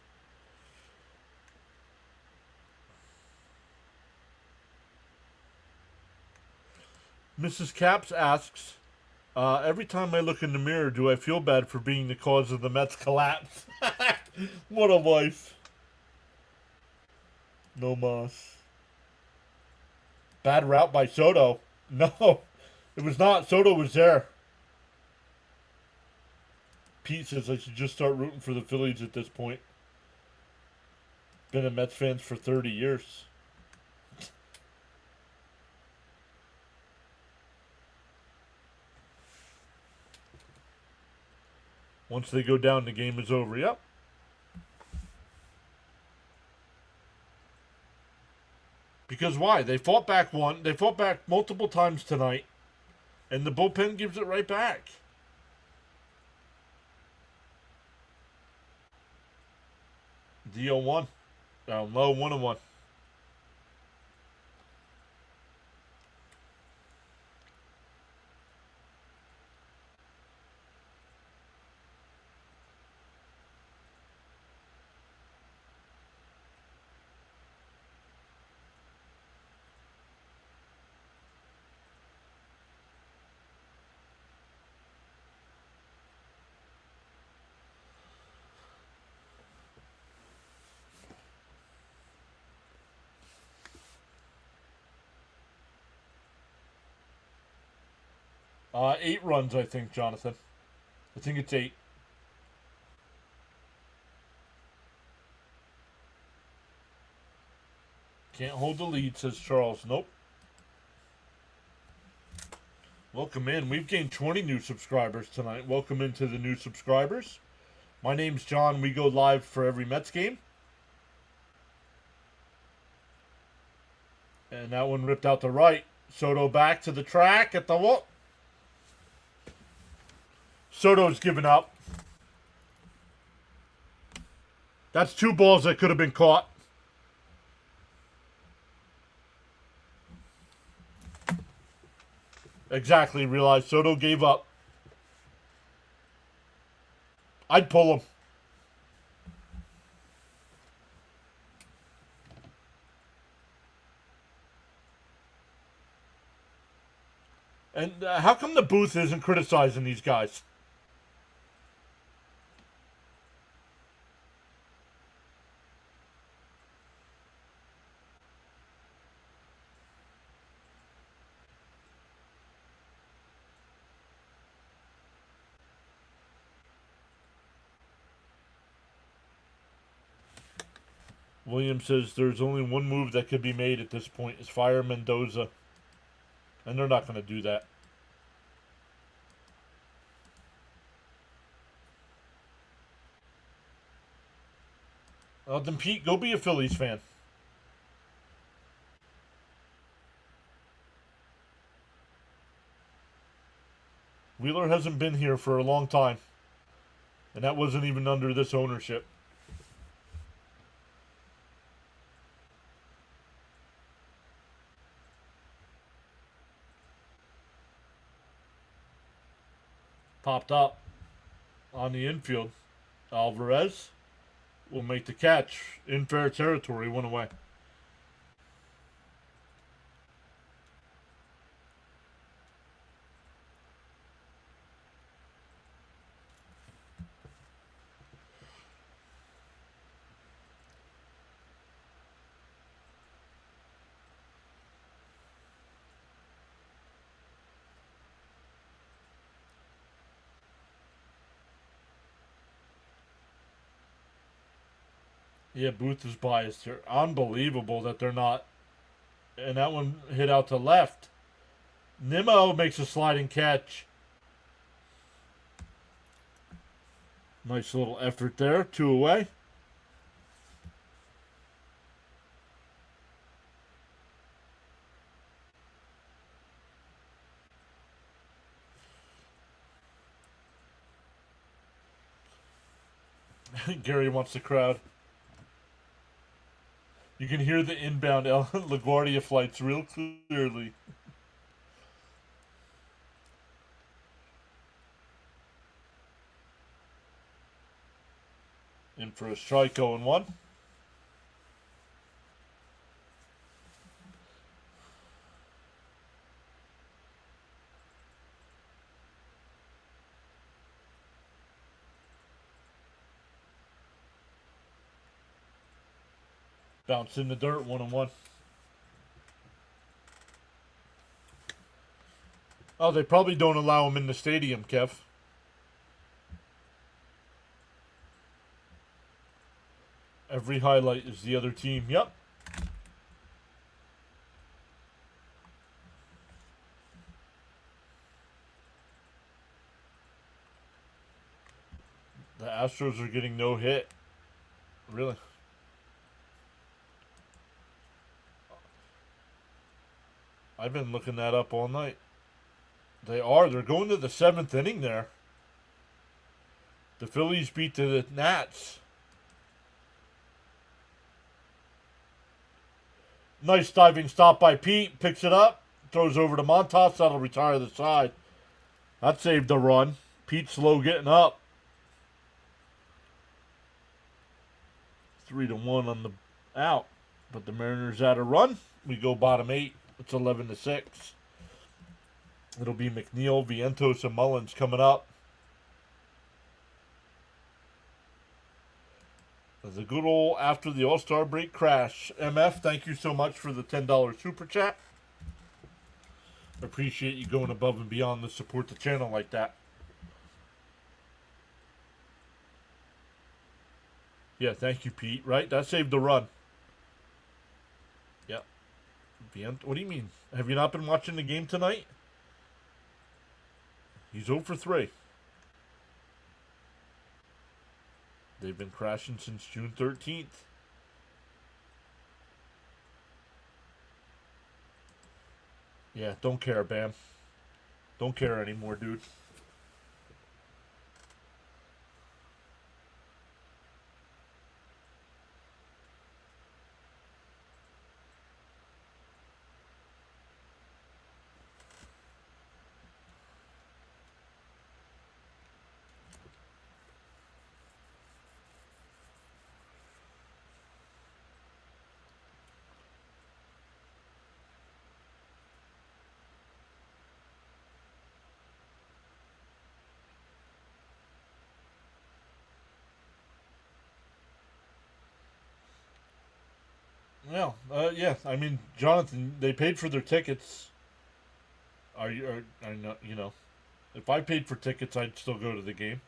Mrs. Caps asks, every time I look in the mirror, do I feel bad for being the cause of the Mets collapse? What a wife. No mas. Bad route by Soto. No, it was not. Soto was there. Pete says I should just start rooting for the Phillies at this point. Been a Mets fan for 30 years. Once they go down, the game is over. Yep. Because why? They fought back multiple times tonight, and the bullpen gives it right back. D-0-1. Down low, 1-1. Eight runs, I think, Jonathan. I think it's 8. Can't hold the lead, says Charles. Nope. Welcome in. We've gained 20 new subscribers tonight. Welcome into the new subscribers. My name's John. We go live for every Mets game. And that one ripped out to right. Soto back to the track at the what? Soto's given up. That's 2 balls that could have been caught. Exactly, realized Soto gave up. I'd pull him. And how come the booth isn't criticizing these guys? Williams says there's only one move that could be made at this point is fire Mendoza. And they're not going to do that. Then Pete, go be a Phillies fan. Wheeler hasn't been here for a long time. And that wasn't even under this ownership. Popped up on the infield. Alvarez will make the catch in fair territory. One away. Yeah, Booth is biased here. Unbelievable that they're not. And that one hit out to left. Nimmo makes a sliding catch. Nice little effort there. 2 away. Gary wants the crowd. You can hear the inbound LaGuardia flights real clearly. In for a strike, 0-1. Bounce in the dirt, 1-1. Oh, they probably don't allow him in the stadium, Kev. Every highlight is the other team. Yep. The Astros are getting no hit. Really? I've been looking that up all night. They are. They're going to the 7th inning there. The Phillies beat the Nats. Nice diving stop by Pete. Picks it up. Throws over to Montas. That'll retire the side. That saved the run. Pete slow getting up. 3-1 on the out. But the Mariners out a run. We go bottom 8. It's 11-6. It'll be McNeil, Vientos, and Mullins coming up. The good old after the All-Star break crash. MF, thank you so much for the $10 super chat. Appreciate you going above and beyond to support the channel like that. Yeah, thank you, Pete. Right? That saved the run. Yep. What do you mean? Have you not been watching the game tonight? He's 0 for 3. They've been crashing since June 13th. Yeah, don't care, Bam. Don't care anymore, dude. Well, yeah. I mean, Jonathan, they paid for their tickets. Are not, you know, if I paid for tickets, I'd still go to the game.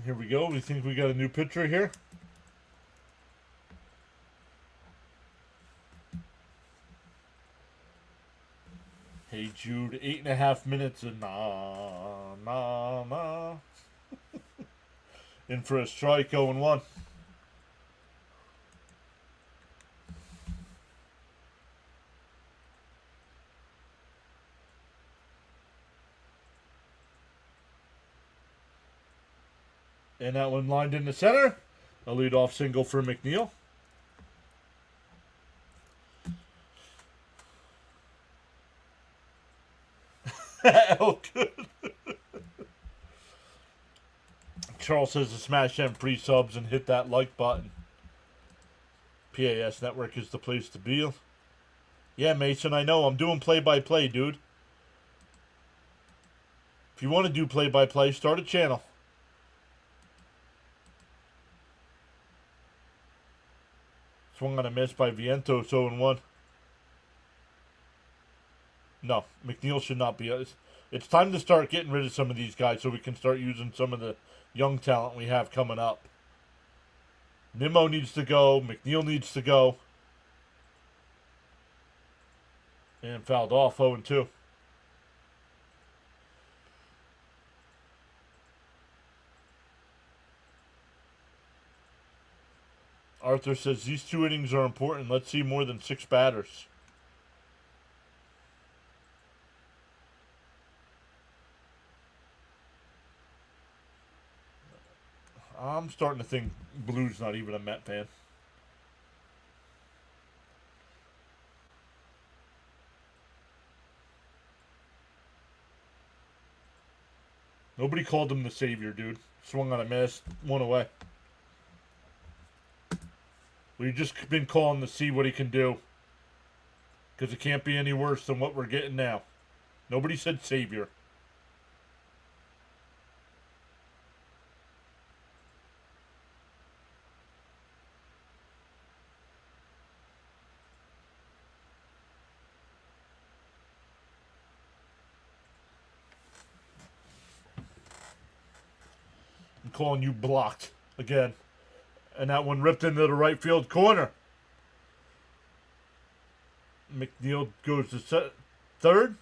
Here we go. We think we got a new pitcher here. Hey Jude, 8.5 minutes and nah. In for a strike, 0-1. And that one lined in the center. A leadoff single for McNeil. Oh, good. Charles says to smash them pre-subs and hit that like button. PAS Network is the place to be. Yeah, Mason, I know. I'm doing play-by-play, dude. If you want to do play-by-play, start a channel. Swung on a miss by Vientos, 0-1. No, McNeil should not be. It's time to start getting rid of some of these guys so we can start using some of the young talent we have coming up. Nimmo needs to go. McNeil needs to go. And fouled off, 0-2. Arthur says these 2 innings are important. Let's see more than 6 batters. I'm starting to think Blue's not even a Met fan. Nobody called him the savior, dude. Swung on a miss, 1 away. We've just been calling to see what he can do. Because it can't be any worse than what we're getting now. Nobody said savior. I'm calling you blocked again. And that one ripped into the right field corner. McNeil goes to third.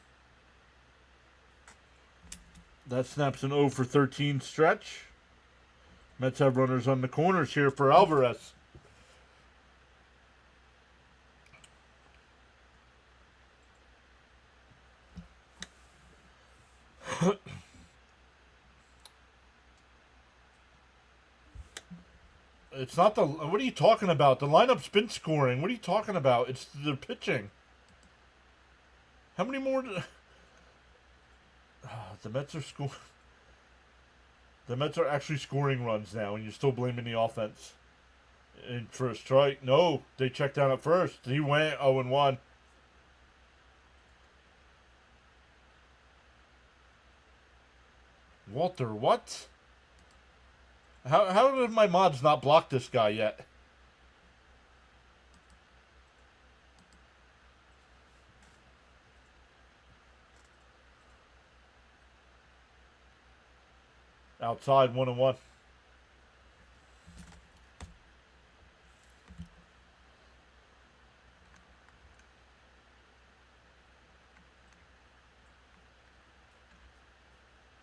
That snaps an 0 for 13 stretch. Mets have runners on the corners here for Alvarez. It's not the... What are you talking about? The lineup's been scoring. What are you talking about? It's the pitching. How many more... The Mets are scoring... The Mets are actually scoring runs now, and you're still blaming the offense. And for a strike... No, they checked down at first. He went 0-1. Walter, what? How did my mods not block this guy yet? Outside, 1-1.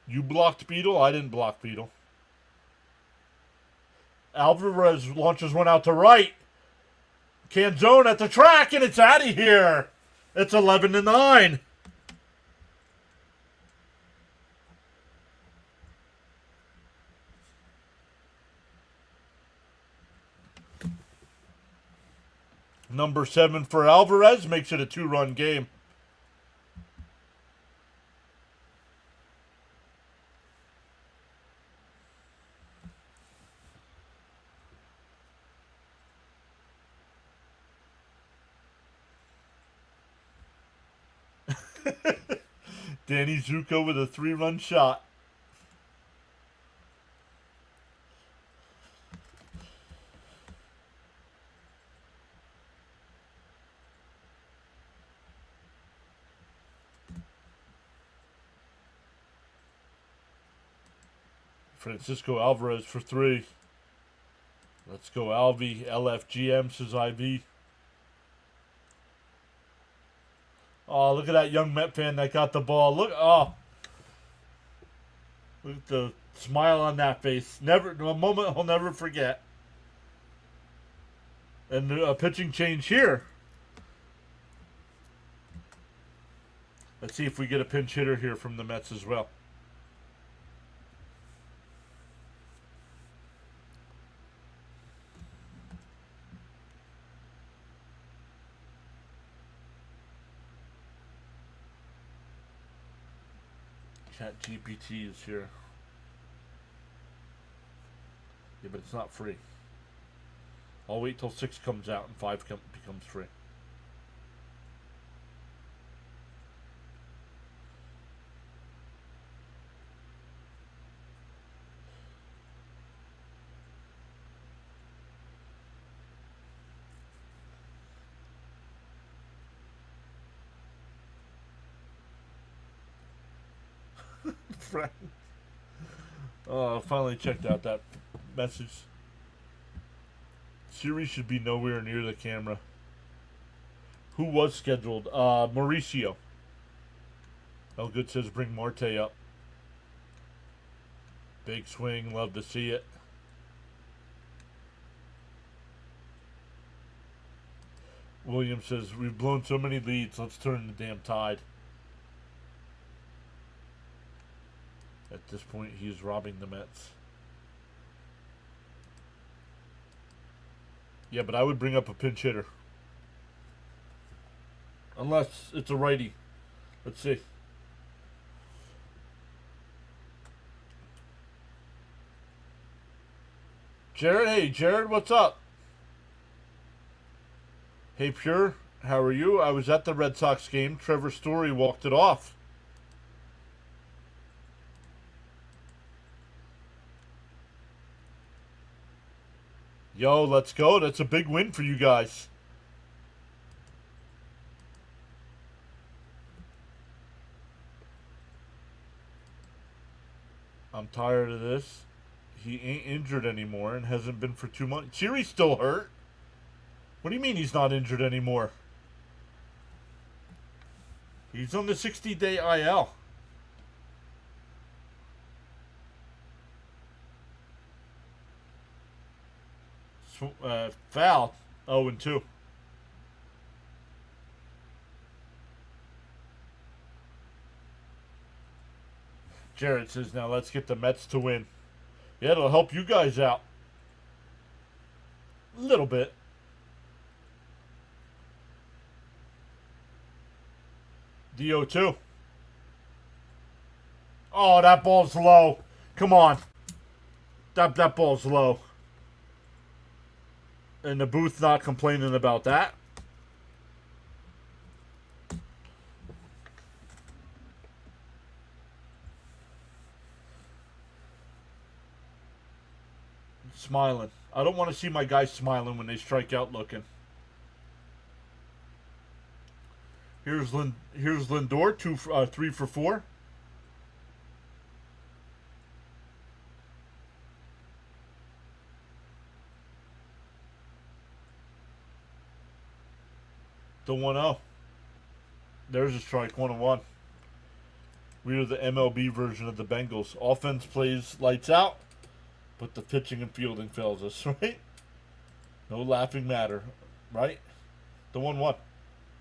You blocked Beetle? I didn't block Beetle. Alvarez launches one out to right. Canzone at the track, and it's out of here. It's 11-9. Number 7 for Alvarez makes it a 2-run game. Danny Zuko with a 3-run shot. Francisco Alvarez for 3. Let's go, Alvy. LFGM, says IV. Oh, look at that young Met fan that got the ball. Look at the smile on that face. Never, a moment he'll never forget. And a pitching change here. Let's see if we get a pinch hitter here from the Mets as well. Chat GPT is here. Yeah, but it's not free. I'll wait till 6 comes out and 5 becomes free. Frank. Oh, I finally checked out that message. Siri should be nowhere near the camera. Who was scheduled? Mauricio. Elgood says bring Marte up. Big swing, love to see it. William says we've blown so many leads, let's turn the damn tide. At this point, he's robbing the Mets. Yeah, but I would bring up a pinch hitter. Unless it's a righty. Let's see. Jared, hey, Jared, what's up? Hey, Pure, how are you? I was at the Red Sox game. Trevor Story walked it off. Yo, let's go. That's a big win for you guys. I'm tired of this. He ain't injured anymore and hasn't been for 2 months. Siri's still hurt. What do you mean he's not injured anymore? He's on the 60-day IL. Foul. 0-2. Jared says, now let's get the Mets to win. Yeah, it'll help you guys out. A little bit. DO2. Oh, that ball's low. Come on. That ball's low. And the booth not complaining about that. Smiling. I don't want to see my guys smiling when they strike out looking. Here's Lindor, 3 for 4. The 1-0. There's a strike, 1-1. We are the MLB version of the Bengals. Offense plays lights out, but the pitching and fielding fails us, right? No laughing matter, right? The 1-1.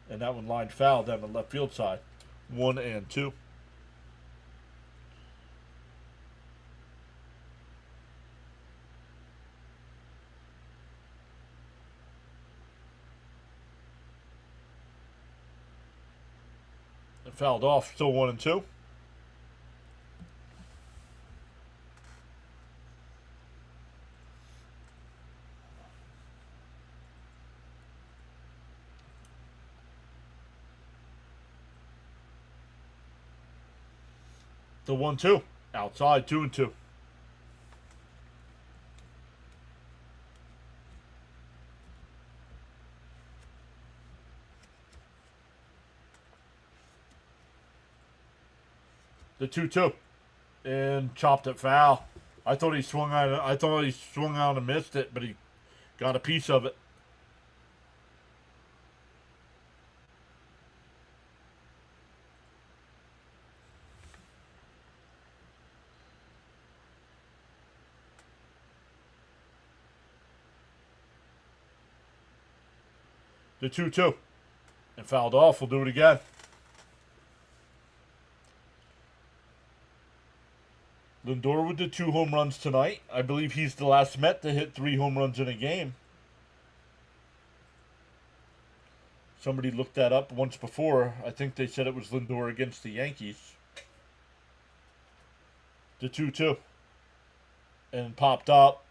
And that one lined foul down the left field side. 1-2. It fouled off, still 1-2. The 1-2. Outside, 2-2. The 2-2. And chopped it foul. I thought he swung out. I thought he swung out and missed it, but he got a piece of it. The 2-2. And fouled off. We'll do it again. Lindor with the 2 home runs tonight. I believe he's the last Met to hit 3 home runs in a game. Somebody looked that up once before. I think they said it was Lindor against the Yankees. The 2-2. And popped up.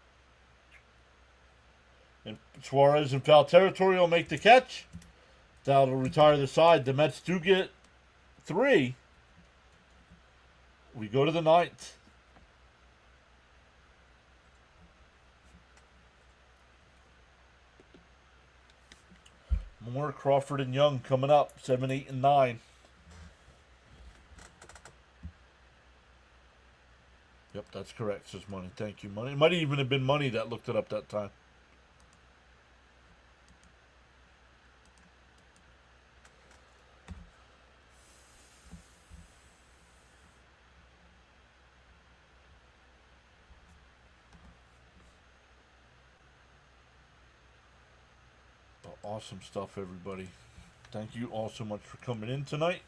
And Suarez in foul territory will make the catch. That'll retire the side. The Mets do get 3. We go to the 9th. More Crawford and Young coming up. 7, 8, and 9. Yep, that's correct, says Money. Thank you, Money. It might even have been Money that looked it up that time. Awesome stuff, everybody. Thank you all so much for coming in tonight.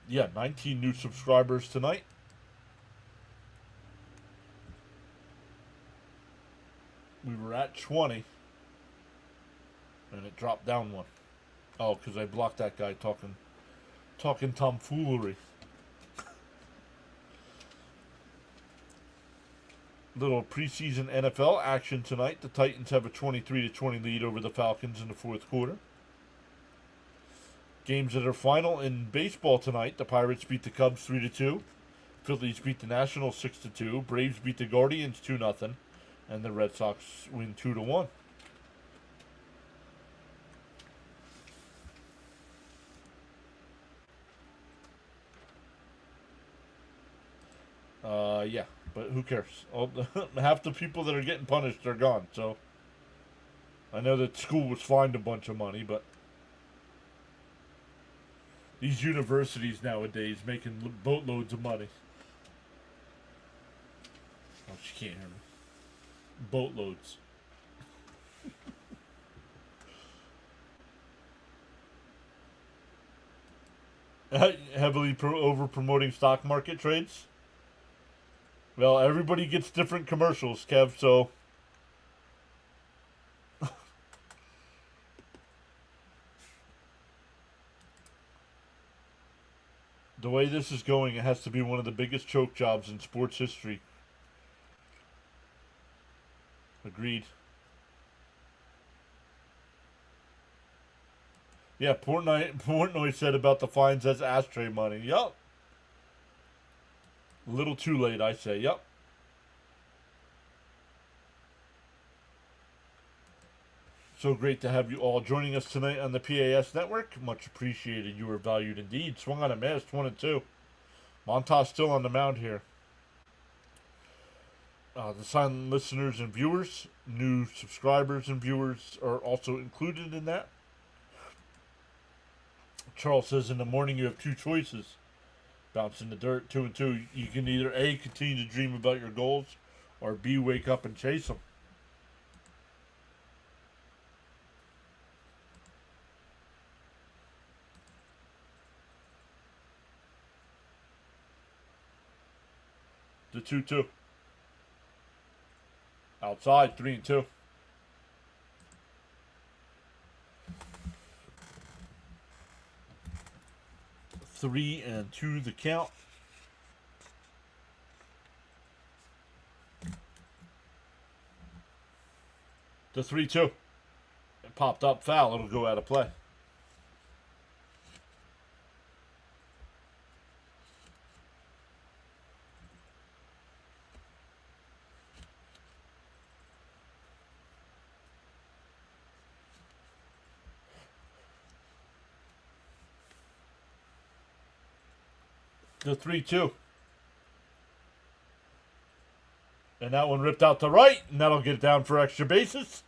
Yeah, 19 new subscribers tonight. We were at 20, and it dropped down 1. Oh, because I blocked that guy talking tomfoolery. Little preseason NFL action tonight. The Titans have a 23-20 lead over the Falcons in the 4th quarter. Games that are final in baseball tonight. The Pirates beat the Cubs 3-2. Phillies beat the Nationals 6-2. Braves beat the Guardians 2-0. And the Red Sox win 2-1. Yeah, but who cares? Half the people that are getting punished are gone, so I know that school was fined a bunch of money, but these universities nowadays making boatloads of money. Oh, she can't hear me. Boatloads. Heavily over promoting stock market trades. Well, everybody gets different commercials, Kev, so the way this is going, it has to be one of the biggest choke jobs in sports history. Agreed. Yeah, Portnoy said about the fines as ashtray money. Yup. A little too late, I say. Yup. So great to have you all joining us tonight on the PAS Network. Much appreciated. You are valued indeed. Swung on a miss, 1-2. Montas still on the mound here. The silent listeners and viewers, new subscribers and viewers are also included in that. Charles says in the morning you have 2 choices. Bounce in the dirt, 2-2. You can either A, continue to dream about your goals, or B, wake up and chase them. The 2-2. Outside, 3-2. Three and 2 the count. The 3-2. It popped up foul. It'll go out of play. The 3-2. And that one ripped out to right, and that'll get down for extra bases.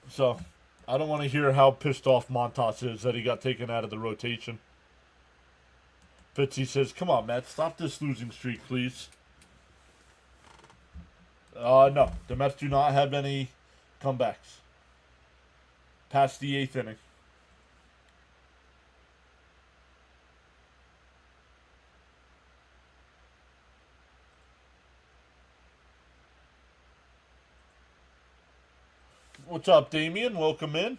So, I don't want to hear how pissed off Montas is that he got taken out of the rotation. Fitzy says, come on, Mets, stop this losing streak, please. No, the Mets do not have any comebacks past the 8th inning. What's up, Damien? Welcome in.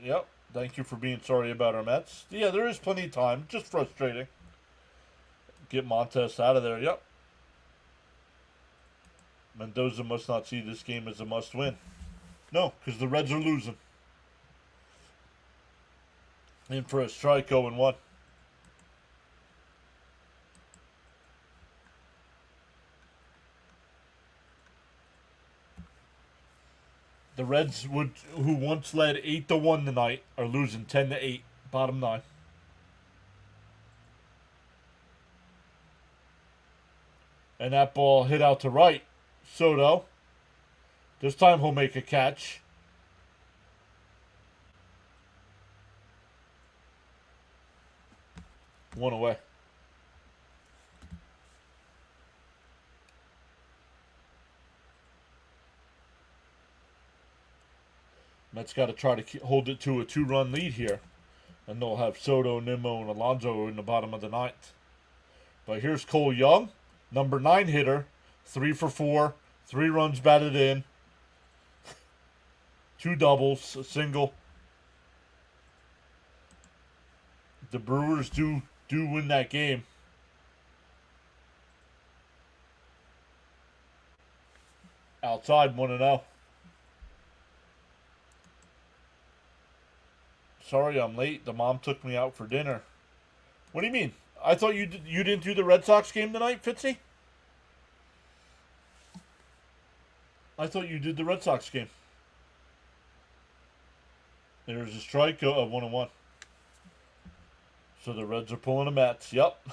Yep. Thank you for being sorry about our Mets. Yeah, there is plenty of time. Just frustrating. Get Montes out of there. Yep. Mendoza must not see this game as a must-win. No, because the Reds are losing. In for a strike, 0-1. The Reds, who once led 8-1 tonight, are losing 10-8. Bottom 9. And that ball hit out to right. Soto. This time he'll make a catch. One away. Mets got to try to hold it to a 2-run lead here. And they'll have Soto, Nimmo, and Alonso in the bottom of the 9th. But here's Cole Young, number 9 hitter. 3 for 4. 3 runs batted in. 2 doubles, a single. The Brewers do win that game. Outside, 1-0. Sorry I'm late. The mom took me out for dinner. What do you mean? I thought you didn't do the Red Sox game tonight, Fitzy? I thought you did the Red Sox game. There's a strike of 1-1. So the Reds are pulling a Mets. Yep.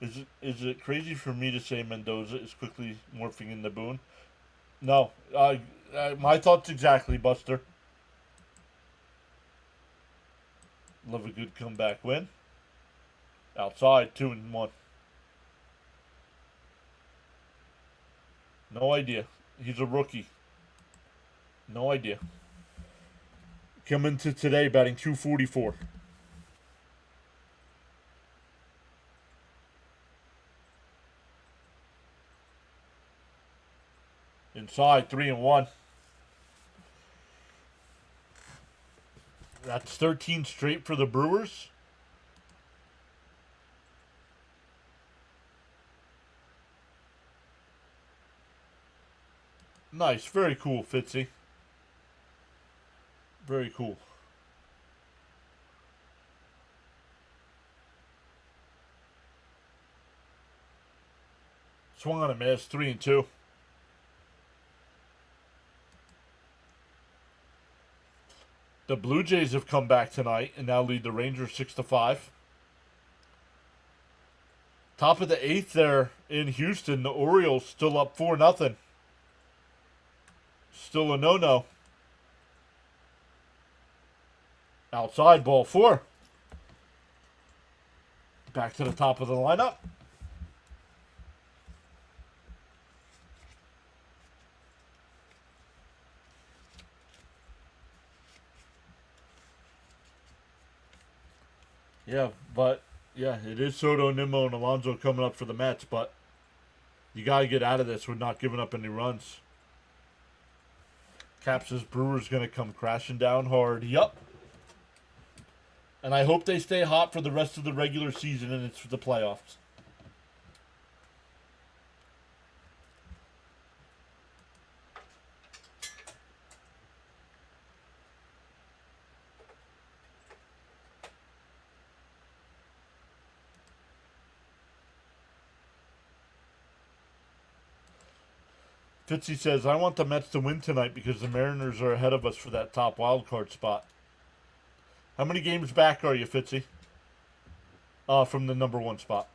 Is it crazy for me to say Mendoza is quickly morphing into Boone? No. My thoughts exactly, Buster. Love a good comeback win. Outside, 2-1. No idea. He's a rookie. No idea. Coming to today, batting .244. Inside, 3-1. That's 13 straight for the Brewers. Nice. Very cool, Fitzy. Very cool. Swung on a miss. 3-2. The Blue Jays have come back tonight and now lead the Rangers 6-5. Top of the 8th there in Houston. The Orioles still up 4-0. Still a no-no. Outside, ball 4. Back to the top of the lineup. Yeah, but yeah, it is Soto, Nimmo, and Alonso coming up for the Mets, but you got to get out of this with not giving up any runs. Cap says Brewers going to come crashing down hard. Yup. And I hope they stay hot for the rest of the regular season and it's for the playoffs. Fitzy says, I want the Mets to win tonight because the Mariners are ahead of us for that top wild card spot. How many games back are you, Fitzy? From the number 1 spot.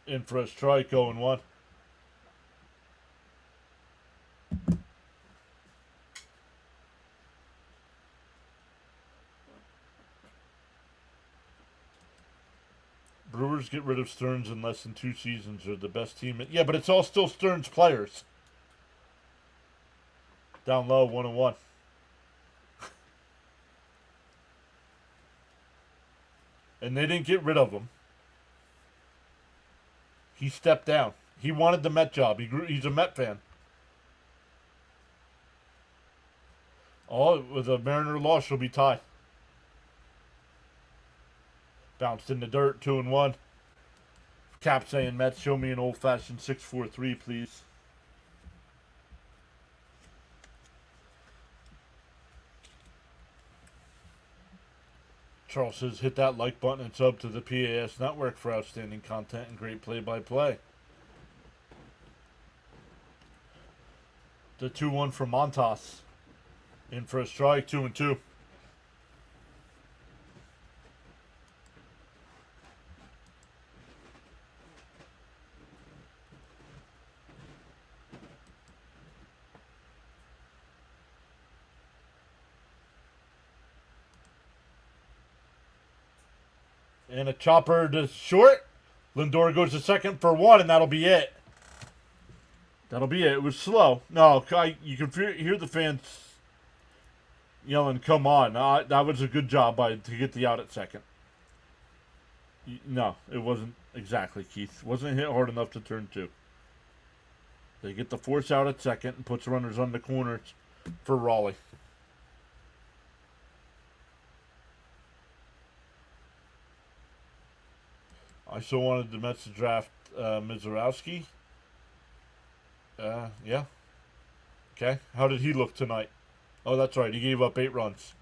In for a strike, 0-1. Brewers get rid of Stearns in less than 2 seasons. They're the best team. Yeah, but it's all still Stearns players. Down low, 1-1. And they didn't get rid of him. He stepped down. He wanted the Met job. He's a Met fan. Oh, with a Mariner loss, she'll be tied. Bounced in the dirt, 2-1. Cap saying, Mets, show me an old-fashioned 6-4-3, please. Charles says, hit that like button and sub to the PAS Network for outstanding content and great play-by-play. The 2-1 from Montas. In for a strike, 2-2. And a chopper to short. Lindor goes to second for 1, and that'll be it. That'll be it. It was slow. No, you can hear the fans yelling, come on. That was a good job to get the out at second. No, it wasn't exactly, Keith. Wasn't hit hard enough to turn 2. They get the force out at second and puts runners on the corners for Raleigh. I still wanted the Mets to draft Mizorowski. Yeah. Okay. How did he look tonight? Oh, that's right. He gave up 8 runs.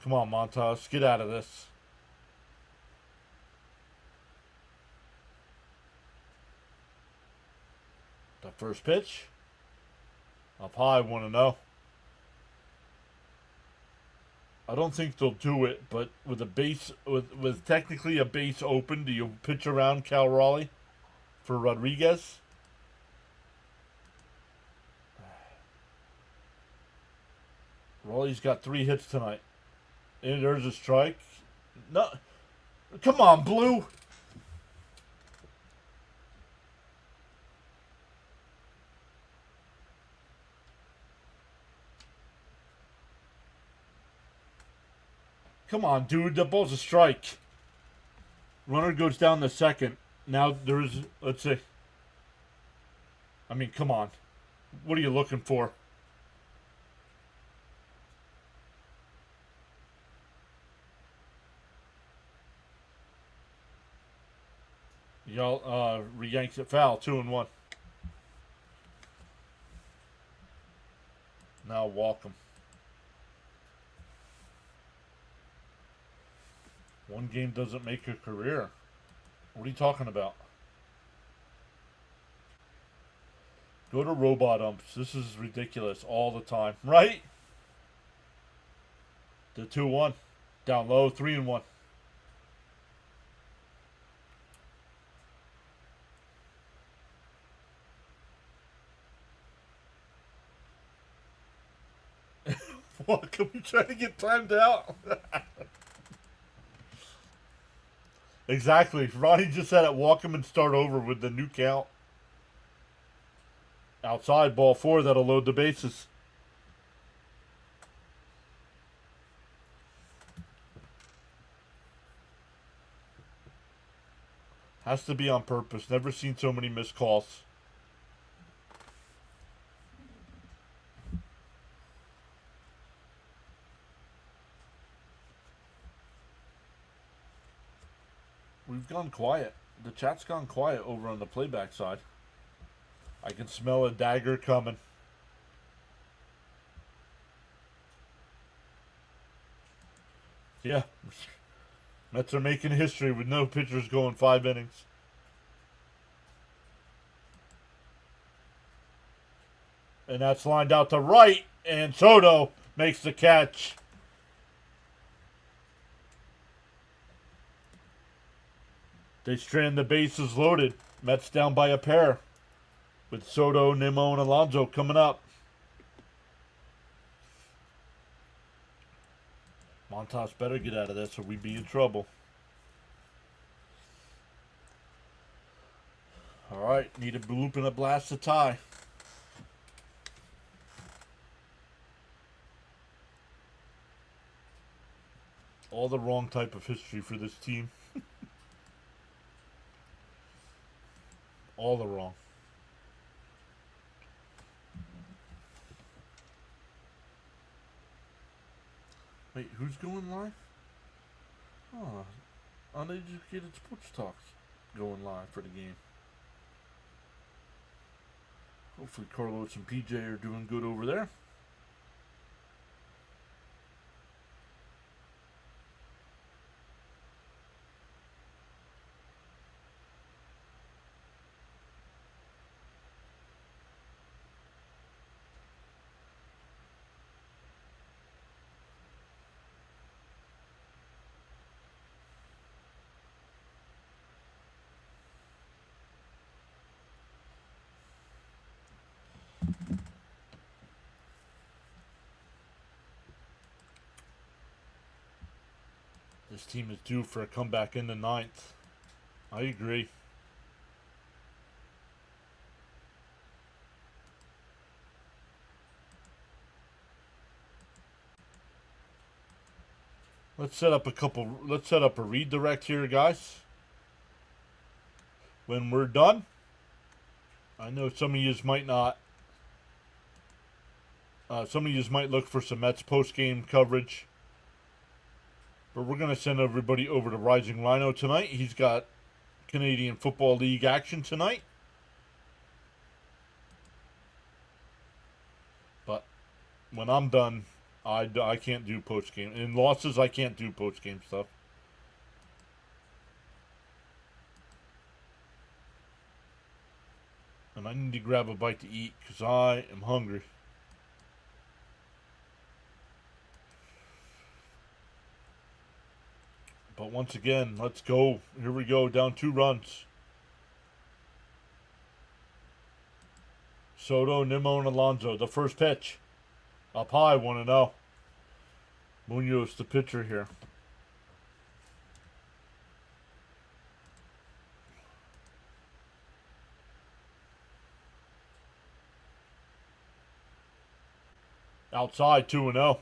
Come on, Montas. Get out of this. The first pitch. Up high, 1-0. I don't think they'll do it, but with a base, with technically a base open, do you pitch around Cal Raleigh for Rodriguez? Raleigh's got 3 hits tonight. And there's a strike. No, come on, Blue. Come on, dude. The ball's a strike. Runner goes down the second. Now there's, let's see. I mean, come on. What are you looking for? Y'all re-yanks it foul. 2-1. Now walk him. One game doesn't make a career. What are you talking about? Go to robot umps. This is ridiculous all the time, right? The 2-1. Down low, 3-1. What, can we try to get timed out? Exactly. Ronnie just said it. Walk him and start over with the new count. Outside, ball 4. That'll load the bases. Has to be on purpose. Never seen so many missed calls. We've gone quiet. The chat's gone quiet over on the playback side. I can smell a dagger coming. Yeah. Mets are making history with no pitchers going 5 innings. And that's lined out to right, and Soto makes the catch. They strand the bases loaded. Mets down by a pair. With Soto, Nimmo, and Alonso coming up. Montas better get out of this or we'd be in trouble. Alright, need a bloop and a blast to tie. All the wrong type of history for this team. All the wrong. Wait, who's going live? Oh, Uneducated Sports Talks going live for the game. Hopefully Carlos and PJ are doing good over there. This team is due for a comeback in the 9th. I agree. Let's set up a redirect here, guys. When we're done. I know some of you might not. Some of you might look for some Mets post-game coverage. But we're going to send everybody over to Rising Rhino tonight. He's got Canadian Football League action tonight. But when I'm done, I can't do post-game. In losses, I can't do post-game stuff. And I need to grab a bite to eat because I am hungry. But once again, let's go. Here we go, down 2 runs. Soto, Nimmo, and Alonso. The first pitch. Up high, 1-0. Munoz, the pitcher here. Outside, 2-0.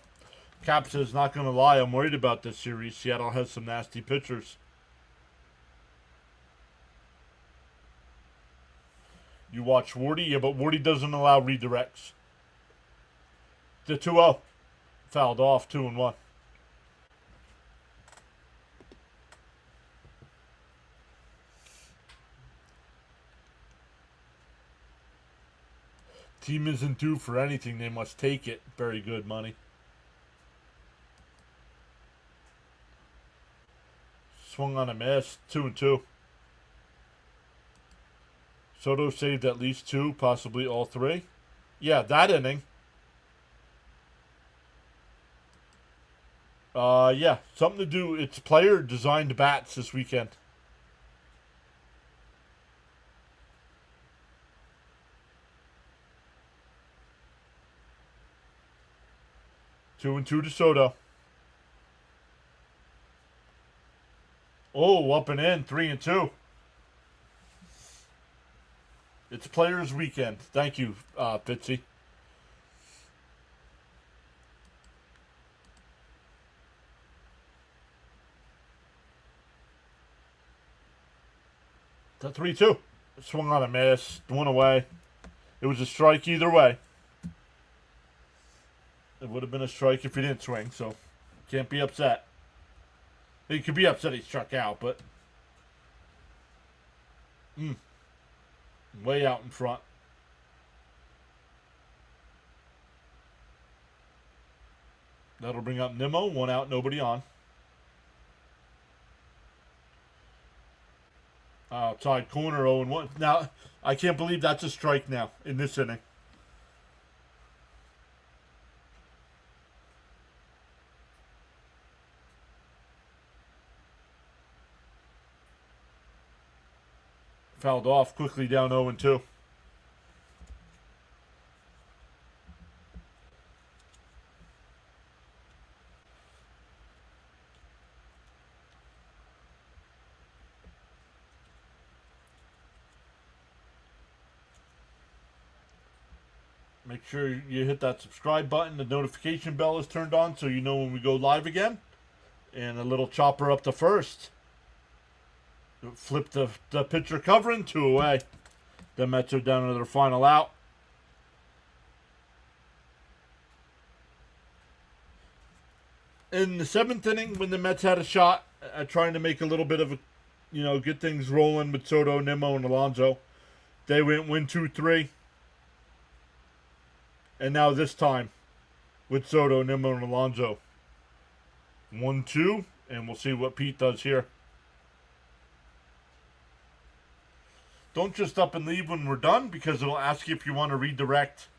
Cap says, not going to lie, I'm worried about this series. Seattle has some nasty pitchers. You watch Wardy? Yeah, but Wardy doesn't allow redirects. The 2-0. Fouled off, 2-1. Team isn't due for anything. They must take it. Very good, money. Swung on a miss. 2-2. Soto saved at least 2, possibly all 3. Yeah, that inning. Yeah, something to do. It's player designed bats this weekend. Two and 2 to Soto. Oh, up and in, 3-2. It's Players Weekend. Thank you, Fitzy. The 3-2. Swung on a miss. One away. It was a strike either way. It would have been a strike if he didn't swing, so can't be upset. He could be upset he struck out, but way out in front. That'll bring up Nimmo. 1 out, nobody on. Outside corner, 0-1. Now, I can't believe that's a strike now in this inning. Fouled off quickly down 0-2. Make sure you hit that subscribe button. The notification bell is turned on so you know when we go live again. And a little chopper up to first. Flip the pitcher covering, 2 away. The Mets are down to their final out. In the 7th inning, when the Mets had a shot at trying to make a little bit of a, get things rolling with Soto, Nimmo, and Alonso, they went 1-2-3. And now this time, with Soto, Nimmo, and Alonso, 1-2, and we'll see what Pete does here. Don't just up and leave when we're done, because it'll ask you if you want to redirect.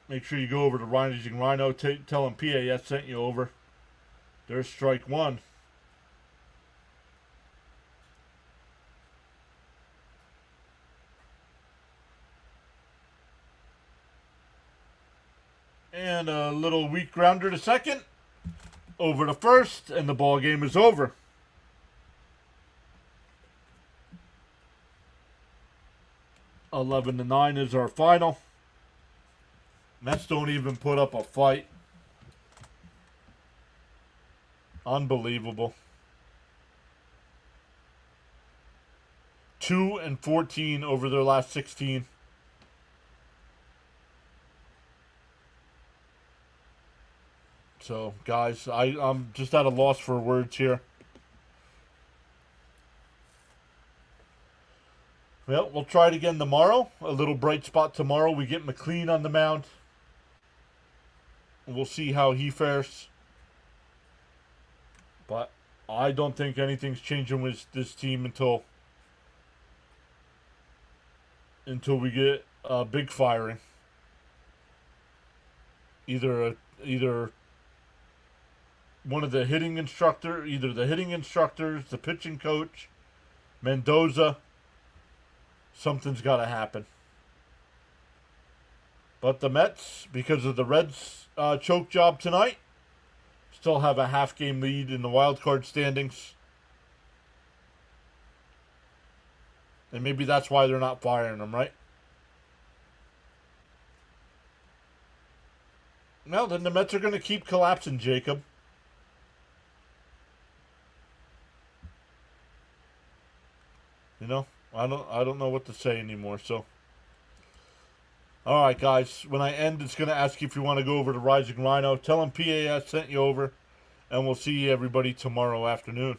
Make sure you go over to Rising Rhino, tell him PAS sent you over. There's strike one. And a little weak grounder to second. Over to first, and the ball game is over. (11-9) is our final. Mets don't even put up a fight. Unbelievable. 2-14 over their last 16. So, guys, I'm just at a loss for words here. Well, we'll try it again tomorrow. A little bright spot tomorrow. We get McLean on the mound. We'll see how he fares. But I don't think anything's changing with this team until we get a big firing. Either one of the hitting instructor, either the hitting instructors, the pitching coach, Mendoza. Something's got to happen. But the Mets, because of the Reds' choke job tonight, still have a half-game lead in the wild card standings. And maybe that's why they're not firing them, right? Well, then the Mets are going to keep collapsing, Jacob. I don't know what to say anymore, so. Alright, guys. When I end, it's going to ask you if you want to go over to Rising Rhino. Tell them PAS sent you over. And we'll see everybody tomorrow afternoon.